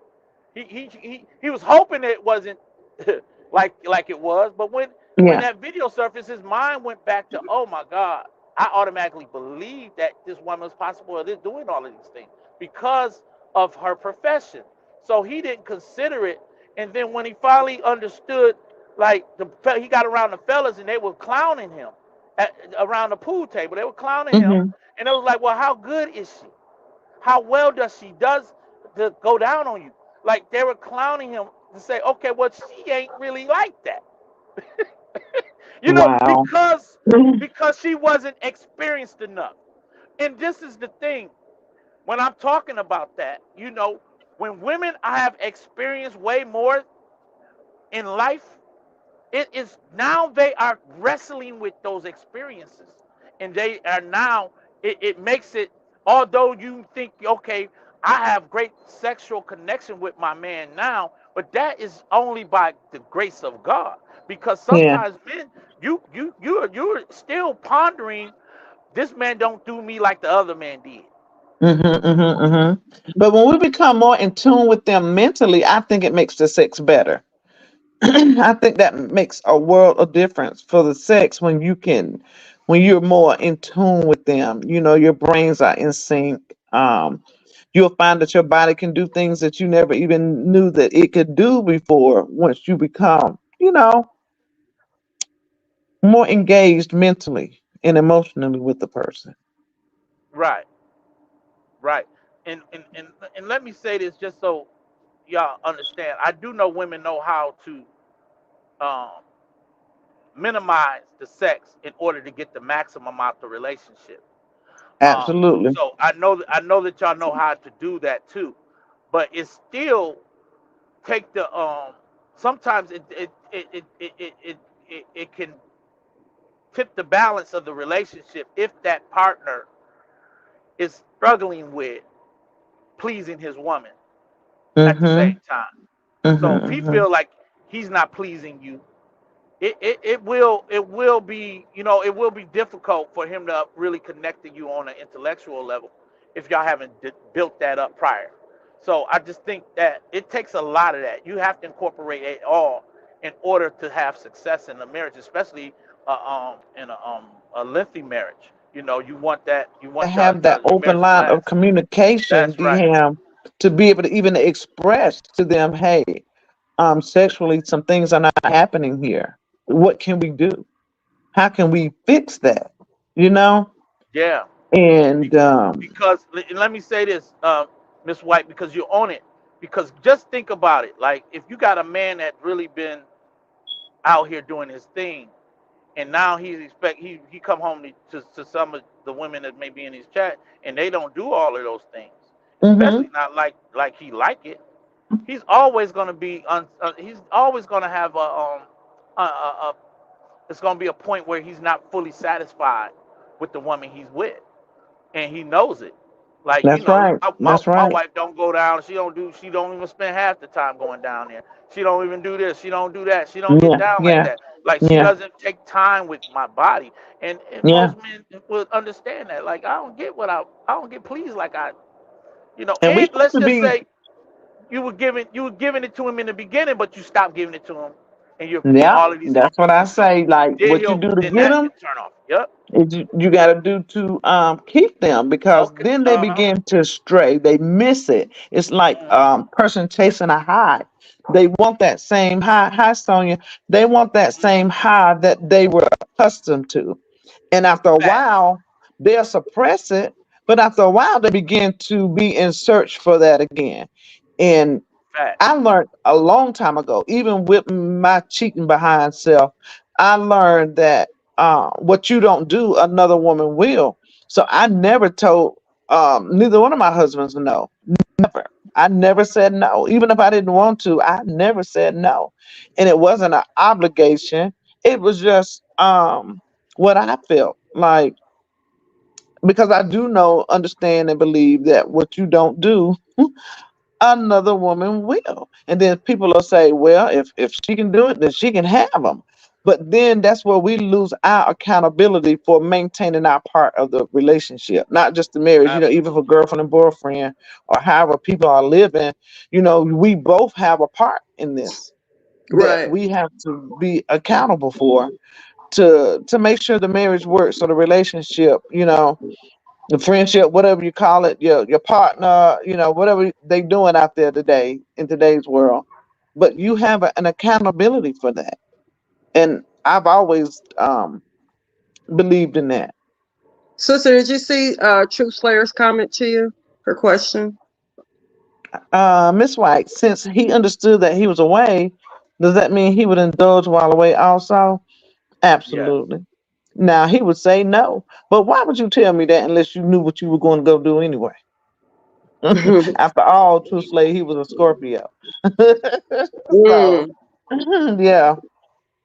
he was hoping it wasn't like it was. But when Yeah. that video surfaced, his mind went back to, oh my God, I automatically believed that this woman was possible of this doing all of these things because of her profession. So he didn't consider it. And then when he finally understood, like he got around the fellas and they were clowning him around the pool table. They were clowning him, Mm-hmm. and it was like, well, how good is she? How well does she does to go down on you? Like they were clowning him to say, okay, well, she ain't really like that, Wow. because she wasn't experienced enough. And this is the thing when I'm talking about that, when women have experienced way more in life, it is now they are wrestling with those experiences, and they are now it makes it, although you think, okay, I have great sexual connection with my man now, but that is only by the grace of God, because Yeah. sometimes men, you're still pondering, this man don't do me like the other man did. Mm-hmm, mm-hmm, mm-hmm. But when we become more in tune with them mentally, I think it makes the sex better. I think that makes a world of difference for the sex when you're more in tune with them. Your brains are in sync. You'll find that your body can do things that you never even knew that it could do before once you become, more engaged mentally and emotionally with the person. Right, right. And let me say this just so y'all understand. I do know women know how to um, minimize the sex in order to get the maximum out the relationship. Um, Absolutely. so I know that y'all know how to do that too, but it's still take the sometimes it can tip the balance of the relationship if that partner is struggling with pleasing his woman at the same Mhm. time. So if he Mhm. feel like he's not pleasing you, it will be, you know, it will be difficult for him to really connect to you on an intellectual level if y'all haven't built that up prior. So I just think that it takes a lot of that. You have to incorporate it all in order to have success in a marriage, especially in a lengthy marriage. You know, you want that, you To want have that your open marriage to line of last. communication, That's right. DM, to be able to even express to them, hey, sexually, some things are not happening here. What can we do? How can we fix that? You know? Yeah. And Because let me say this, Miss White, because you own it. Because just think about it. Like if you got a man that really been out here doing his thing, and now he come home to some of the women that may be in his chat, and they don't do all of those things, especially mhm, not like he like it. He's always gonna be he's always gonna have a it's gonna be a point where he's not fully satisfied with the woman he's with, and he knows it. Like, you that's know, right. That's my right. wife don't go down. She don't even spend half the time going down there. She don't even do this. She don't do that. She don't get Yeah, down like yeah, that. Like she yeah, doesn't take time with my body. And yeah. most men will understand that. Like I don't get pleased like I, you know. And we And have let's to just be, say you were giving it to him in the beginning, but you stopped giving it to him, and you're putting yeah, all of these that's what I boundaries up. say. Like Then what you do to get that them, can turn off. Yep. is you got to do to keep them, because Okay. then they Uh huh. begin to stray. They miss it. It's like Hmm. person chasing a high. They want that same high. Hi, Sonia. They want that same high that they were accustomed to. And after a Facts. while, they'll suppress it. But after a while, they begin to be in search for that again. And Facts. I learned a long time ago, even with my cheating behind self, I learned that what you don't do, another woman will. So I never told neither one of my husbands no. Never. I never said no. Even if I didn't want to, I never said no. And it wasn't an obligation. It was just what I felt like, because I do know, understand, and believe that what you don't do, another woman will. And then people will say, well, if she can do it, then she can have them. But then that's where we lose our accountability for maintaining our part of the relationship, not just the marriage, even for Absolutely. girlfriend and boyfriend, or however people are living. We both have a part in this that Right. we have to be accountable for, to make sure the marriage works, or the relationship, the friendship, whatever you call it, your partner, whatever they doing out there today in today's world. But you have an accountability for that, and I've always believed in that. Sister, did you see Truth Slayer's comment to you? Her question? Miss White, since he understood that he was away, does that mean he would indulge while away also? Yes. Absolutely. Now he would say no, but why would you tell me that unless you knew what you were going to go do anyway? After all, True Slay, he was a Scorpio. So, Mm. yeah,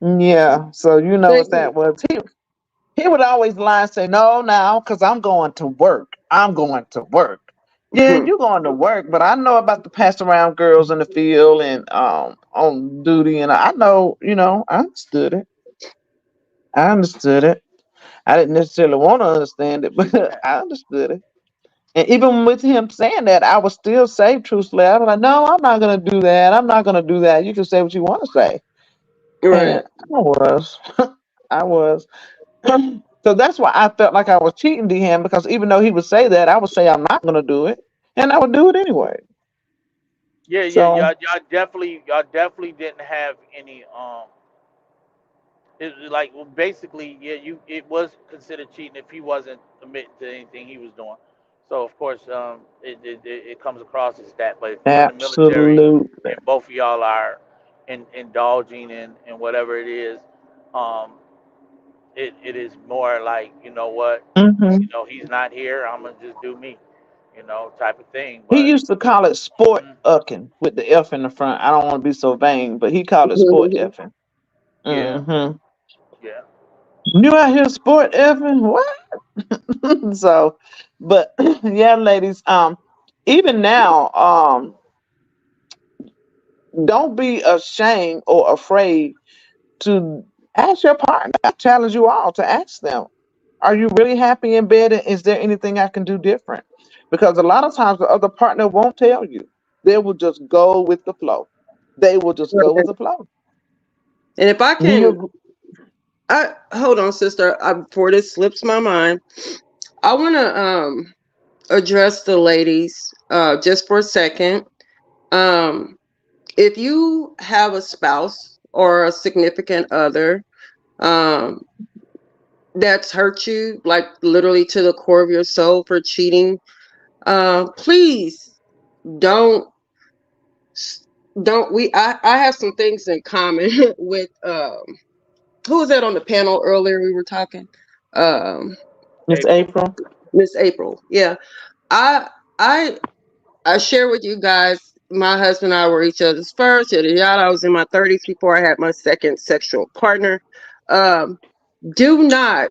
yeah. So you know Thank what you. that was. He would always lie and say, "No, now, because I'm going to work. I'm going to work." Yeah, you going to work, but I know about the pass around girls in the field and on duty, and I know, I understood it. I understood it. I didn't necessarily want to understand it, but I understood it. And even with him saying that, I would still say truthfully, I was like, no, I'm not going to do that. I'm not going to do that. You can say what you want to say. And Right. I was. I was. So that's why I felt like I was cheating to him, because even though he would say that, I would say I'm not going to do it. And I would do it anyway. Yeah, yeah, So, y'all definitely didn't have any it was like, well, basically, yeah, you it was considered cheating if he wasn't admitting to anything he was doing. So of course, it comes across as that. But if you're in the military Absolutely. and both of y'all are indulging in whatever it is, um, it is more like, you know what, Hmm. he's not here. I'm gonna just do me, type of thing. He But used to call it sport mhm, ucking with the F in the front. I don't want to be so vain, but he called it sport Mhm. effing. yeah, Hmm. yeah, You out here sport effing? What? So, but yeah, ladies, even now, don't be ashamed or afraid to ask your partner. I challenge you all to ask them, are you really happy in bed? And is there anything I can do different? Because a lot of times the other partner won't tell you. They will just go with the flow. They will just go with the flow. And if I Do can, you? I hold on, sister. Before this slips my mind, I want to address the ladies just for a second. Um, if you have a spouse or a significant other um, that's hurt you, like literally to the core of your soul for cheating, please don't don't we I have some things in common with who was that on the panel earlier we were talking? Um Miss April. April? Miss April. Yeah. I I I share with you guys my husband and I were each other's first, yada yada. I was in my 30s before I had my second sexual partner. Um, do not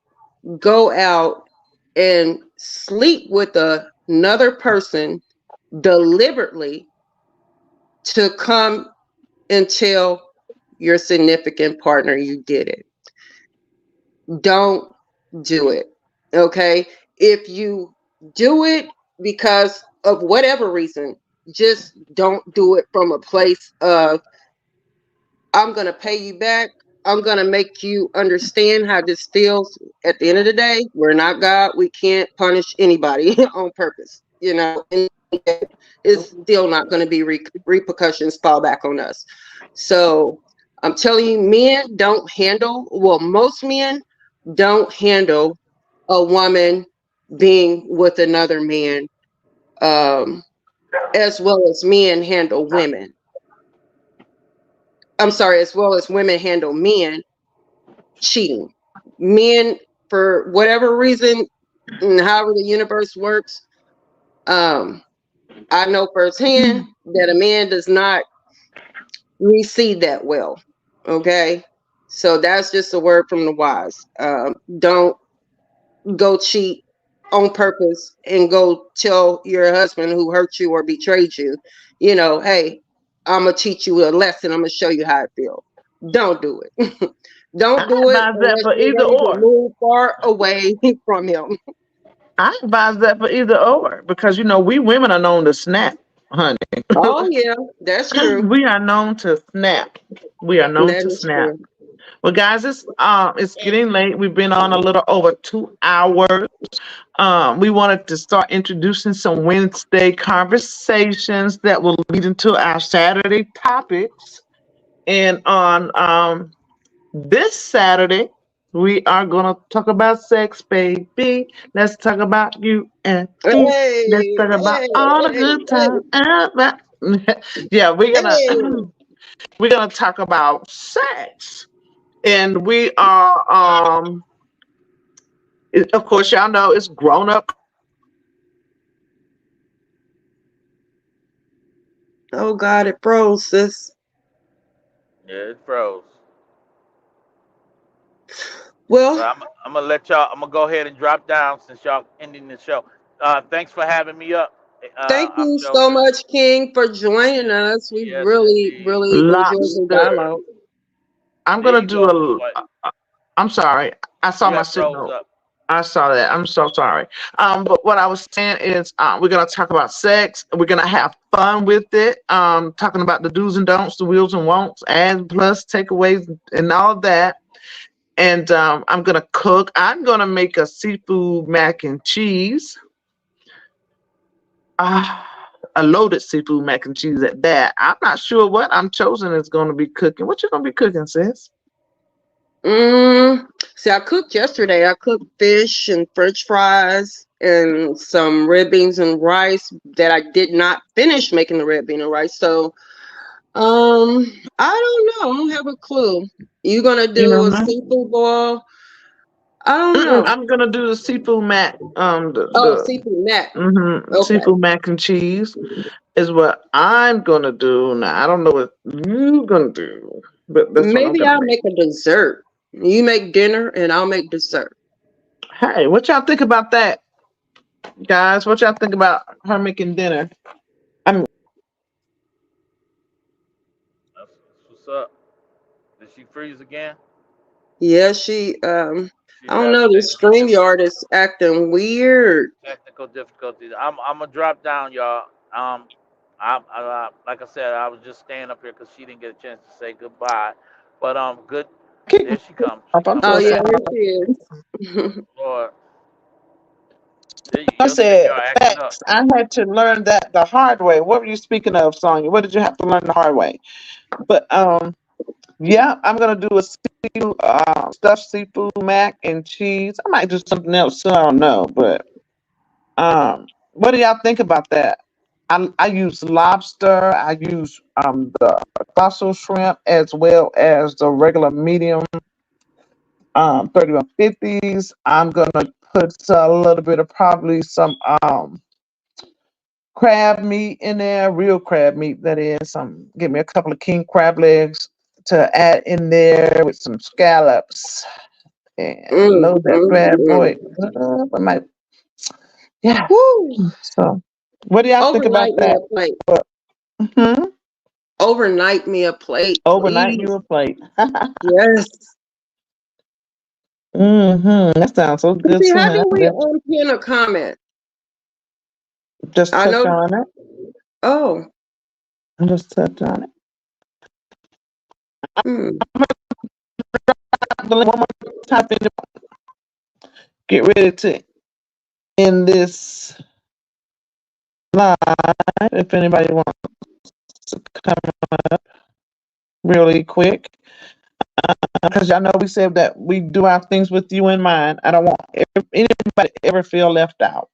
go out and sleep with another person deliberately to come and tell your significant partner you did it. Don't do it. Okay? If you do it because of whatever reason, just don't do it from a place of I'm going to pay you back. I'm going to make you understand how this feels. At the end of the day, we're not God. We can't punish anybody on purpose. And it's still not going to be repercussions fall back on us. So I'm telling you, men don't handle, well, most men don't handle a woman being with another man um, as well as men handle women. I'm sorry, as well as women handle men cheating. Men, for whatever reason, and however the universe works, um, I know firsthand that a man does not receive that well. Okay. So that's just a word from the wise. Don't go cheat on purpose and go tell your husband who hurt you or betrayed you, hey, I'm gonna teach you a lesson. I'm gonna show you how it feels. Don't do it. I Don't do it advise that unless for you're either ready to or. move far away from him. I advise that for either or because we women are known to snap, honey. Oh yeah, that's true. We are known to snap. We are known That to is snap. true. Well, guys, it's getting late. We've been on a little over 2 hours. We wanted to start introducing some Wednesday conversations that will lead into our Saturday topics. And on this Saturday, we are gonna talk about sex, baby. Let's talk about you and me. Let's Hey, talk about hey, all the hey, good hey, times. Yeah, we're gonna hey. we're gonna talk about sex, and we are of course, y'all know it's grown up. Oh God, it froze, sis. yeah, it froze. Well, Well, I'm gonna let y'all. I'm gonna go ahead and drop down since y'all ending the show. Thanks for having me up. thank I'm you so chosen. much, King, for joining Yes, us. We yes, really, indeed. really enjoyed the Lobster. dialogue. I'm There gonna you do go. a. What? I'm sorry. I saw You my had froze signal. up. I saw that. I'm so sorry. But what I was saying is, we're gonna talk about sex. We're gonna have fun with it. Talking about the do's and don'ts, the wills and won'ts, and plus takeaways and all that. And I'm gonna cook. I'm gonna make a seafood mac and cheese. Ah, a loaded seafood mac and cheese at that. I'm not sure what I'm chosen is gonna be cooking. What you gonna be cooking, sis? See, I cooked yesterday. I cooked fish and French fries and some red beans and rice that I did not finish making the red bean and rice. So, I don't know. I don't have a clue. You gonna You do know, a man. seafood boil? I don't know. I'm gonna do the seafood mac. Oh, The seafood mac. Okay. seafood mac and cheese is what I'm gonna do. Now I don't know what you're gonna do, but that's what I'm Maybe gonna I'll make. make a dessert. You make dinner and I'll make dessert. Hey, what y'all think about that, guys? What y'all think about her making dinner? I mean, That's what's up. Did she freeze again? Yeah, She I don't have know, the technical StreamYard difficulties. is acting weird. Technical difficulties. I'm gonna drop down, y'all. Like I said, I was just staying up here because she didn't get a chance to say goodbye. But good. keep There she comes. She up. I'm coming Oh so yeah, back. here sorry. she is. Lord, I your said StreamYard acting up. facts. I had to learn that the hard way. What were you speaking of, Sonya? What did you have to learn the hard way? But yeah, I'm gonna do a seafood, stuffed seafood mac and cheese. I might do something else soon. I don't know, but what do y'all think about that? I use lobster. I use the fossil shrimp as well as the regular medium 3150s. I'm gonna put a little bit of probably some crab meat in there, real crab meat that is. Give me a couple of king crab legs to add in there with some scallops and Mm, load that mm, bad boy mm. up. I might, yeah. Woo. So, what do y'all think about Overnight me that? a plate. Hmm. Overnight me a plate, Overnight you please. a plate. Yes. That sounds so Let's good see, too, how man. do we pin a comment? Just I touch know. on it. Oh. Just touch on it. Hmm. One more time. Get ready to end this live. If anybody wants to come up really quick, because y'all know we said that we do our things with you in mind. I don't want anybody to ever feel left out.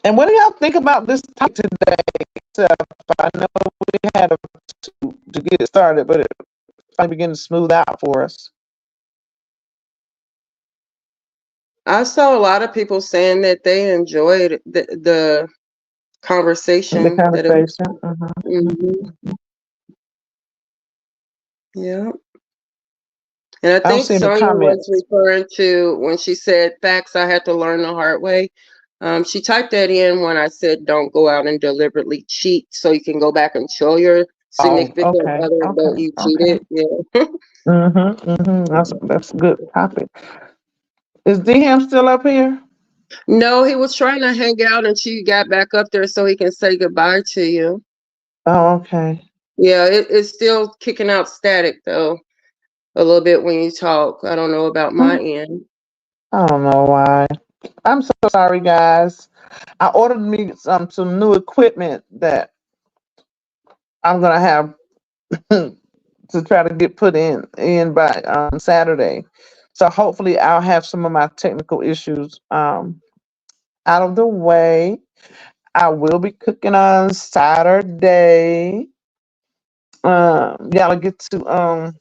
And what do y'all think about this topic today? Seth? I know we had to get it started, but it finally began to smooth out for us. I saw a lot of people saying that they enjoyed the The conversation that it was. conversation. Mhm. Yeah. And I I don't think see any Sonia was comments. referring to when she said facts I had to learn the hard way. She typed that in when I said don't go out and deliberately cheat so you can go back and show your Oh, significant okay, other that okay, you okay. cheated. Yeah. That's a good topic. Is DM still up here? No, he was trying to hang out and she got back up there so he can say goodbye to you. Oh, okay. Yeah, it's still kicking out static though a little bit when you talk. I don't know about my Hmm, end. I don't know why. I'm so sorry, guys. I ordered me some new equipment that I'm gonna have to try to get put in by Saturday. So hopefully I'll have some of my technical issues out of the way. I will be cooking on Saturday. Y'all get to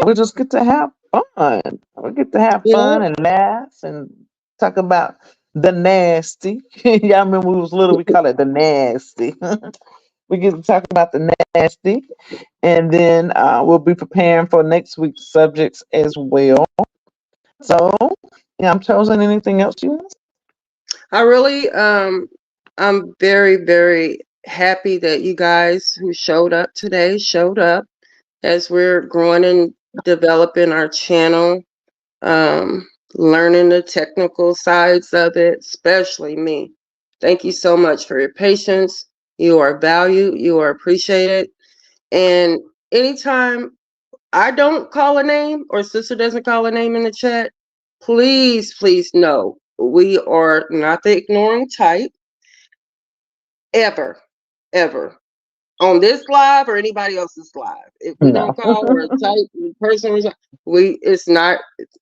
we just get to have fun. We get to have Yeah. fun and laugh and talk about the nasty. Y'all remember when we was little, we call it the nasty. We get to talk about the nasty, and then we'll be preparing for next week's subjects as well. So, yeah, I'm chosen. Anything else you want? I really I'm very, very happy that you guys who showed up today showed up as we're growing and developing our channel, learning the technical sides of it, especially me. Thank you so much for your patience. You are valued, you are appreciated. And anytime I don't call a name or sister doesn't call a name in the chat, please, please know we are not the ignoring type ever, ever. on this live or anybody else's live. If we don't No. call or type in person, it's not.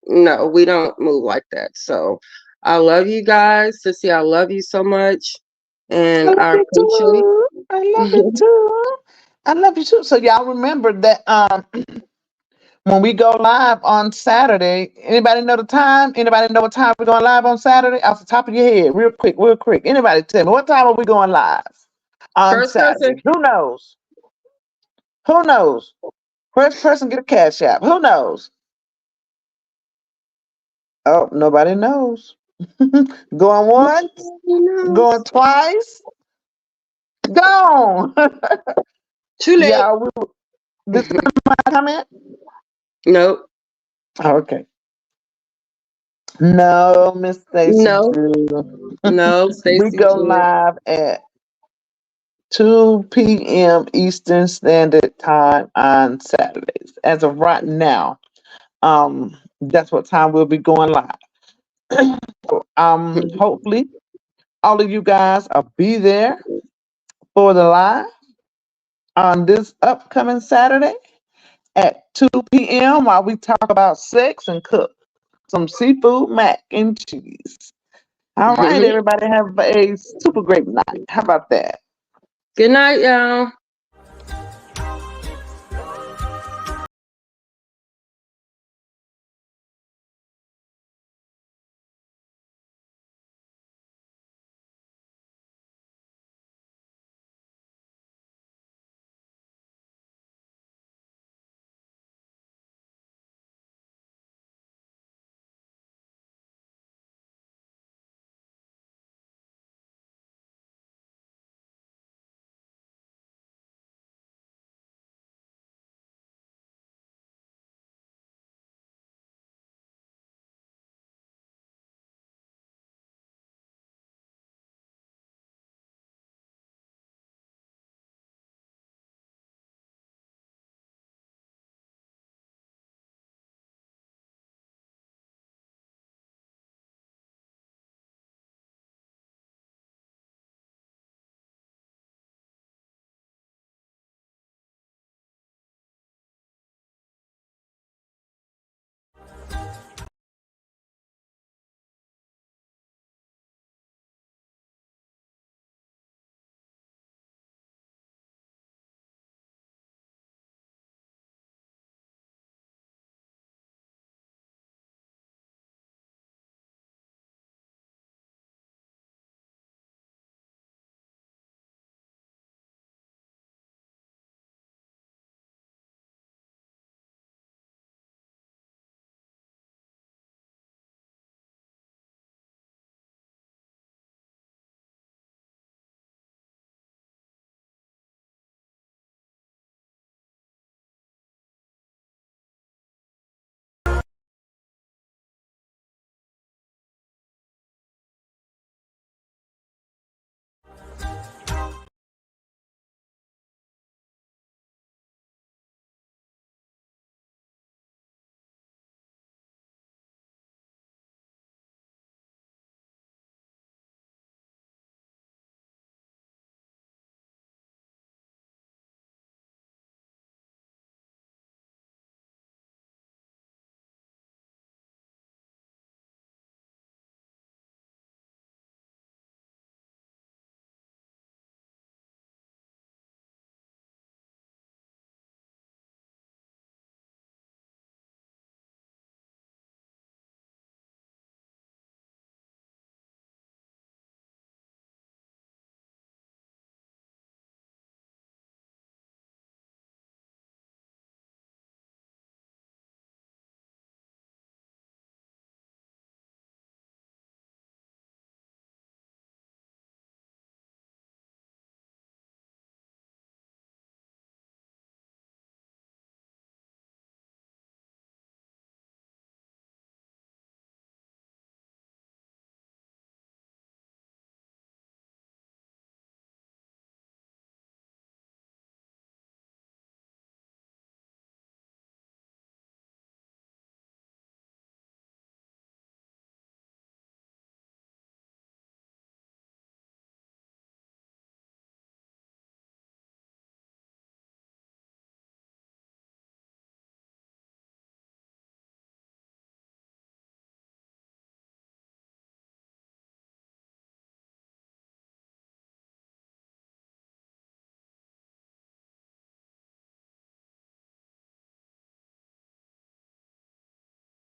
No, we don't move like that. So I love you guys, Sissy. I love you so much, I and love I you appreciate. too. I love you too. I love you too. So y'all remember that when we go live on Saturday, anybody know the time? Anybody know what time we're going live on Saturday? Off the top of your head, real quick, real quick. Anybody tell me what time are we going live on First person, Saturday? Who knows? Who knows? First person get a cash app. Who knows? Oh, nobody knows. Going once, you know, going twice, gone. too late. Y'all, this is my comment. Nope. Okay. No, Miss Stacy No. Drew. No. We Stacy go G. live at 2 p.m. Eastern Standard Time on Saturdays. As of right now, that's what time we'll be going live. Hopefully, all of you guys will be there for the live on this upcoming Saturday at 2 p.m. while we talk about sex and cook some seafood mac and cheese. All right, everybody, have a super great night. How about that? Good night, y'all.